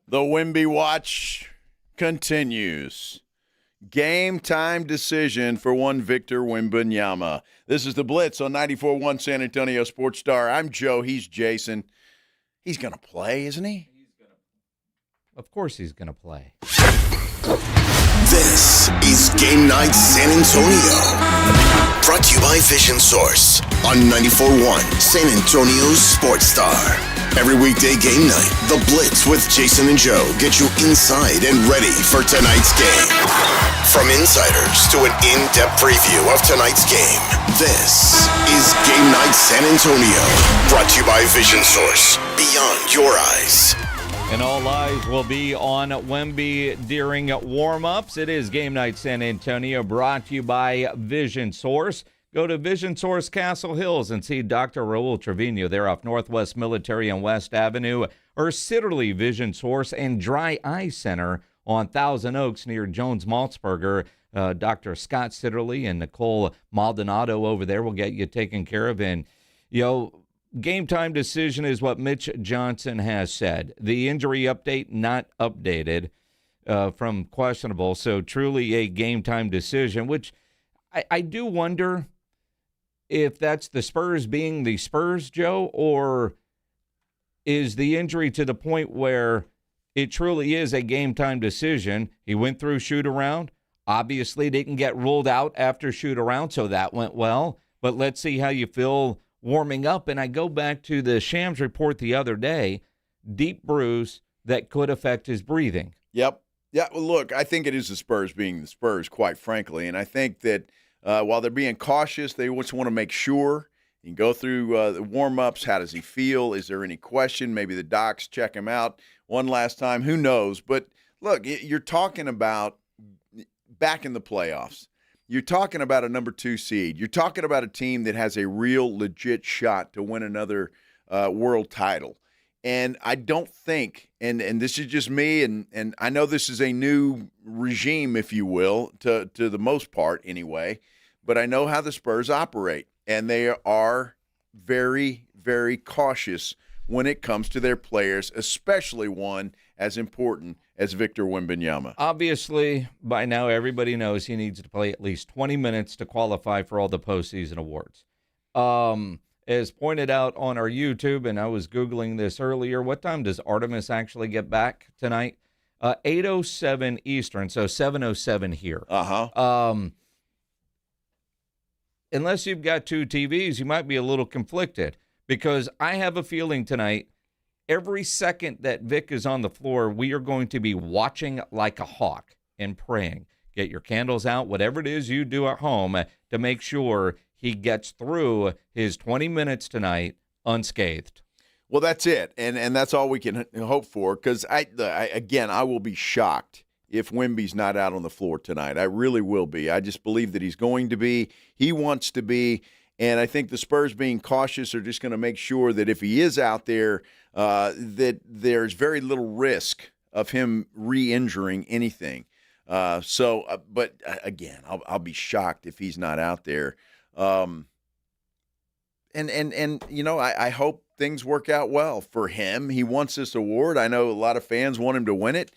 The Wemby Watch continues. Game time decision for one Victor Wembanyama. This is the Blitz on 94.1 San Antonio Sports Star. I'm Joe. He's Jason. He's going to play, isn't he? Of course he's going to play. This is Game Night San Antonio. Brought to you by Vision Source on 94.1 San Antonio Sports Star. Every weekday game night, The Blitz with Jason and Joe get you inside and ready for tonight's game. From insiders to an in-depth preview of tonight's game, this is Game Night San Antonio. Brought to you by Vision Source. Beyond your eyes. And all eyes will be on Wemby during warm-ups. It is Game Night San Antonio, brought to you by Vision Source. Go to Vision Source Castle Hills and see Dr. Raul Trevino there off Northwest Military and West Avenue, or Sitterly Vision Source and Dry Eye Center on Thousand Oaks near Jones Maltzberger. Dr. Scott Sitterly and Nicole Maldonado over there will get you taken care of. And, game time decision is what Mitch Johnson has said. The injury update not updated from questionable, so truly a game time decision, which I do wonder if that's the Spurs being the Spurs, Joe, or is the injury to the point where it truly is a game time decision. He went through shoot around, obviously didn't get ruled out after shoot around, so that went well, but let's see how you feel warming up. And I go back to the Shams report the other day, deep bruise that could affect his breathing. Yep. Yeah, well, look, I think it is the Spurs being the Spurs, quite frankly. And I think that while they're being cautious, they just want to make sure. You can go through the warm-ups. How does he feel? Is there any question? Maybe the docs check him out one last time. Who knows? But, look, you're talking about back in the playoffs. You're talking about a number 2 seed. You're talking about a team that has a real legit shot to win another world title. And I don't think, and this is just me, and I know this is a new regime, if you will, to the most part anyway, but I know how the Spurs operate, and they are very, very cautious when it comes to their players, especially one as important as Victor Wembanyama. Obviously, by now everybody knows he needs to play at least 20 minutes to qualify for all the postseason awards. As pointed out on our YouTube, and I was Googling this earlier, what time does Artemis actually get back tonight? 8:07 Eastern, so 7:07 here. Unless you've got 2 TVs, you might be a little conflicted, because I have a feeling tonight, every second that Vic is on the floor, we are going to be watching like a hawk and praying. Get your candles out, whatever it is you do at home, to make sure he gets through his 20 minutes tonight unscathed. Well, that's it, and that's all we can hope for. Because I will be shocked if Wemby's not out on the floor tonight. I really will be. I just believe that he's going to be. He wants to be, and I think the Spurs, being cautious, are just going to make sure that if he is out there, that there's very little risk of him re-injuring anything. But again, I'll be shocked if he's not out there. And I hope things work out well for him. He wants this award. I know a lot of fans want him to win it.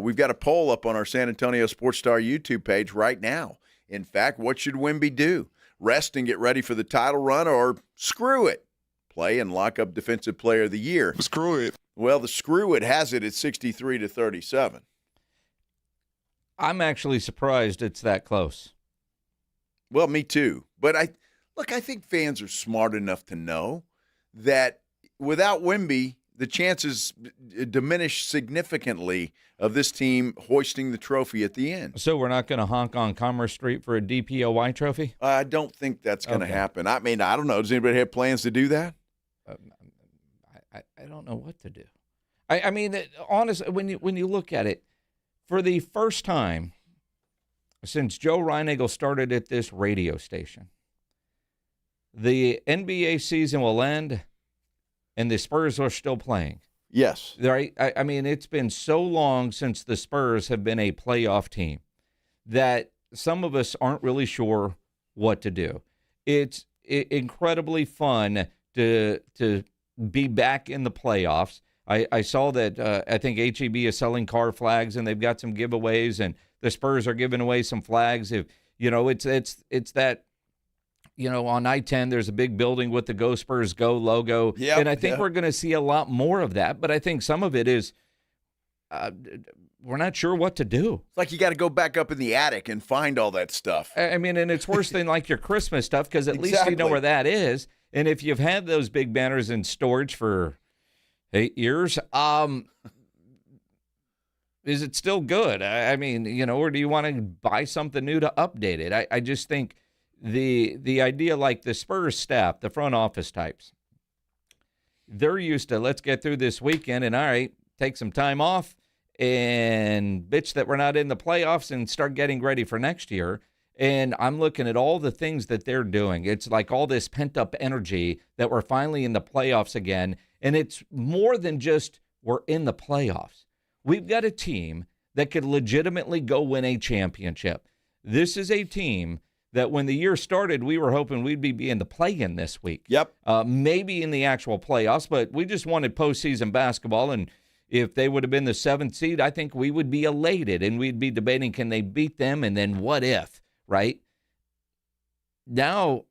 We've got a poll up on our San Antonio Sports Star YouTube page right now. In fact, what should Wemby do? Rest and get ready for the title run, or screw it, play and lock up Defensive Player of the Year? Screw it. Well, the screw it has it at 63-37. I'm actually surprised it's that close. Well, me too. But I think fans are smart enough to know that without Wemby, the chances diminish significantly of this team hoisting the trophy at the end. So we're not going to honk on Commerce Street for a DPOY trophy? I don't think that's going to happen. I mean, I don't know. Does anybody have plans to do that? I don't know what to do. I mean, honestly, when you look at it, for the first time since Joe Reinagle started at this radio station, the NBA season will end and the Spurs are still playing. Yes. Right? I mean, it's been so long since the Spurs have been a playoff team that some of us aren't really sure what to do. It's incredibly fun to be back in the playoffs. I saw that I think HEB is selling car flags, and they've got some giveaways, and the Spurs are giving away some flags. If it's that, on I-10 there's a big building with the Go Spurs Go logo, and I think we're going to see a lot more of that. But I think some of it is we're not sure what to do. It's like you got to go back up in the attic and find all that stuff. I mean, and it's worse than like your Christmas stuff, because at least you know where that is. And if you've had those big banners in storage for 8 years, is it still good? I mean, or do you want to buy something new to update it? I just think the idea, like the Spurs staff, the front office types, they're used to, let's get through this weekend and, all right, take some time off and bitch that we're not in the playoffs and start getting ready for next year. And I'm looking at all the things that they're doing. It's like all this pent-up energy that we're finally in the playoffs again. And it's more than just we're in the playoffs. We've got a team that could legitimately go win a championship. This is a team that when the year started, we were hoping we'd be in the play-in this week. Yep. Maybe in the actual playoffs, but we just wanted postseason basketball. And if they would have been the 7th seed, I think we would be elated, and we'd be debating, can they beat them, and then what if, right? Now,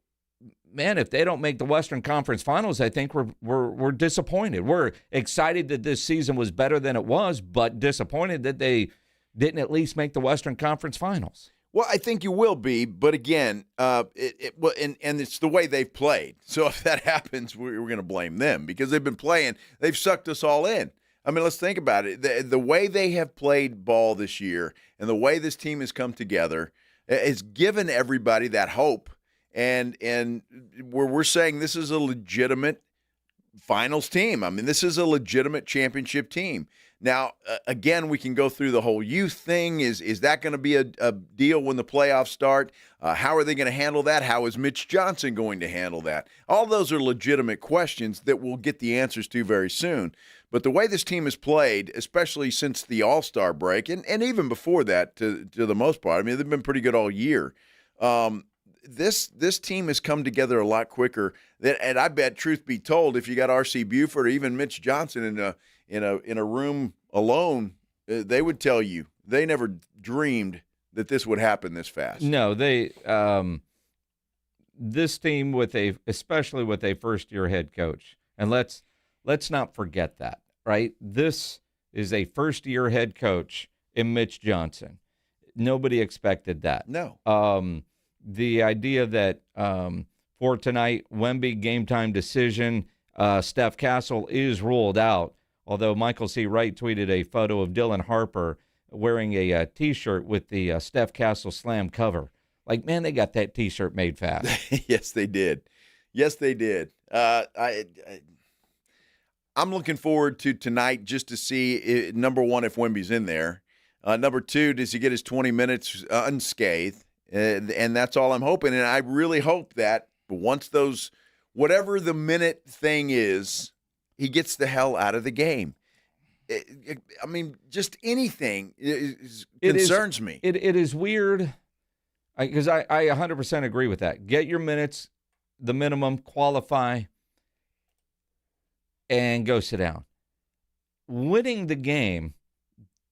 man, if they don't make the Western Conference Finals, I think we're disappointed. We're excited that this season was better than it was, but disappointed that they didn't at least make the Western Conference Finals. Well, I think you will be, but again, and it's the way they've played. So if that happens, we're going to blame them, because they've been playing. They've sucked us all in. I mean, let's think about it. The way they have played ball this year and the way this team has come together has given everybody that hope. And where we're saying this is a legitimate finals team. I mean, this is a legitimate championship team. Now, again, we can go through the whole youth thing. Is that going to be a deal when the playoffs start? How are they going to handle that? How is Mitch Johnson going to handle that? All those are legitimate questions that we'll get the answers to very soon. But the way this team has played, especially since the All-Star break, and even before that, to the most part, I mean, they've been pretty good all year. This team has come together a lot quicker. And I bet, truth be told, if you got R.C. Buford or even Mitch Johnson in a room alone, they would tell you they never dreamed that this would happen this fast. No, they this team especially with a first-year head coach, and let's not forget that, right? This is a first-year head coach in Mitch Johnson. Nobody expected that. No. The idea that for tonight, Wemby game time decision, Steph Castle is ruled out, although Michael C. Wright tweeted a photo of Dylan Harper wearing a T-shirt with the Steph Castle Slam cover. Like, man, they got that T-shirt made fast. Yes, they did. Yes, they did. I'm looking forward to tonight just to see, number one, if Wemby's in there. Number two, does he get his 20 minutes unscathed? And that's all I'm hoping. And I really hope that once those, whatever the minute thing is, he gets the hell out of the game. I mean, just anything concerns me. It is weird because I 100% agree with that. Get your minutes, the minimum, qualify, and go sit down. Winning the game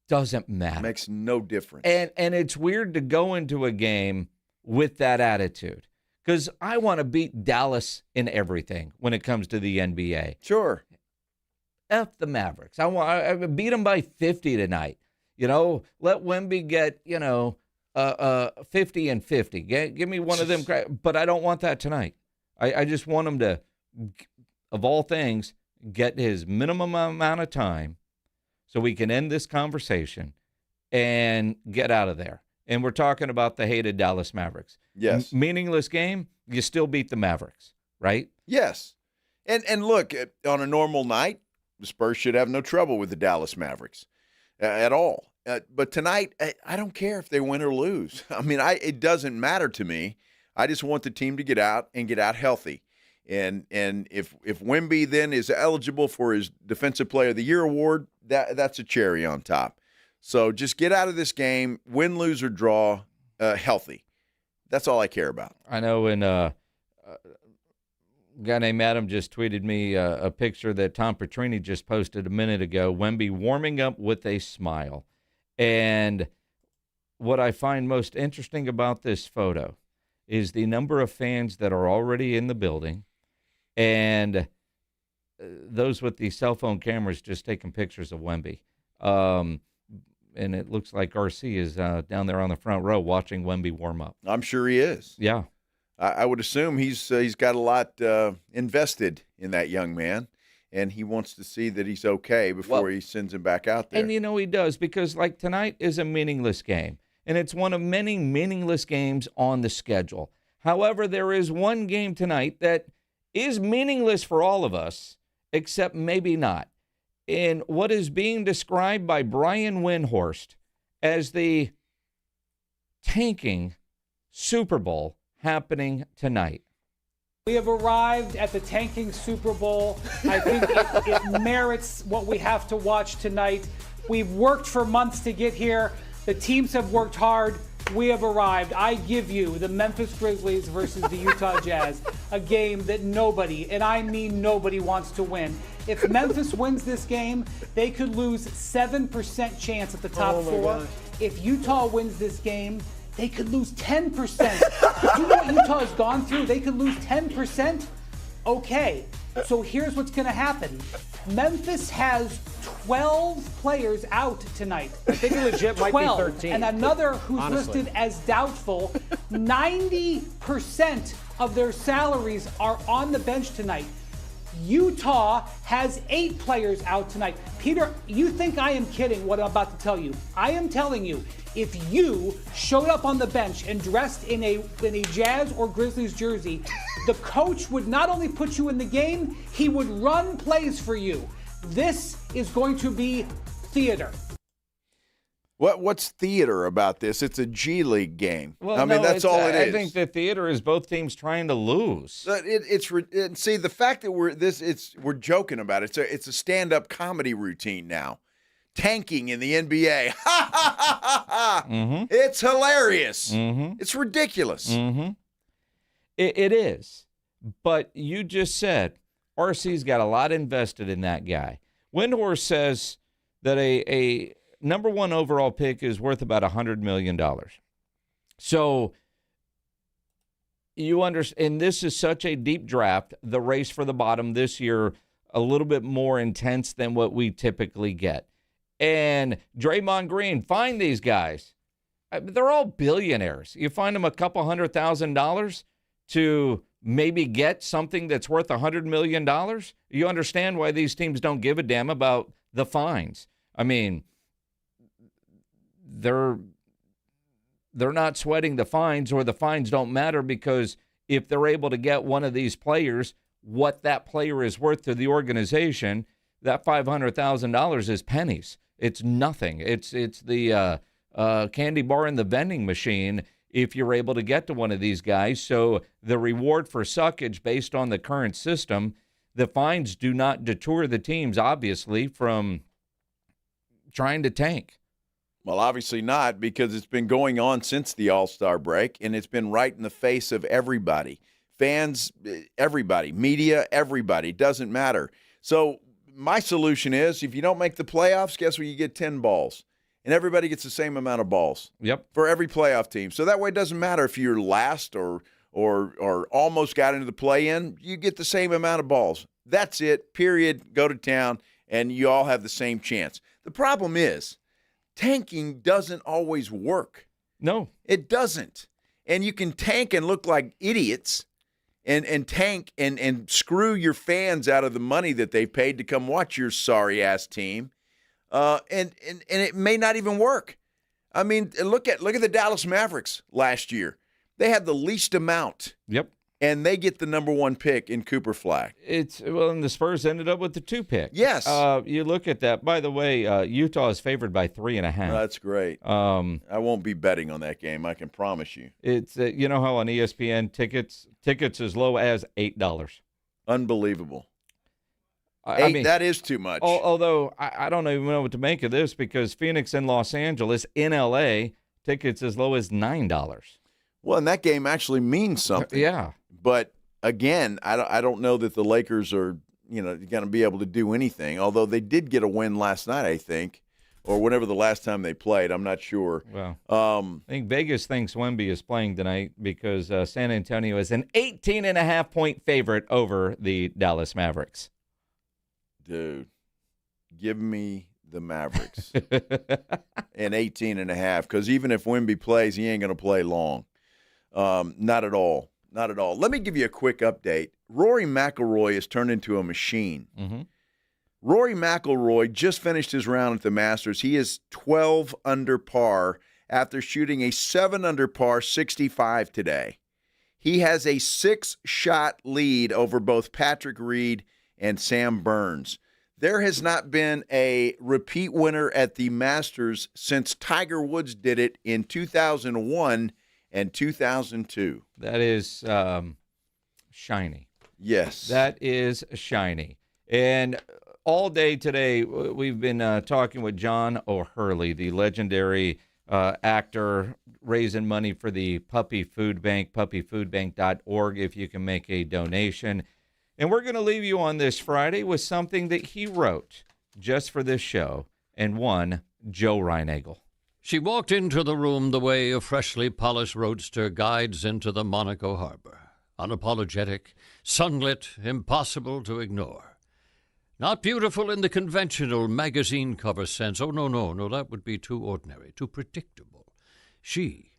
doesn't matter. Makes no difference. And it's weird to go into a game with that attitude because I want to beat Dallas in everything when it comes to the NBA. Sure. F the Mavericks. I beat them by 50 tonight. Let Wemby get, 50 and 50. Give me one of them. But I don't want that tonight. I just want him to, of all things, get his minimum amount of time so we can end this conversation and get out of there. And we're talking about the hated Dallas Mavericks. Yes. Meaningless game, you still beat the Mavericks, right? Yes. And look, on a normal night, the Spurs should have no trouble with the Dallas Mavericks at all. But tonight, I don't care if they win or lose. I mean, it doesn't matter to me. I just want the team to get out and get out healthy. And if Wemby then is eligible for his Defensive Player of the Year award, that's a cherry on top. So just get out of this game, win, lose, or draw, healthy. That's all I care about. I know a guy named Adam just tweeted me a picture that Tom Petrini just posted a minute ago, Wemby warming up with a smile. And what I find most interesting about this photo is the number of fans that are already in the building and those with the cell phone cameras just taking pictures of Wemby. And it looks like RC is down there on the front row watching Wemby warm up. I'm sure he is. Yeah. I would assume he's got a lot invested in that young man, and he wants to see that he's okay before he sends him back out there. And he does, because like tonight is a meaningless game, and it's one of many meaningless games on the schedule. However, there is one game tonight that is meaningless for all of us, except maybe not, in what is being described by Brian Windhorst as the tanking Super Bowl happening tonight. We have arrived at the tanking Super Bowl. I think it merits what we have to watch tonight. We've worked for months to get here. The teams have worked hard. We have arrived. I give you the Memphis Grizzlies versus the Utah Jazz, a game that nobody, and I mean nobody, wants to win. If Memphis wins this game, they could lose 7% chance at the top four. If Utah wins this game, they could lose 10%. Do you know what Utah has gone through? They could lose 10%? Okay, so here's what's going to happen. Memphis has 12 players out tonight. I think it legit might be 13. And another who's honestly listed as doubtful. 90% of their salaries are on the bench tonight. Utah has 8 players out tonight. Peter, you think I am kidding what I'm about to tell you. I am telling you, if you showed up on the bench and dressed in a Jazz or Grizzlies jersey, the coach would not only put you in the game, he would run plays for you. This is going to be theater. What's theater about this? It's a G League game. Well, I mean, that's all it is. I think the theater is both teams trying to lose. See, the fact that we're joking about it. It's a stand-up comedy routine now. Tanking in the NBA. Ha ha ha ha ha. Mm-hmm. It's hilarious. Mm-hmm. It's ridiculous. Mm-hmm. It is. But you just said RC's got a lot invested in that guy. Windhorst says that a number one overall pick is worth about $100 million. So you understand, and this is such a deep draft, the race for the bottom this year a little bit more intense than what we typically get. And Draymond Green, find these guys. They're all billionaires. You find them a couple $100,000 to maybe get something that's worth $100 million. You understand why these teams don't give a damn about the fines. I mean, they're not sweating the fines, or the fines don't matter, because if they're able to get one of these players, what that player is worth to the organization, that $500,000 is pennies. It's nothing. It's the candy bar in the vending machine if you're able to get to one of these guys. So the reward for suckage based on the current system, the fines do not deter the teams, obviously, from trying to tank. Well, obviously not, because it's been going on since the All-Star break, and it's been right in the face of everybody. Fans, everybody, media, everybody. Doesn't matter. So my solution is, if you don't make the playoffs, guess what? You get 10 balls. And everybody gets the same amount of balls. Yep. For every playoff team. So that way it doesn't matter if you're last or almost got into the play-in. You get the same amount of balls. That's it. Period. Go to town, and you all have the same chance. The problem is tanking doesn't always work. No. It doesn't. And you can tank and look like idiots and tank and screw your fans out of the money that they paid to come watch your sorry-ass team. And it may not even work. I mean, look at the Dallas Mavericks last year. They had the least amount. Yep. And they get the number 1 pick in Cooper Flag. And the Spurs ended up with the 2 pick. Yes. You look at that. By the way, Utah is favored by 3.5. That's great. I won't be betting on that game. I can promise you. It's you know how on ESPN tickets as low as $8. Unbelievable. I mean, that is too much. Although I don't even know what to make of this, because Phoenix and Los Angeles in LA, tickets as low as $9. Well, and that game actually means something. Yeah. But again, I don't know that the Lakers are going to be able to do anything. Although they did get a win last night, I think, or whenever the last time they played. I'm not sure. Well, I think Vegas thinks Wemby is playing tonight because San Antonio is an 18.5-point favorite over the Dallas Mavericks. Dude, give me the Mavericks and 18.5, because even if Wemby plays, he ain't going to play long. Not at all. Not at all. Let me give you a quick update. Rory McIlroy has turned into a machine. Mm-hmm. Rory McIlroy just finished his round at the Masters. He is 12 under par after shooting a 7 under par 65 today. He has a 6-shot lead over both Patrick Reed and Sam Burns. There has not been a repeat winner at the Masters since Tiger Woods did it in 2001 and 2002. That is shiny. Yes. That is shiny. And all day today, we've been talking with John O'Hurley, the legendary actor, raising money for the Puppy Food Bank, puppyfoodbank.org, if you can make a donation. And we're going to leave you on this Friday with something that he wrote just for this show, and one, Joe Reinagel. She walked into the room the way a freshly polished roadster guides into the Monaco harbor. Unapologetic, sunlit, impossible to ignore. Not beautiful in the conventional magazine cover sense. Oh, no, that would be too ordinary, too predictable. She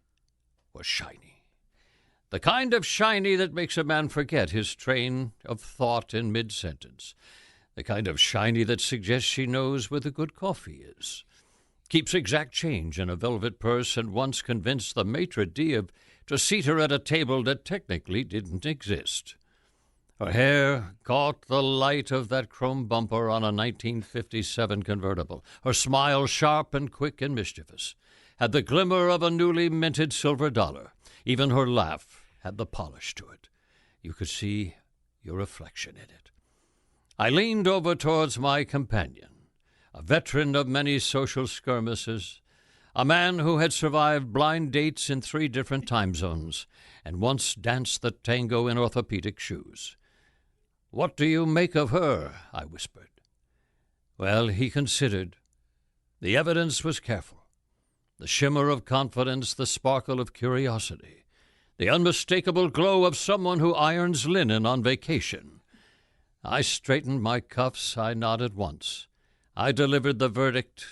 was shiny. The kind of shiny that makes a man forget his train of thought in mid-sentence. The kind of shiny that suggests she knows where the good coffee is. Keeps exact change in a velvet purse, and once convinced the maitre d' to seat her at a table that technically didn't exist. Her hair caught the light of that chrome bumper on a 1957 convertible. Her smile, sharp and quick and mischievous, had the glimmer of a newly minted silver dollar. Even her laugh had the polish to it. You could see your reflection in it. I leaned over towards my companion, a veteran of many social skirmishes, a man who had survived blind dates in 3 different time zones and once danced the tango in orthopedic shoes. "What do you make of her?" I whispered. Well, he considered. The evidence was careful. The shimmer of confidence, the sparkle of curiosity, the unmistakable glow of someone who irons linen on vacation. I straightened my cuffs. I nodded once. I delivered the verdict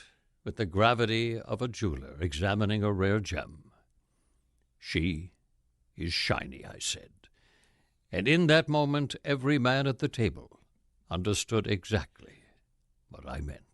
with the gravity of a jeweler examining a rare gem. She is shiny, I said. And in that moment, every man at the table understood exactly what I meant.